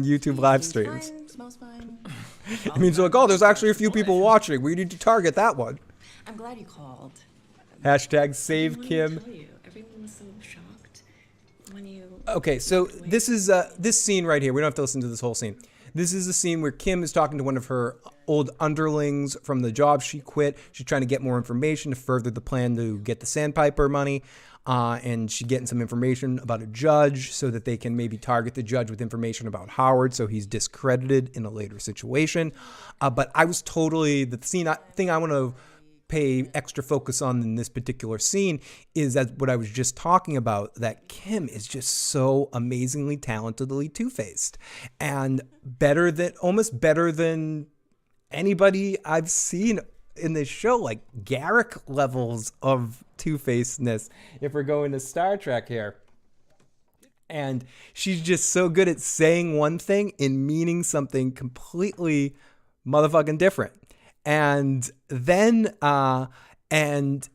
S1: YouTube live streams.
S15: Smells fine.
S1: It means like, oh, there's actually a few people watching. We need to target that one.
S15: I'm glad you called.
S1: Hashtag save Kim.
S15: Everyone was so shocked when you.
S1: Okay, so this is this scene right here. We don't have to listen to this whole scene. This is the scene where Kim is talking to one of her old underlings from the job she quit. She's trying to get more information to further the plan to get the Sandpiper money. And she's getting some information about a judge so that they can maybe target the judge with information about Howard so he's discredited in a later situation. But I was totally, the thing I want to pay extra focus on in this particular scene is that what I was just talking about, that Kim is just so amazingly talentedly two-faced and almost better than anybody I've seen in this show, like Garrick levels of two-facedness if we're going to Star Trek here. And she's just so good at saying one thing and meaning something completely motherfucking different. And then and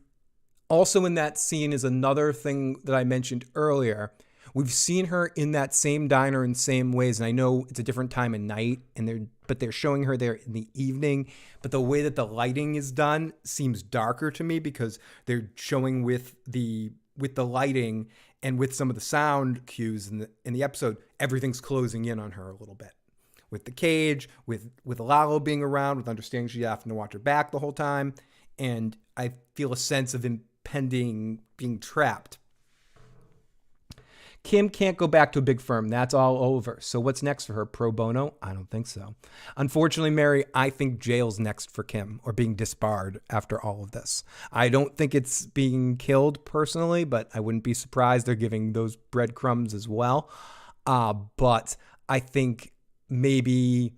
S1: also in that scene is another thing that I mentioned earlier. We've seen her in that same diner in same ways, and I know it's a different time of night, but they're showing her there in the evening. But the way that the lighting is done seems darker to me because they're showing with the lighting and with some of the sound cues in the episode, everything's closing in on her a little bit. With the cage, with Lalo being around, with understanding she's having to watch her back the whole time, and I feel a sense of impending being trapped. Kim can't go back to a big firm. That's all over. So what's next for her? Pro bono? I don't think so. Unfortunately, Mary, I think jail's next for Kim, or being disbarred after all of this. I don't think it's being killed personally, but I wouldn't be surprised they're giving those breadcrumbs as well. But I think maybe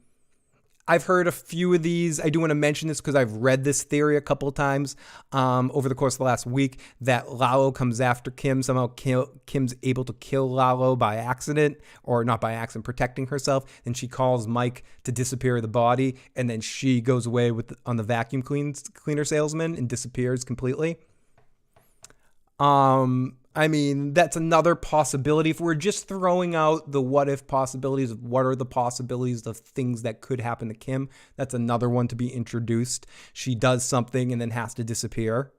S1: I've heard a few of these. I do want to mention this because I've read this theory a couple of times over the course of the last week that Lalo comes after Kim. Somehow Kim's able to kill Lalo by accident, or not by accident, protecting herself. And she calls Mike to disappear the body. And then she goes away on the vacuum cleaner salesman and disappears completely. I mean, that's another possibility. If we're just throwing out the what if possibilities of what are the possibilities of things that could happen to Kim, that's another one to be introduced. She does something and then has to disappear,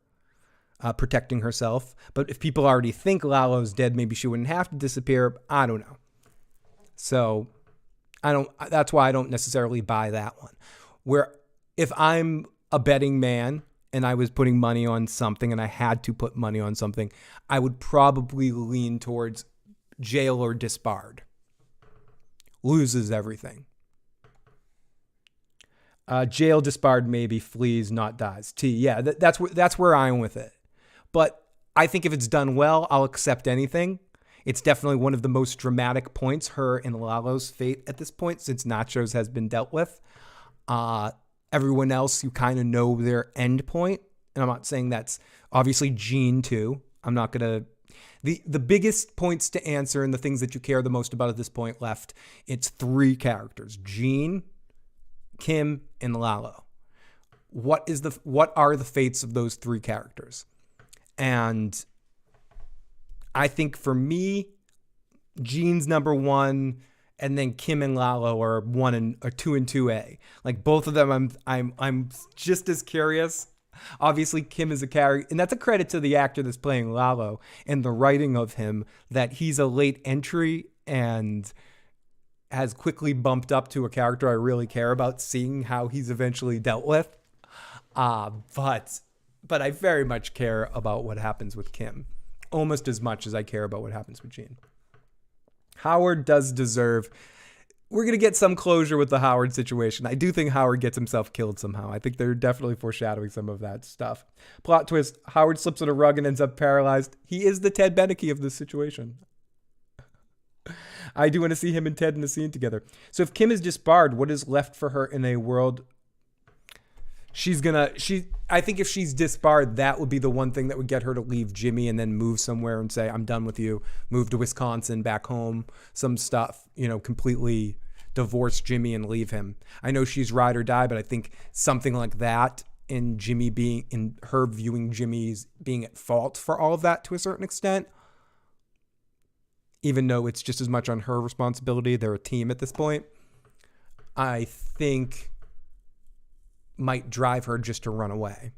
S1: protecting herself. But if people already think Lalo's dead, maybe she wouldn't have to disappear. I don't know. So that's why I don't necessarily buy that one. Where if I'm a betting man and I was putting money on something and I had to put money on something, I would probably lean towards jail or disbarred. Loses everything. Jail, disbarred, maybe, flees, not dies. Yeah, that's where I'm with it. But I think if it's done well, I'll accept anything. It's definitely one of the most dramatic points, her and Lalo's fate at this point, since Nacho's has been dealt with. Everyone else, you kind of know their end point. And I'm not saying that's obviously Gene too. I'm not going to, the biggest points to answer and the things that you care the most about at this point left, it's three characters, Gene, Kim, and Lalo. What are the fates of those three characters? And I think for me, Gene's number one, and then Kim and Lalo are 2 and 2A. Like both of them, I'm just as curious. Obviously, Kim is a character, and that's a credit to the actor that's playing Lalo and the writing of him, that he's a late entry and has quickly bumped up to a character I really care about, seeing how he's eventually dealt with. But I very much care about what happens with Kim, almost as much as I care about what happens with Gene. Howard does deserve... We're going to get some closure with the Howard situation. I do think Howard gets himself killed somehow. I think they're definitely foreshadowing some of that stuff. Plot twist, Howard slips on a rug and ends up paralyzed. He is the Ted Beneke of this situation. I do want to see him and Ted in the scene together. So if Kim is disbarred, what is left for her in a world... I think if she's disbarred, that would be the one thing that would get her to leave Jimmy and then move somewhere and say, I'm done with you. Move to Wisconsin, back home, some stuff, completely divorce Jimmy and leave him. I know she's ride or die, but I think something like that in her viewing Jimmy's being at fault for all of that to a certain extent, even though it's just as much on her responsibility. They're a team at this point. I think might drive her just to run away.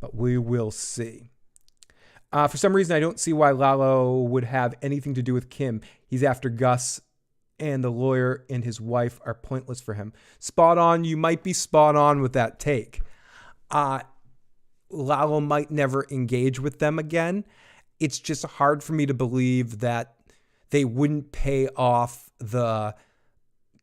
S1: But we will see. For some reason, I don't see why Lalo would have anything to do with Kim. He's after Gus and the lawyer and his wife are pointless for him. Spot on. You might be spot on with that take. Lalo might never engage with them again. It's just hard for me to believe that they wouldn't pay off the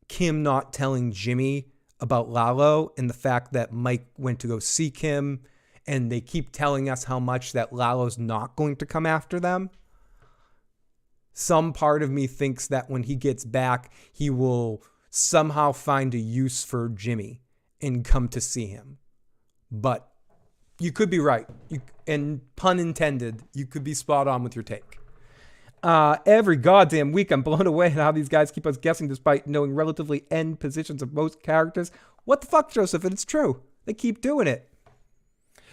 S1: Kim not telling Jimmy about Lalo and the fact that Mike went to go see Kim, and they keep telling us how much that Lalo's not going to come after them. Some part of me thinks that when he gets back, he will somehow find a use for Jimmy and come to see him. But you could be right. And pun intended, you could be spot on with your take. Every goddamn week, I'm blown away at how these guys keep us guessing despite knowing relatively end positions of most characters. What the fuck, Joseph? And it's true. They keep doing it.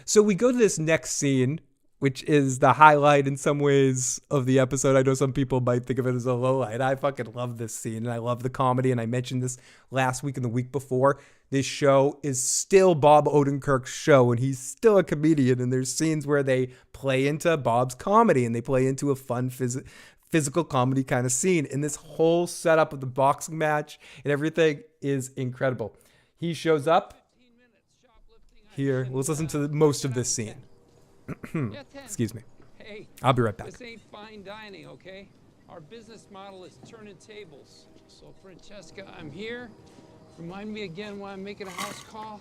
S1: So we go to this next scene, which is the highlight in some ways of the episode. I know some people might think of it as a low light. I fucking love this scene, and I love the comedy, and I mentioned this last week and the week before. This show is still Bob Odenkirk's show, and he's still a comedian, and there's scenes where they play into Bob's comedy, and they play into a fun physical comedy kind of scene, and this whole setup of the boxing match and everything is incredible. He shows up here. Let's listen to most of this scene. Excuse me.
S11: Hey,
S1: I'll be right back.
S11: This ain't fine dining, okay? Our business model is turning tables. So, Francesca, I'm here. Remind me again why I'm making a house call.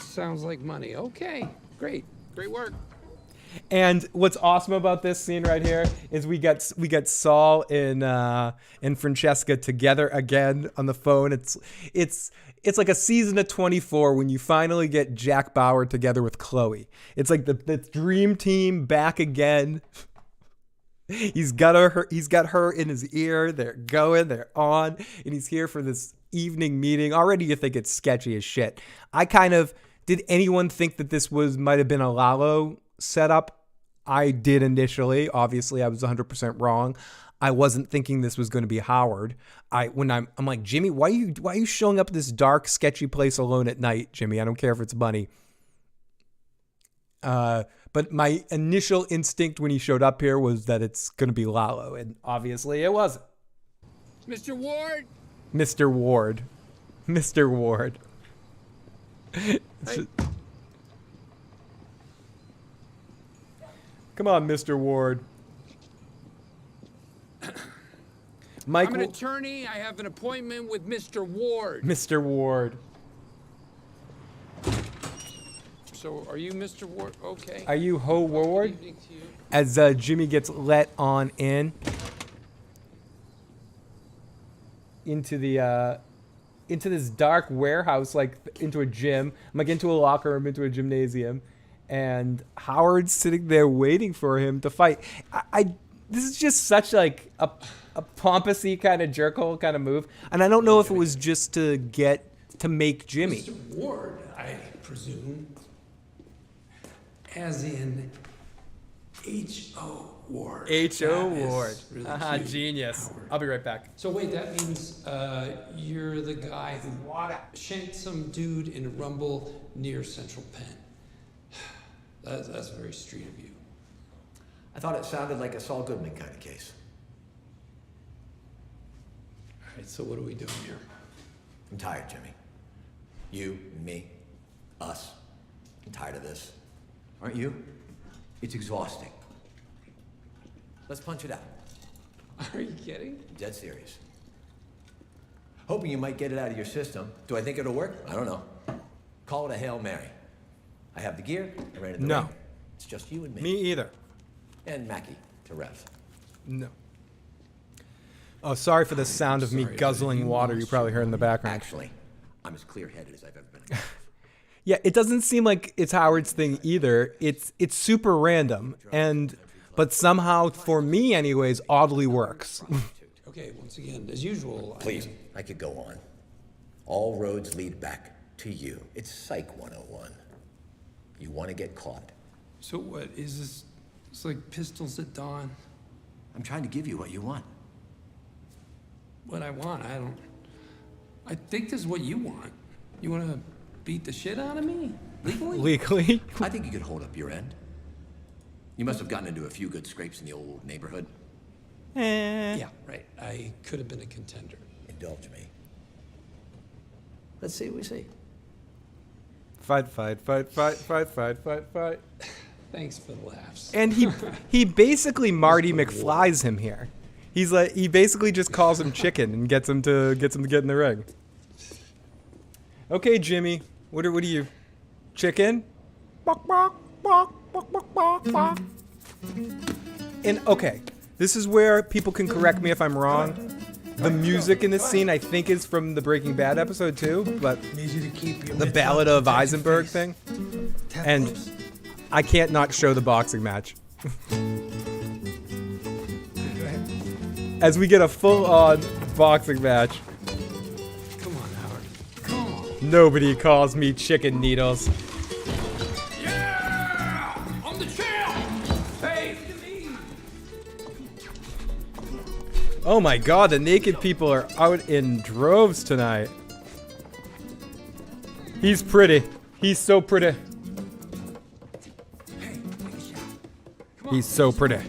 S11: Sounds like money. Okay, great. Great work.
S1: And what's awesome about this scene right here is we get Saul and Francesca together again on the phone. It's like a season of 24 when you finally get Jack Bauer together with Chloe. It's like the dream team back again. He's got her in his ear. They're going, they're on, and he's here for this evening meeting. Already you think it's sketchy as shit. Did anyone think that this might have been a Lalo setup? I did initially. Obviously, I was 100% wrong. I wasn't thinking this was going to be Howard. I'm like, Jimmy, why are you showing up at this dark, sketchy place alone at night, Jimmy? I don't care if it's money. But my initial instinct when he showed up here was that it's going to be Lalo, and obviously it wasn't.
S11: Mr. Ward?
S1: Mr. Ward. Mr. Ward. Come on, Mr. Ward. Mike,
S11: I'm an attorney. I have an appointment with Mr. Ward.
S1: Mr. Ward.
S11: So, are you Mr. Ward? Okay.
S1: Are you Ho Ward?
S11: Good evening to you.
S1: As Jimmy gets let on in into this dark warehouse, like into a gym, like into a locker room, into a gymnasium, and Howard's sitting there waiting for him to fight. This is just such like a pompous-y kind of jerkhole kind of move, and I don't know if it was just to make Jimmy.
S11: Mr. Ward, I presume. As in H.O. Ward.
S1: H.O. Ward.
S11: Really
S1: genius.
S11: Howard.
S1: I'll be right back.
S11: So wait, that means you're the guy who shanked some dude in a rumble near Central Penn. That's very street of you.
S10: I thought it sounded like a Saul Goodman kind of case.
S11: All right, so what are we doing here?
S10: I'm tired, Jimmy. You, me, us. I'm tired of this. Aren't you? It's exhausting. Let's punch it out.
S11: Are you kidding?
S10: Dead serious. Hoping you might get it out of your system. Do I think it'll work? I don't know. Call it a Hail Mary. I have the gear. I ran it the ring. It's just you and me.
S1: Me either.
S10: And Mackie to ref.
S1: No. Oh, sorry for the sound of me guzzling water you probably heard in the background.
S10: Actually, I'm as clear-headed as I've ever been.
S1: Yeah, it doesn't seem like it's Howard's thing either. It's super random, but somehow, for me anyways, oddly works.
S11: Okay, once again, as usual.
S10: Please, I could go on. All roads lead back to you. It's Psych 101. You want to get caught.
S11: So what, is this, it's like pistols at dawn?
S10: I'm trying to give you what you want.
S11: What I want, I think this is what you want. You want to beat the shit out of me? Legally?
S1: Legally?
S10: I think you could hold up your end. You must have gotten into a few good scrapes in the old neighborhood.
S11: Yeah, right. I could have been a contender.
S8: Indulge me.
S10: Let's see what we see.
S1: Fight.
S11: Thanks for the laughs.
S1: And he basically Marty McFlies him here. He's like, he basically just calls him chicken and gets him to get in the ring. Okay, Jimmy, what are you, chicken? And okay, this is where people can correct me if I'm wrong. The music in this scene, I think, is from the Breaking Bad episode too, but the Ballad of Eisenberg thing. And I can't not show the boxing match. As we get a full-on boxing match.
S11: Come on, Howard. Come on.
S1: Nobody calls me chicken needles.
S11: Yeah! I'm the champ! Hey!
S1: Oh my god, the naked people are out in droves tonight. He's pretty. He's so pretty. He's so pretty.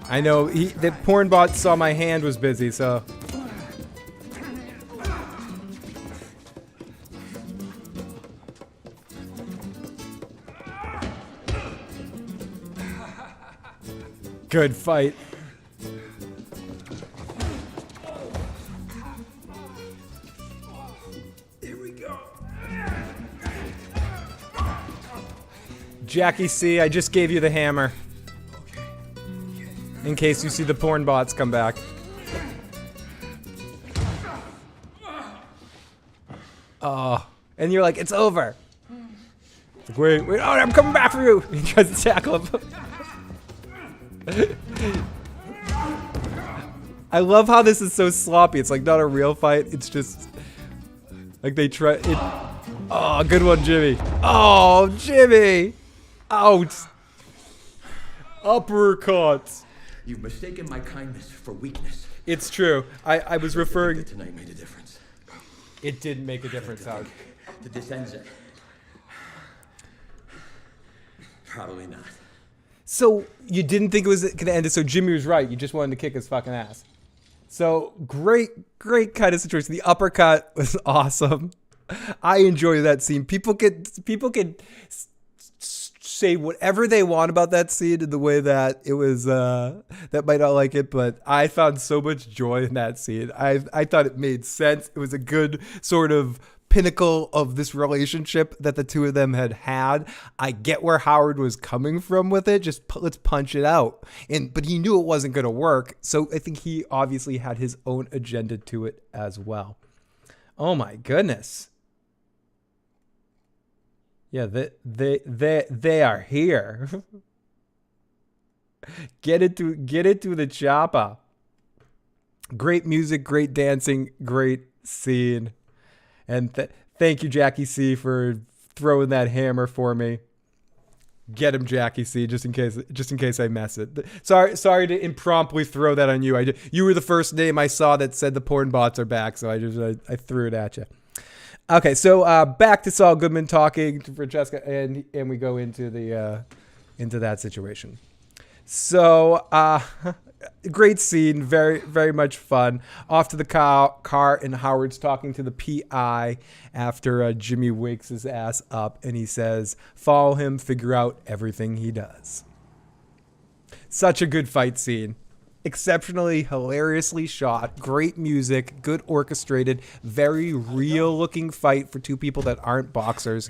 S1: I know, the porn bot saw my hand was busy, so. Good fight.
S11: Here we go.
S1: Jackie C, I just gave you the hammer. In case you see the porn bots come back. Oh, and you're like, it's over. It's like, wait, oh, I'm coming back for you. He tries to tackle him. I love how this is so sloppy. It's like not a real fight. It's just like they try it. Oh, good one, Jimmy. Oh, Jimmy. Out. Uppercuts.
S10: You've mistaken my kindness for weakness.
S1: It's true. I was referring.
S10: That tonight made a difference.
S1: It didn't make a difference, Howard.
S10: That this ends it. Probably not.
S1: So you didn't think it was going to end it. So Jimmy was right. You just wanted to kick his fucking ass. So great kind of situation. The uppercut was awesome. I enjoy that scene. People can say whatever they want about that scene in the way that it was that might not like it, but I found so much joy in that scene. I thought it made sense. It was a good sort of pinnacle of this relationship that the two of them had. I get where Howard was coming from with it. Just let's punch it out. But he knew it wasn't going to work. So I think he obviously had his own agenda to it as well. Oh my goodness. Yeah, they are here. Get it to the chopper. Great music, great dancing, great scene. And thank you, Jackie C, for throwing that hammer for me. Get him, Jackie C, just in case I mess it. Sorry to impromptu throw that on you. You were the first name I saw that said the porn bots are back, so I threw it at you. Okay, so back to Saul Goodman talking to Francesca, and we go into that situation. So great scene, very very much fun. Off to the car, and Howard's talking to the PI after Jimmy wakes his ass up, and he says, "Follow him, figure out everything he does." Such a good fight scene. Exceptionally hilariously shot, great music, good orchestrated, very real looking fight for two people that aren't boxers.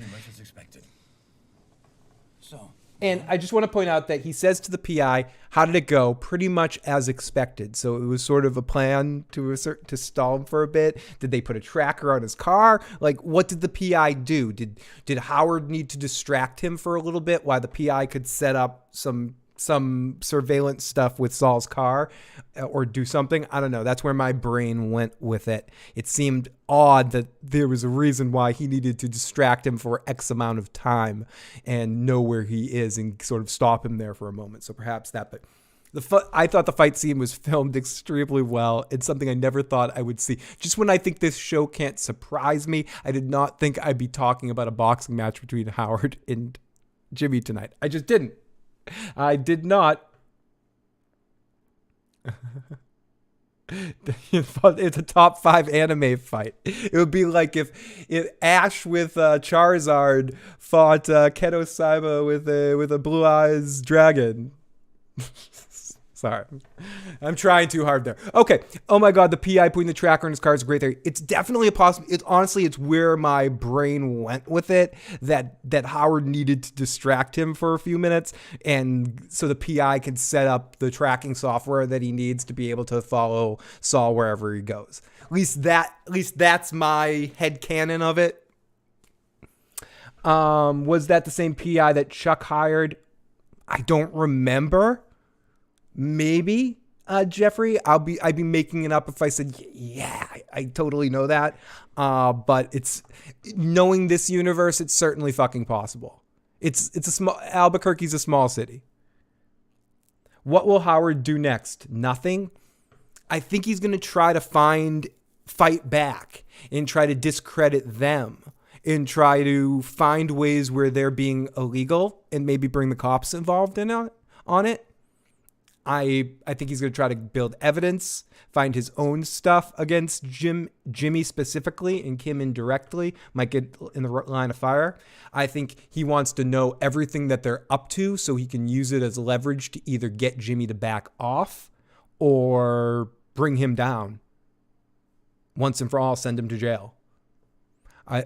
S1: And I just want to point out that he says to the PI, "How did it go?" Pretty much as expected. So it was sort of a plan to stall him for a bit. Did they put a tracker on his car? Like, what did the PI do? Did Howard need to distract him for a little bit while the PI could set up some surveillance stuff with Saul's car or do something? I don't know. That's where my brain went with it. It seemed odd that there was a reason why he needed to distract him for X amount of time and know where he is and sort of stop him there for a moment. So perhaps that, but I thought the fight scene was filmed extremely well. It's something I never thought I would see. Just when I think this show can't surprise me, I did not think I'd be talking about a boxing match between Howard and Jimmy tonight. I just didn't. I did not. It's a top 5 anime fight. It would be like if Ash with Charizard fought Keto Saiba with a blue eyes dragon. Sorry, I'm trying too hard there. Okay. Oh my God, the PI putting the tracker in his car is a great theory. It's definitely a possible. It's honestly, it's where my brain went with it. That Howard needed to distract him for a few minutes, and so the PI can set up the tracking software that he needs to be able to follow Saul wherever he goes. At least that's my headcanon of it. Was that the same PI that Chuck hired? I don't remember. Maybe, Jeffrey. I'd be making it up if I said, yeah, I totally know that. But it's knowing this universe, it's certainly fucking possible. It's a small, Albuquerque's a small city. What will Howard do next? Nothing. I think he's going to try to fight back and try to discredit them and try to find ways where they're being illegal and maybe bring the cops involved on it. I think he's going to try to build evidence, find his own stuff against Jimmy specifically and Kim indirectly, might get in the line of fire. I think he wants to know everything that they're up to so he can use it as leverage to either get Jimmy to back off or bring him down once and for all, send him to jail.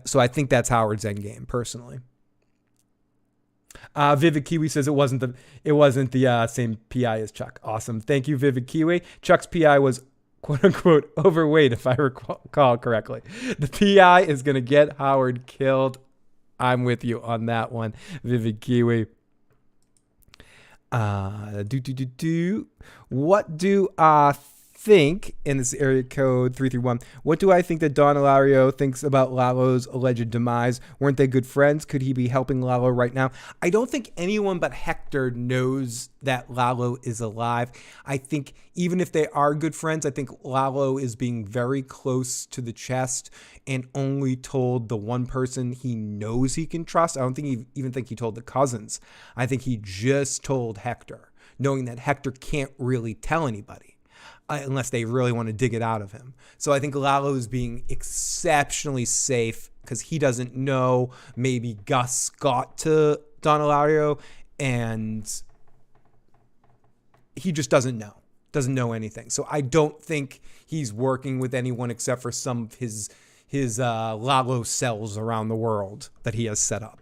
S1: So I think that's Howard's endgame, personally. Vivid Kiwi says it wasn't the same PI as Chuck. Awesome. Thank you, Vivid Kiwi. Chuck's PI was quote unquote overweight, if I recall correctly. The PI is going to get Howard killed. I'm with you on that one, Vivid Kiwi. What do I think in this area code 331? What do I think that Don Ilario thinks about Lalo's alleged demise? Weren't they good friends? Could he be helping Lalo right now? I don't think anyone but Hector knows that Lalo is alive. I think even if they are good friends, I think Lalo is being very close to the chest and only told the one person he knows he can trust. I don't think he told the cousins. I think he just told Hector, knowing that Hector can't really tell anybody unless they really want to dig it out of him. So I think Lalo is being exceptionally safe because he doesn't know. Maybe Gus got to Don Ilario and he just doesn't know anything. So I don't think he's working with anyone except for some of his Lalo cells around the world that he has set up.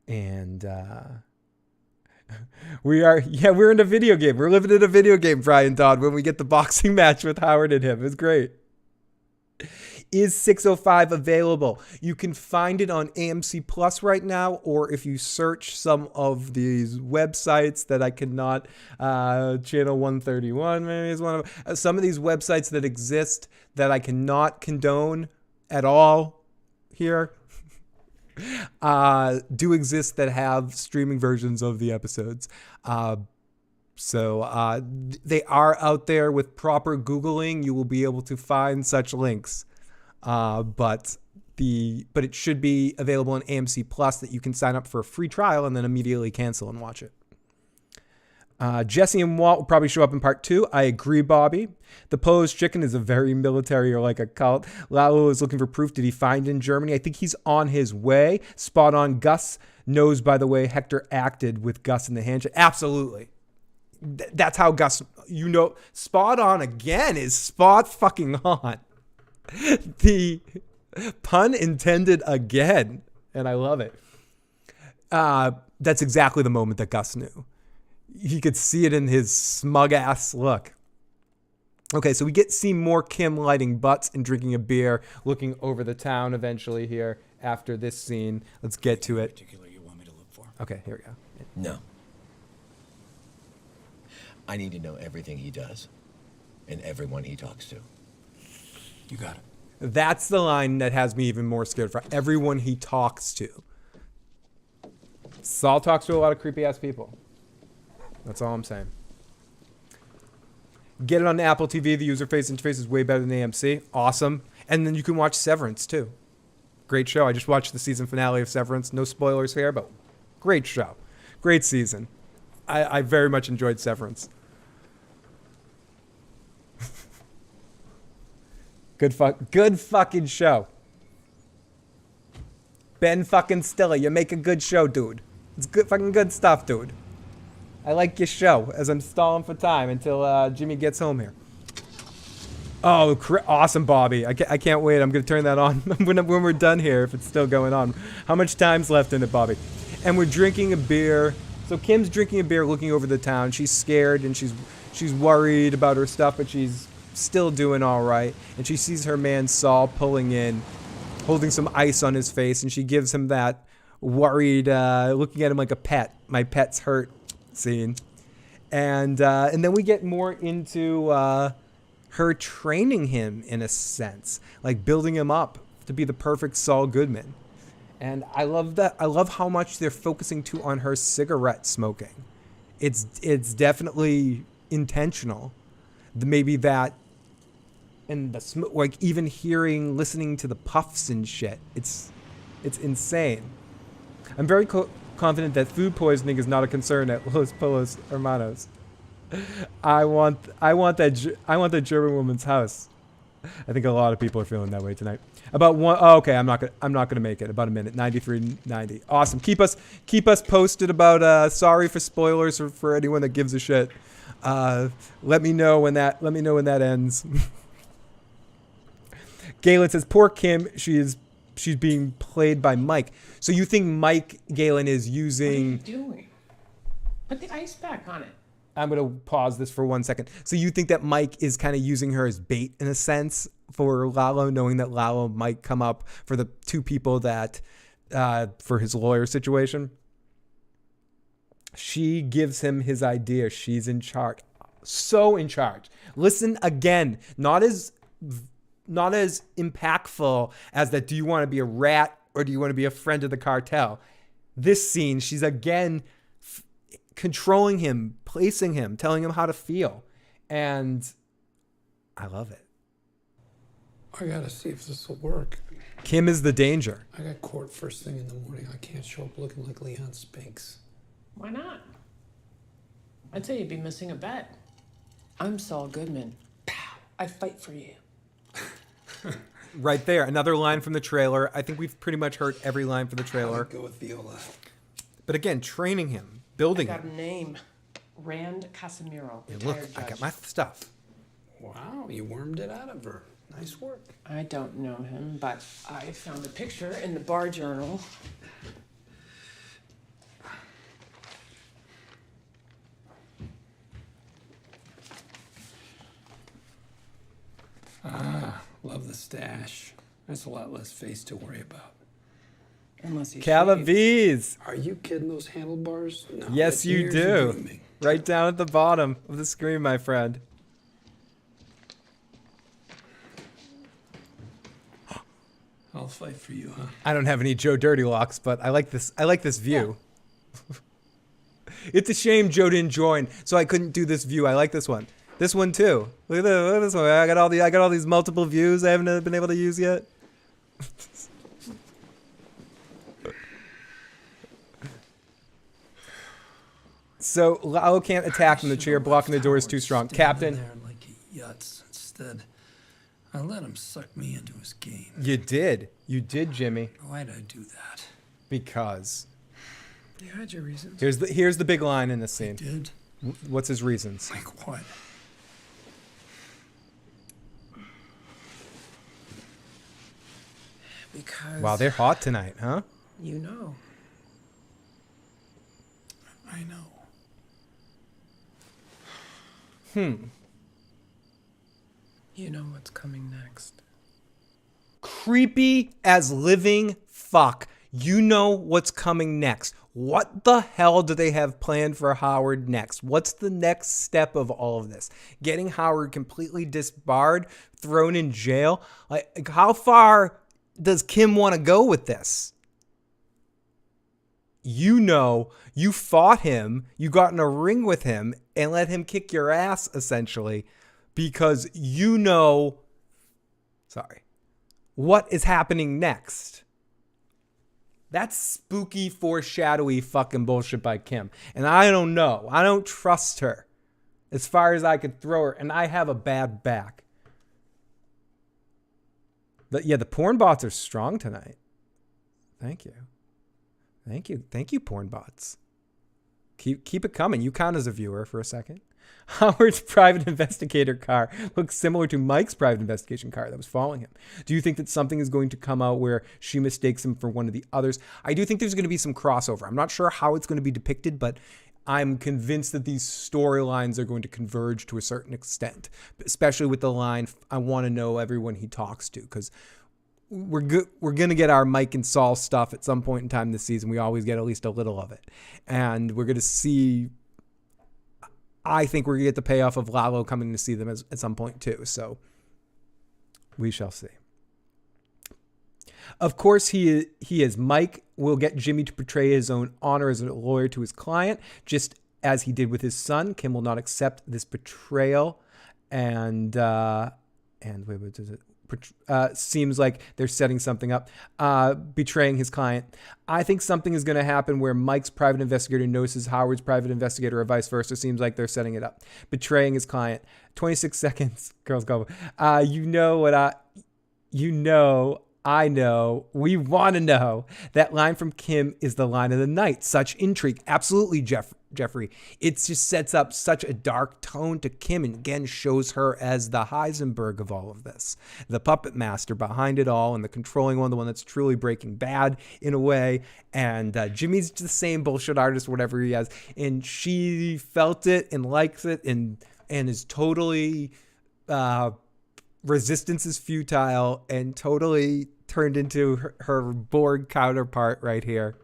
S1: And we're in a video game. We're living in a video game, Brian Dodd, when we get the boxing match with Howard and him. It's great. Is 605 available? You can find it on AMC Plus right now, or if you search some of these websites that I cannot, Channel 131 maybe is one of them. Some of these websites that exist that I cannot condone at all here do exist that have streaming versions of the episodes. So they are out there. With proper Googling, you will be able to find such links. But it should be available on AMC Plus, that you can sign up for a free trial and then immediately cancel and watch it. Jesse and Walt will probably show up in part 2. I agree, Bobby. The Polish chicken is a very military or like a cult. Lalo is looking for proof. Did he find in Germany? I think he's on his way. Spot on. Gus knows, by the way, Hector acted with Gus in the handshake. Absolutely. That's how Gus, spot on again is spot fucking on. The pun intended again. And I love it. That's exactly the moment that Gus knew. He could see it in his smug ass look. Okay, so we get to see more Kim lighting butts and drinking a beer, looking over the town eventually here after this scene. Let's get to it.
S8: Particular you want me to look for?
S1: Okay, here we go.
S16: No. I need to know everything he does and everyone he talks to.
S8: You got it.
S1: That's the line that has me even more scared, for everyone he talks to. Saul talks to a lot of creepy ass people. That's all I'm saying. Get it on Apple TV. The user face interface is way better than AMC. Awesome. And then you can watch Severance too. Great show. I just watched the season finale of Severance. No spoilers here, but great show. Great season. I very much enjoyed Severance. Good fucking show. Ben fucking Stiller, you make a good show, dude. It's fucking good stuff, dude. I like your show as I'm stalling for time until Jimmy gets home here. Oh, awesome, Bobby. I can't wait. I'm going to turn that on when we're done here, if it's still going on. How much time's left in it, Bobby? And we're drinking a beer. So Kim's drinking a beer, looking over the town. She's scared and she's worried about her stuff, but she's still doing all right. And she sees her man Saul pulling in, holding some ice on his face, and she gives him that worried, looking at him like a pet. My pet's hurt scene. And then we get more into her training him in a sense, like building him up to be the perfect Saul Goodman. And I love that. I love how much they're focusing too on her cigarette smoking. It's definitely intentional. Maybe that, and the smoke, like even listening to the puffs and shit. It's insane. I'm very confident that food poisoning is not a concern at Los Pollos Hermanos. I want that German woman's house. I think a lot of people are feeling that way tonight. About one. Oh, okay, I'm not gonna make it. About a minute. 93:90. Awesome. Keep us posted about. Sorry for spoilers for anyone that gives a shit. Let me know when that ends. Galen says, "Poor Kim. She's being played by Mike." So you think Mike Galen is using?
S7: What are you doing? Put the ice back on it.
S1: I'm going to pause this for 1 second. So you think that Mike is kind of using her as bait in a sense for Lalo, knowing that Lalo might come up for the two people that, for his lawyer situation? She gives him his idea. She's in charge. So in charge. Listen again. Not as impactful as that, do you want to be a rat or do you want to be a friend of the cartel? This scene, she's again controlling him, placing him, telling him how to feel. And I love it.
S11: I gotta see if this will work.
S1: Kim is the danger.
S11: I got court first thing in the morning. I can't show up looking like Leon Spinks.
S7: Why not? I'd say you'd be missing a bet. I'm Saul Goodman. Pow! I fight for you.
S1: Right there. Another line from the trailer. I think we've pretty much heard every line from the trailer.
S11: Go with Viola.
S1: But again, training him, building
S7: I got
S1: him.
S7: a name. Rand Casimiro.
S1: Hey, look, I got my stuff.
S11: Wow, you wormed it out of her. Nice work.
S7: I don't know him, but I found a picture in the bar journal.
S11: Love the stash. There's a lot less face to worry about.
S7: Unless he
S1: Calaviz.
S11: Are you kidding those handlebars? No,
S1: Yes, you do. Right down at the bottom of the screen, my friend.
S11: I'll fight for you, huh?
S1: I don't have any Joe Dirty Locks, but I like this. I like this view. Yeah. It's a shame Joe didn't join, so I couldn't do this view. I like this one. This one too. Look at this one. I got all these multiple views I haven't been able to use yet. So Lalo can't attack him. The chair blocking the door is too strong. Captain.
S11: There like a yutz. Instead, I let him suck me into his game.
S1: You did, Jimmy.
S11: Why'd I do that?
S1: Because.
S11: You had your reasons.
S1: Here's the big line in this scene.
S11: I did.
S1: What's his reasons?
S11: Like what?
S7: Because.
S1: Wow, they're hot tonight, huh?
S7: You know.
S11: I know.
S7: You know what's coming next.
S1: Creepy as living fuck. You know what's coming next. What the hell do they have planned for Howard next? What's the next step of all of this? Getting Howard completely disbarred, thrown in jail? Like, how far does Kim want to go with this? You know, you fought him, you got in a ring with him, and let him kick your ass, essentially, because you know, what is happening next. That's spooky, foreshadowy fucking bullshit by Kim. And I don't know. I don't trust her as far as I could throw her. And I have a bad back. But yeah, the porn bots are strong tonight. Thank you. Thank you. Thank you, porn bots. Keep it coming. You count as a viewer for a second. Howard's private investigator car looks similar to Mike's private investigation car that was following him. Do you think that something is going to come out where she mistakes him for one of the others? I do think there's going to be some crossover. I'm not sure how it's going to be depicted, but I'm convinced that these storylines are going to converge to a certain extent, especially with the line, I want to know everyone he talks to, because we're going to get our Mike and Saul stuff at some point in time this season. We always get at least a little of it. And we're going to see, I think we're going to get the payoff of Lalo coming to see them at some point too. So we shall see. Of course, he is. Mike will get Jimmy to portray his own honor as a lawyer to his client, just as he did with his son. Kim will not accept this betrayal. And wait, what is it? Seems like they're setting something up, betraying his client. I think something is going to happen where Mike's private investigator notices Howard's private investigator or vice versa. Seems like they're setting it up. Betraying his client. 26 seconds. Girls go. I know. We want to know. That line from Kim is the line of the night. Such intrigue. Absolutely, Jeffrey. It just sets up such a dark tone to Kim and again shows her as the Heisenberg of all of this. The puppet master behind it all and the controlling one, the one that's truly Breaking Bad in a way. And Jimmy's the same bullshit artist, whatever he has. And she felt it and likes it and is totally... resistance is futile and totally turned into her Borg counterpart right here.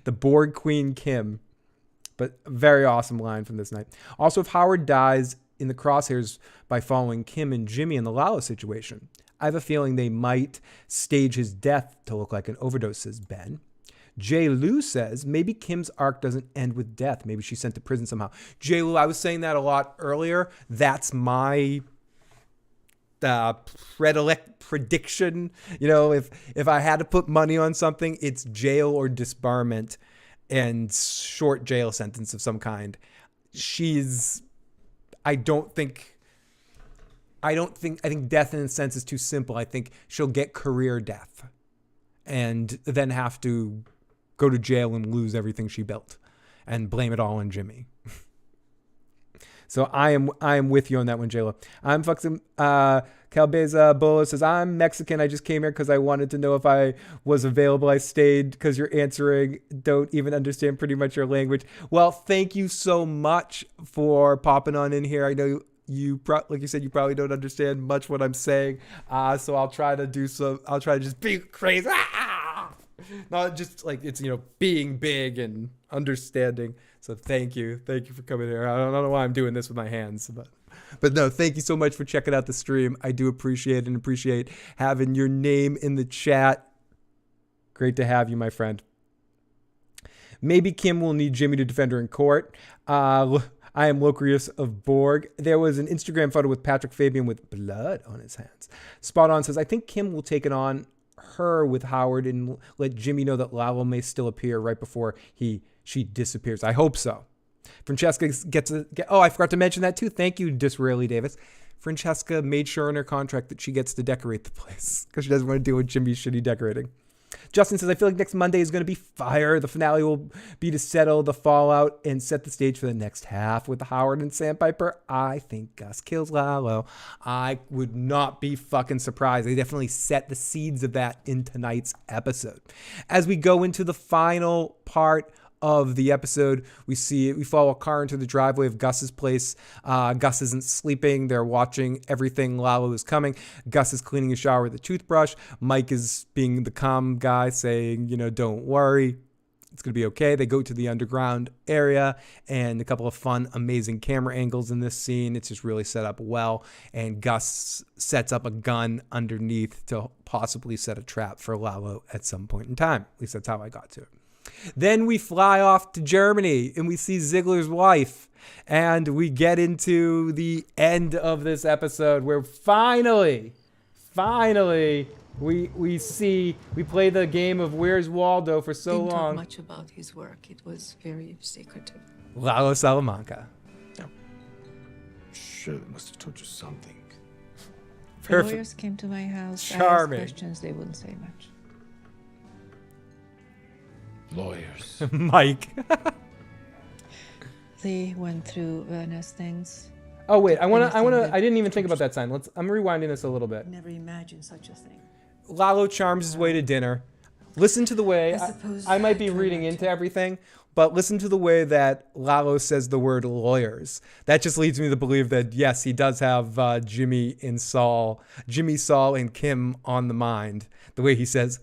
S1: The Borg Queen Kim. But very awesome line from this night. Also, if Howard dies in the crosshairs by following Kim and Jimmy in the Lalo situation, I have a feeling they might stage his death to look like an overdose, says Ben. J. Lou says, maybe Kim's arc doesn't end with death. Maybe she's sent to prison somehow. J. Lou, I was saying that a lot earlier. That's my... prediction. You know, if I had to put money on something, it's jail or disbarment and short jail sentence of some kind. I think death in a sense is too simple. I think she'll get career death and then have to go to jail and lose everything she built and blame it all on Jimmy. So I am with you on that one, J-Lo. I'm fucking Calbeza Bolo says, I'm Mexican. I just came here because I wanted to know if I was available. I stayed because you're answering. Don't even understand pretty much your language. Well, thank you so much for popping on in here. I know like you said, you probably don't understand much what I'm saying. So I'll try to just be crazy. Not just like it's, being big and understanding. So thank you for coming here. I don't know why I'm doing this with my hands, but no, thank you so much for checking out the stream. I do appreciate having your name in the chat. Great to have you, my friend. Maybe Kim will need Jimmy to defend her in court. I am Locrius of Borg. There was an Instagram photo with Patrick Fabian with blood on his hands. Spot On says, I think Kim will take it on her with Howard and let Jimmy know that Lalo may still appear right before she disappears. I hope so. Francesca I forgot to mention that too. Thank you, Disraeli Davis. Francesca made sure in her contract that she gets to decorate the place because she doesn't want to deal with Jimmy's shitty decorating. Justin says, I feel like next Monday is going to be fire. The finale will be to settle the fallout and set the stage for the next half with Howard and Sandpiper. I think Gus kills Lalo. I would not be fucking surprised. They definitely set the seeds of that in tonight's episode. As we go into the final part of the episode, we follow a car into the driveway of Gus's place. Gus isn't sleeping. They're watching everything. Lalo is coming. Gus is cleaning his shower with a toothbrush. Mike is being the calm guy saying, don't worry. It's going to be okay. They go to the underground area and a couple of fun, amazing camera angles in this scene. It's just really set up well. And Gus sets up a gun underneath to possibly set a trap for Lalo at some point in time. At least that's how I got to it. Then we fly off to Germany and we see Ziegler's wife. And we get into the end of this episode where finally, We play the game of Where's Waldo for so
S17: Didn't
S1: long.
S17: talk much about his work. It was very secretive.
S1: Lalo Salamanca.
S9: Sure, they must have told you something.
S17: The lawyers came to my house.
S1: Charming.
S17: I asked questions. They wouldn't say much.
S9: Lawyers.
S1: Mike.
S17: They went through Werner's things.
S1: Oh wait, I didn't even think about that sign. I'm rewinding this a little bit.
S17: Never imagined such a thing.
S1: Lalo charms his way to dinner. Listen to the way, I might be reading into everything, but listen to the way that Lalo says the word lawyers. That just leads me to believe that, yes, he does have Jimmy, Saul, and Kim on the mind. The way he says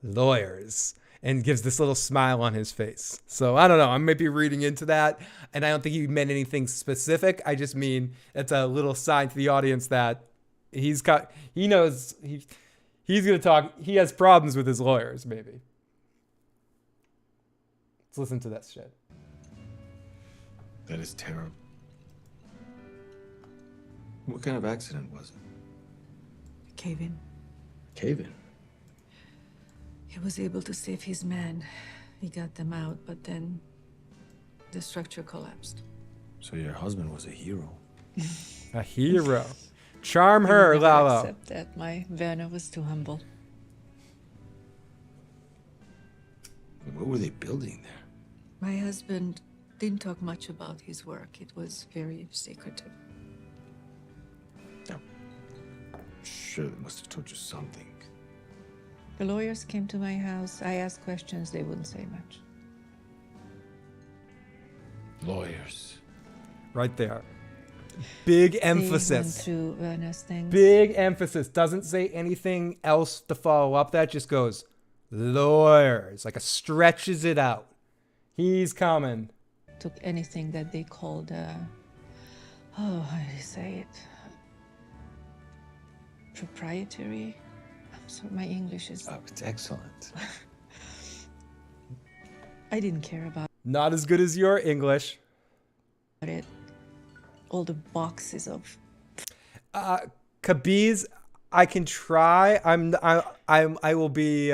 S1: lawyers and gives this little smile on his face. So I don't know, I might be reading into that, and I don't think he meant anything specific. I just mean it's a little sign to the audience that he knows he's going to talk. He has problems with his lawyers, maybe. Let's listen to that shit.
S9: That is terrible. What kind of accident was it?
S17: Cave-in.
S9: Cave-in?
S17: He was able to save his men. He got them out, but then the structure collapsed.
S9: So your husband was a hero.
S1: A hero. Charm her,
S17: I never
S1: Lalo.
S17: accept that. My Werner was too humble.
S9: What were they building there?
S17: My husband didn't talk much about his work. It was very secretive.
S9: Sure, they must have told you something.
S17: The lawyers came to my house. I asked questions. They wouldn't say much.
S9: Lawyers.
S1: Right there. Big
S17: They
S1: emphasis.
S17: went through Werner's things.
S1: Big emphasis. Doesn't say anything else to follow up. That just goes lawyers. Like stretches it out. He's coming.
S17: Took anything that they called, how do you say it? Proprietary. So my English is.
S9: Oh, it's excellent.
S17: I didn't care about
S1: Not as good as your English.
S17: it. All the boxes of.
S1: Kabiz, I can try. I will be.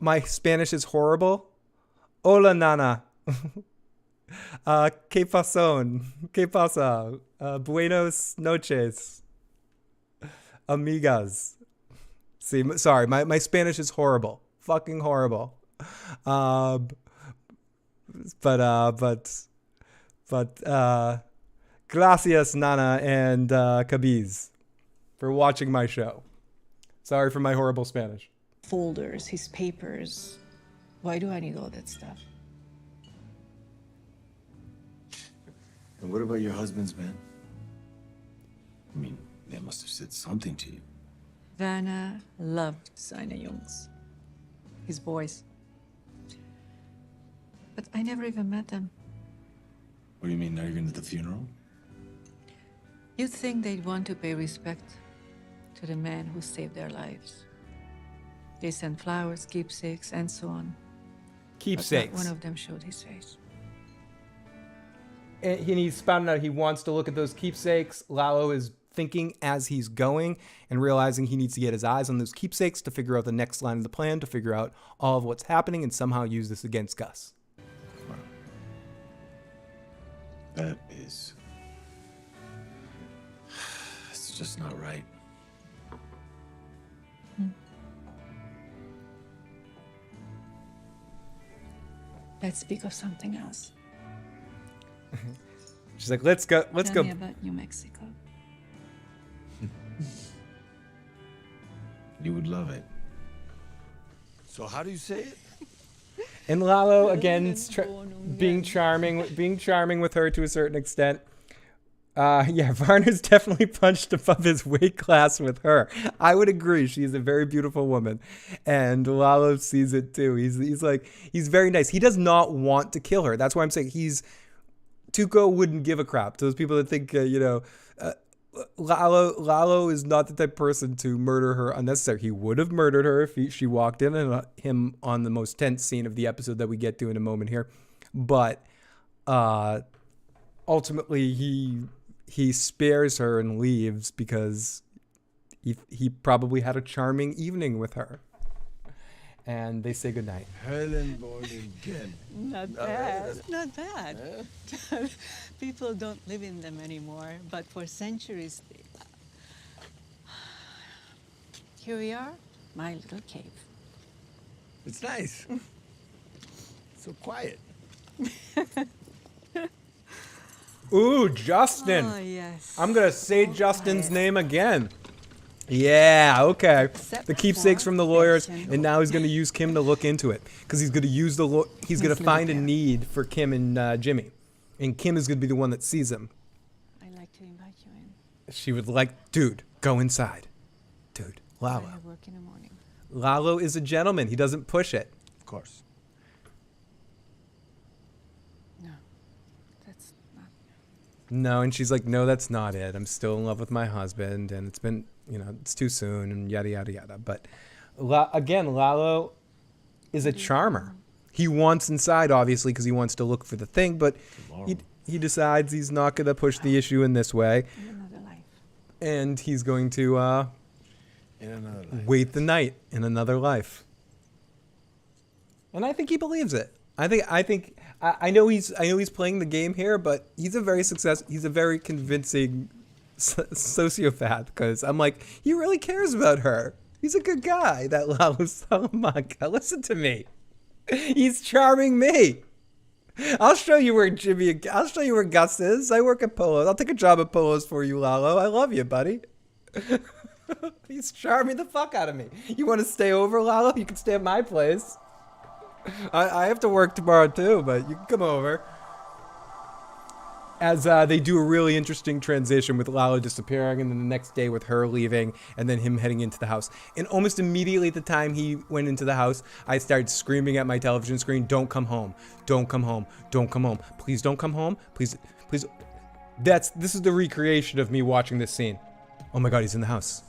S1: My Spanish is horrible. Hola, nana. ¿Qué pasón? ¿Qué pasa? Buenos noches. Amigas. See, sorry, my Spanish is horrible. Fucking horrible. Gracias, Nana and Kabiz, for watching my show. Sorry for my horrible Spanish.
S17: Folders, his papers. Why do I need all that stuff?
S9: And what about your husband's men? I mean, they must have said something to you.
S17: Werner loved seine Jungs. His boys. But I never even met them.
S9: What do you mean, not even at the funeral?
S17: You'd think they'd want to pay respect to the men who saved their lives. They sent flowers, keepsakes, and so on.
S1: Keepsakes.
S17: But not one of them showed his face.
S1: And he's found out he wants to look at those keepsakes. Lalo is thinking as he's going and realizing he needs to get his eyes on those keepsakes to figure out the next line of the plan, to figure out all of what's happening and somehow use this against Gus.
S9: That is... It's just not right.
S17: Let's speak of something else.
S1: She's like, let's go.
S17: Tell me about New Mexico.
S9: You would love it.
S12: So how do you say it?
S1: And Lalo again being charming with her to a certain extent. Yeah, Varner's definitely punched above his weight class with her. I would agree. She's a very beautiful woman, and Lalo sees it too. He's very nice. He does not want to kill her. That's why I'm saying Tuco wouldn't give a crap. Those people that think Lalo is not the type of person to murder her unnecessarily. He would have murdered her if she walked in on him on the most tense scene of the episode that we get to in a moment here. But ultimately, he spares her and leaves because He probably had a charming evening with her. And they say goodnight.
S9: Helen born again.
S17: Not bad. Not bad. People don't live in them anymore, but for centuries. Here we are, my little cave.
S9: It's nice. So quiet.
S1: Ooh, Justin.
S17: Oh, yes.
S1: I'm going to say Justin's name again. Yeah, okay. The keepsakes from the lawyers, and now he's going to use Kim to look into it because he's going to use he's going to find a need for Kim and Jimmy, and Kim is going to be the one that sees him.
S17: I'd like to invite you in.
S1: She would like, dude, go inside. Dude, Lalo.
S17: I have work in the morning.
S1: Lalo is a gentleman. He doesn't push it.
S9: Of course.
S17: No, that's not.
S1: No, and she's like, no, that's not it. I'm still in love with my husband, and it's been, it's too soon, and yada, yada, yada. But again, Lalo is a charmer. He wants inside, obviously, because he wants to look for the thing, but he decides he's not going to push the issue in this way.
S17: In another life.
S1: And he's going to wait the night in another life. And I think he believes it. I know he's playing the game here, but he's a very convincing sociopath, because I'm like, he really cares about her. He's a good guy, that Lalo Salamanca. Listen to me. He's charming me. I'll show you where Gus is. I work at Polo's. I'll take a job at Polo's for you, Lalo. I love you, buddy. He's charming the fuck out of me. You want to stay over, Lalo? You can stay at my place. I have to work tomorrow too, but you can come over. As they do a really interesting transition with Lalo disappearing, and then the next day with her leaving, and then him heading into the house. And almost immediately at the time he went into the house, I started screaming at my television screen, "Don't come home! Don't come home! Don't come home! Please don't come home! Please, please!" This is the recreation of me watching this scene. Oh my God, he's in the house.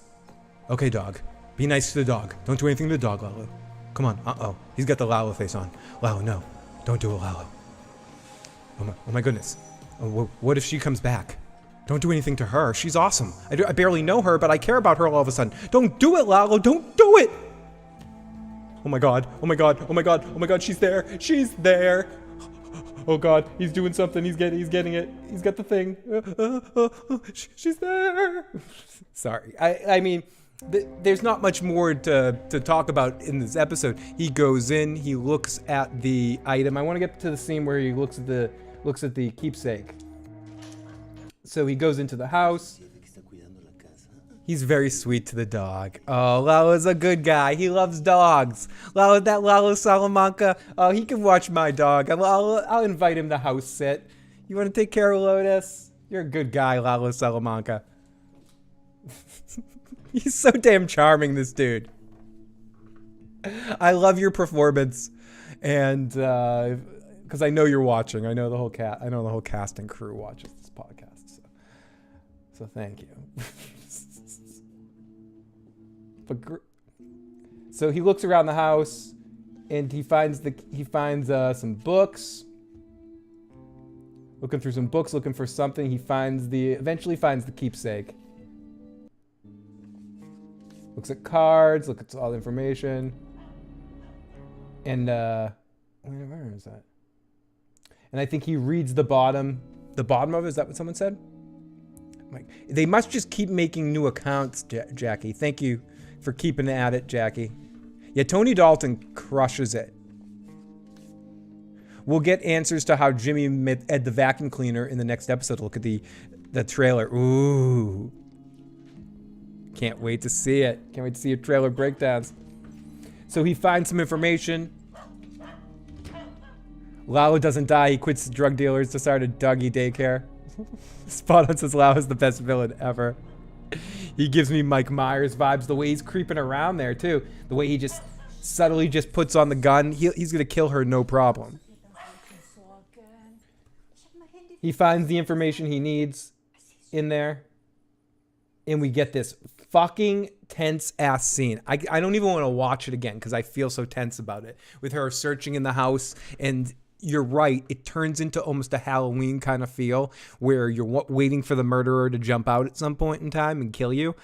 S1: Okay, dog. Be nice to the dog. Don't do anything to the dog, Lalo. Come on. Uh-oh. He's got the Lalo face on. Lalo, no. Don't do it, Lalo. Oh my goodness. What if she comes back? Don't do anything to her. She's awesome. I barely know her, but I care about her all of a sudden. Don't do it, Lalo. Don't do it. Oh my God. Oh my God. Oh my God. Oh my God. She's there. She's there. Oh God. He's doing something. He's getting it. He's got the thing. She's there. Sorry. I mean, there's not much more to talk about in this episode. He goes in. He looks at the item. I want to get to the scene where he looks at the keepsake. So he goes into the house. He's very sweet to the dog. Oh, Lalo's a good guy. He loves dogs. Lalo Salamanca. Oh, he can watch my dog. I'll invite him to house sit. You want to take care of Lotus? You're a good guy, Lalo Salamanca. He's so damn charming, this dude. I love your performance, and because I know you're watching. I know the whole cast and crew watches this podcast. So thank you. So he looks around the house, and he finds some books. Looking through some books, looking for something. He eventually finds the keepsake. Looks at cards, looks at all the information. And where is that? And I think he reads the bottom of it. Is that what someone said? Like, they must just keep making new accounts, Jackie. Thank you for keeping at it, Jackie. Yeah, Tony Dalton crushes it. We'll get answers to how Jimmy met Ed the vacuum cleaner in the next episode. Look at the trailer. Ooh. Can't wait to see it. Can't wait to see your trailer breakdowns. So he finds some information. Lalo doesn't die. He quits the drug dealers to start a doggy daycare. Spot on says Lalo's the best villain ever. He gives me Mike Myers vibes. The way he's creeping around there, too. The way he just subtly just puts on the gun. He's going to kill her, no problem. He finds the information he needs in there. And we get this fucking tense ass scene. I don't even want to watch it again because I feel so tense about it. With her searching in the house, and you're right. It turns into almost a Halloween kind of feel where you're waiting for the murderer to jump out at some point in time and kill you.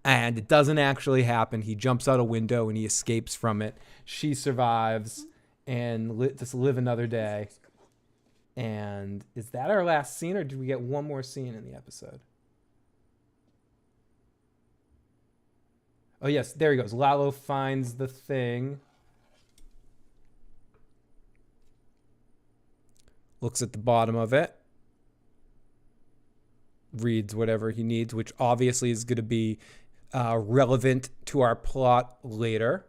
S1: And it doesn't actually happen. He jumps out a window and he escapes from it. She survives and just live another day. And is that our last scene, or did we get one more scene in the episode? Oh, yes, there he goes. Lalo finds the thing. Looks at the bottom of it. Reads whatever he needs, which obviously is going to be relevant to our plot later.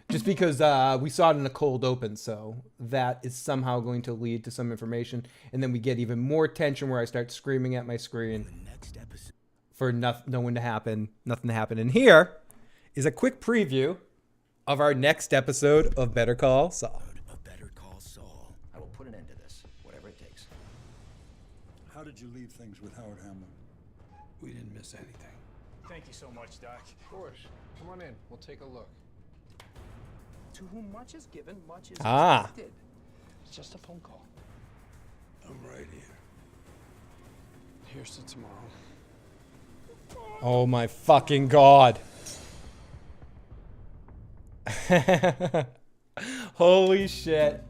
S1: Just because we saw it in a cold open, so that is somehow going to lead to some information. And then we get even more tension where I start screaming at my screen for nothing to happen. And here is a quick preview of our next episode of Better Call Saul.
S16: I will put an end to this, whatever it takes.
S12: How did you leave things with Howard Hamlin?
S11: We didn't miss anything.
S18: Thank you so much, Doc.
S11: Of course. Come on in. We'll take a look.
S18: To whom much is given, much is
S1: Ah.
S18: expected. It's just a phone call.
S11: I'm right here. Here's to tomorrow.
S1: Oh my fucking God. Holy shit.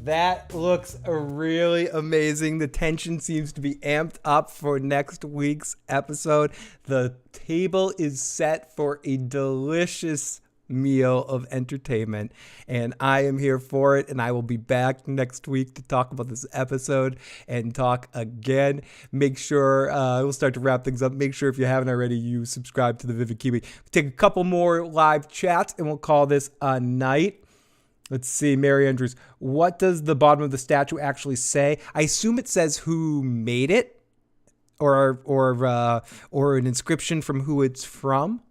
S1: That looks really amazing. The tension seems to be amped up for next week's episode. The table is set for a delicious meal of entertainment, and I am here for it, and I will be back next week to talk about this episode and talk again. Make sure we'll start to wrap things up. Make sure if you haven't already, you subscribe to the Vivid Kiwi. Take a couple more live chats and we'll call this a night. Let's see, Mary Andrews, what does the bottom of the statue actually say? I assume it says who made it, or an inscription from who it's from.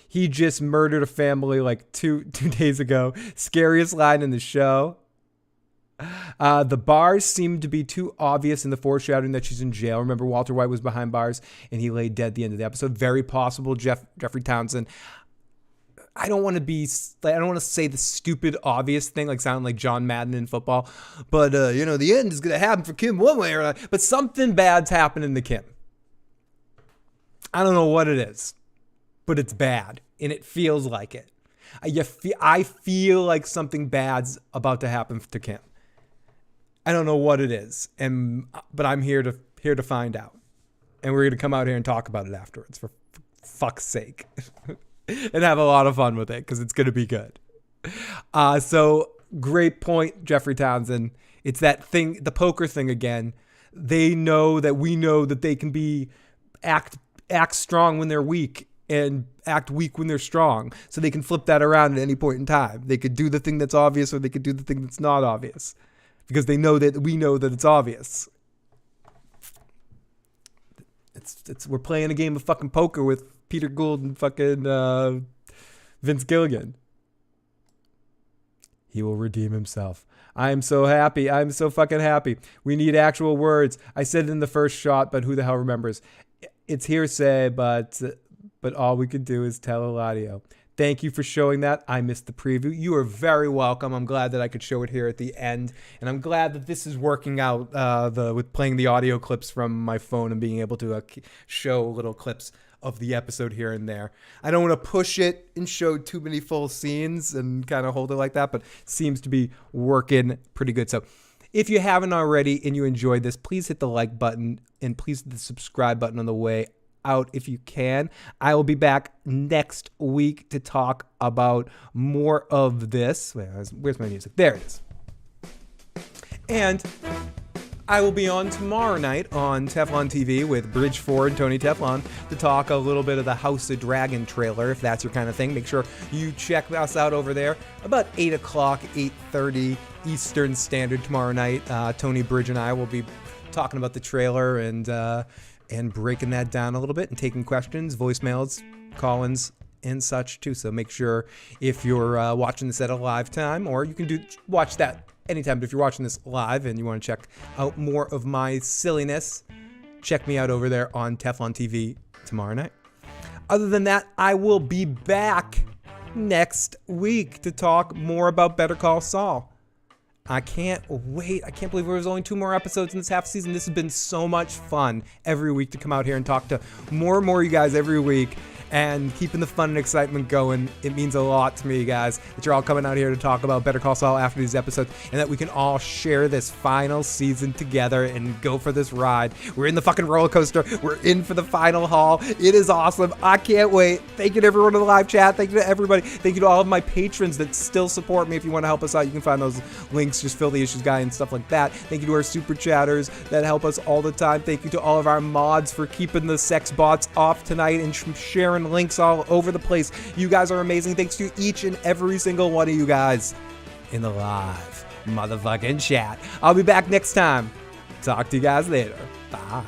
S1: He just murdered a family like two days ago. Scariest line in the show. The bars seem to be too obvious in the foreshadowing that she's in jail. Remember, Walter White was behind bars and he lay dead at the end of the episode. Very possible, Jeffrey Townsend. I don't want to say the stupid obvious thing, like sounding like John Madden in football, but the end is going to happen for Kim one way or another. But something bad's happening to Kim. I don't know what it is, but it's bad, and it feels like it. I feel like something bad's about to happen to Kim. I don't know what it is, but I'm here to find out, and we're going to come out here and talk about it afterwards. For fuck's sake. And have a lot of fun with it because it's going to be good. So great point, Jeffrey Townsend. It's that thing, the poker thing again. They know that we know that they can act strong when they're weak and act weak when they're strong. So they can flip that around at any point in time. They could do the thing that's obvious, or they could do the thing that's not obvious, because they know that we know that it's obvious. We're playing a game of fucking poker with Peter Gould and fucking Vince Gilligan. He will redeem himself. I am so happy. I'm so fucking happy. We need actual words. I said it in the first shot, but who the hell remembers? It's hearsay, but all we could do is tell Eladio. Thank you for showing that. I missed the preview. You are very welcome. I'm glad that I could show it here at the end. And I'm glad that this is working out with playing the audio clips from my phone and being able to show little clips of the episode here and there. I don't want to push it and show too many full scenes and kind of hold it like that, but seems to be working pretty good. So if you haven't already and you enjoyed this, please hit the like button and please hit the subscribe button on the way out if you can. I will be back next week to talk about more of this. Where's my music? There it is. And I will be on tomorrow night on Teflon TV with Bridge Ford and Tony Teflon to talk a little bit of the House of Dragon trailer, if that's your kind of thing. Make sure you check us out over there about 8 o'clock, 8:30 Eastern Standard tomorrow night. Tony, Bridge, and I will be talking about the trailer and breaking that down a little bit and taking questions, voicemails, call-ins, and such too. So make sure if you're watching this at a live time, or you can watch that anytime, but if you're watching this live and you want to check out more of my silliness, check me out over there on Teflon TV tomorrow night. Other than that, I will be back next week to talk more about Better Call Saul. I can't wait. I can't believe there's only 2 more episodes in this half season. This has been so much fun every week to come out here and talk to more and more of you guys every week and keeping the fun and excitement going. It means a lot to me, guys, that you're all coming out here to talk about Better Call Saul after these episodes and that we can all share this final season together and go for this ride. We're in the fucking roller coaster. We're in for the final haul. It is awesome. I can't wait. Thank you to everyone in the live chat. Thank you to everybody. Thank you to all of my patrons that still support me. If you want to help us out, you can find those links. Just Fill the Issues guy and stuff like that. Thank you to our super chatters that help us all the time. Thank you to all of our mods for keeping the sex bots off tonight and sharing links all over the place. You guys are amazing. Thanks to each and every single one of you guys in the live motherfucking chat. I'll be back next time. Talk to you guys later. Bye.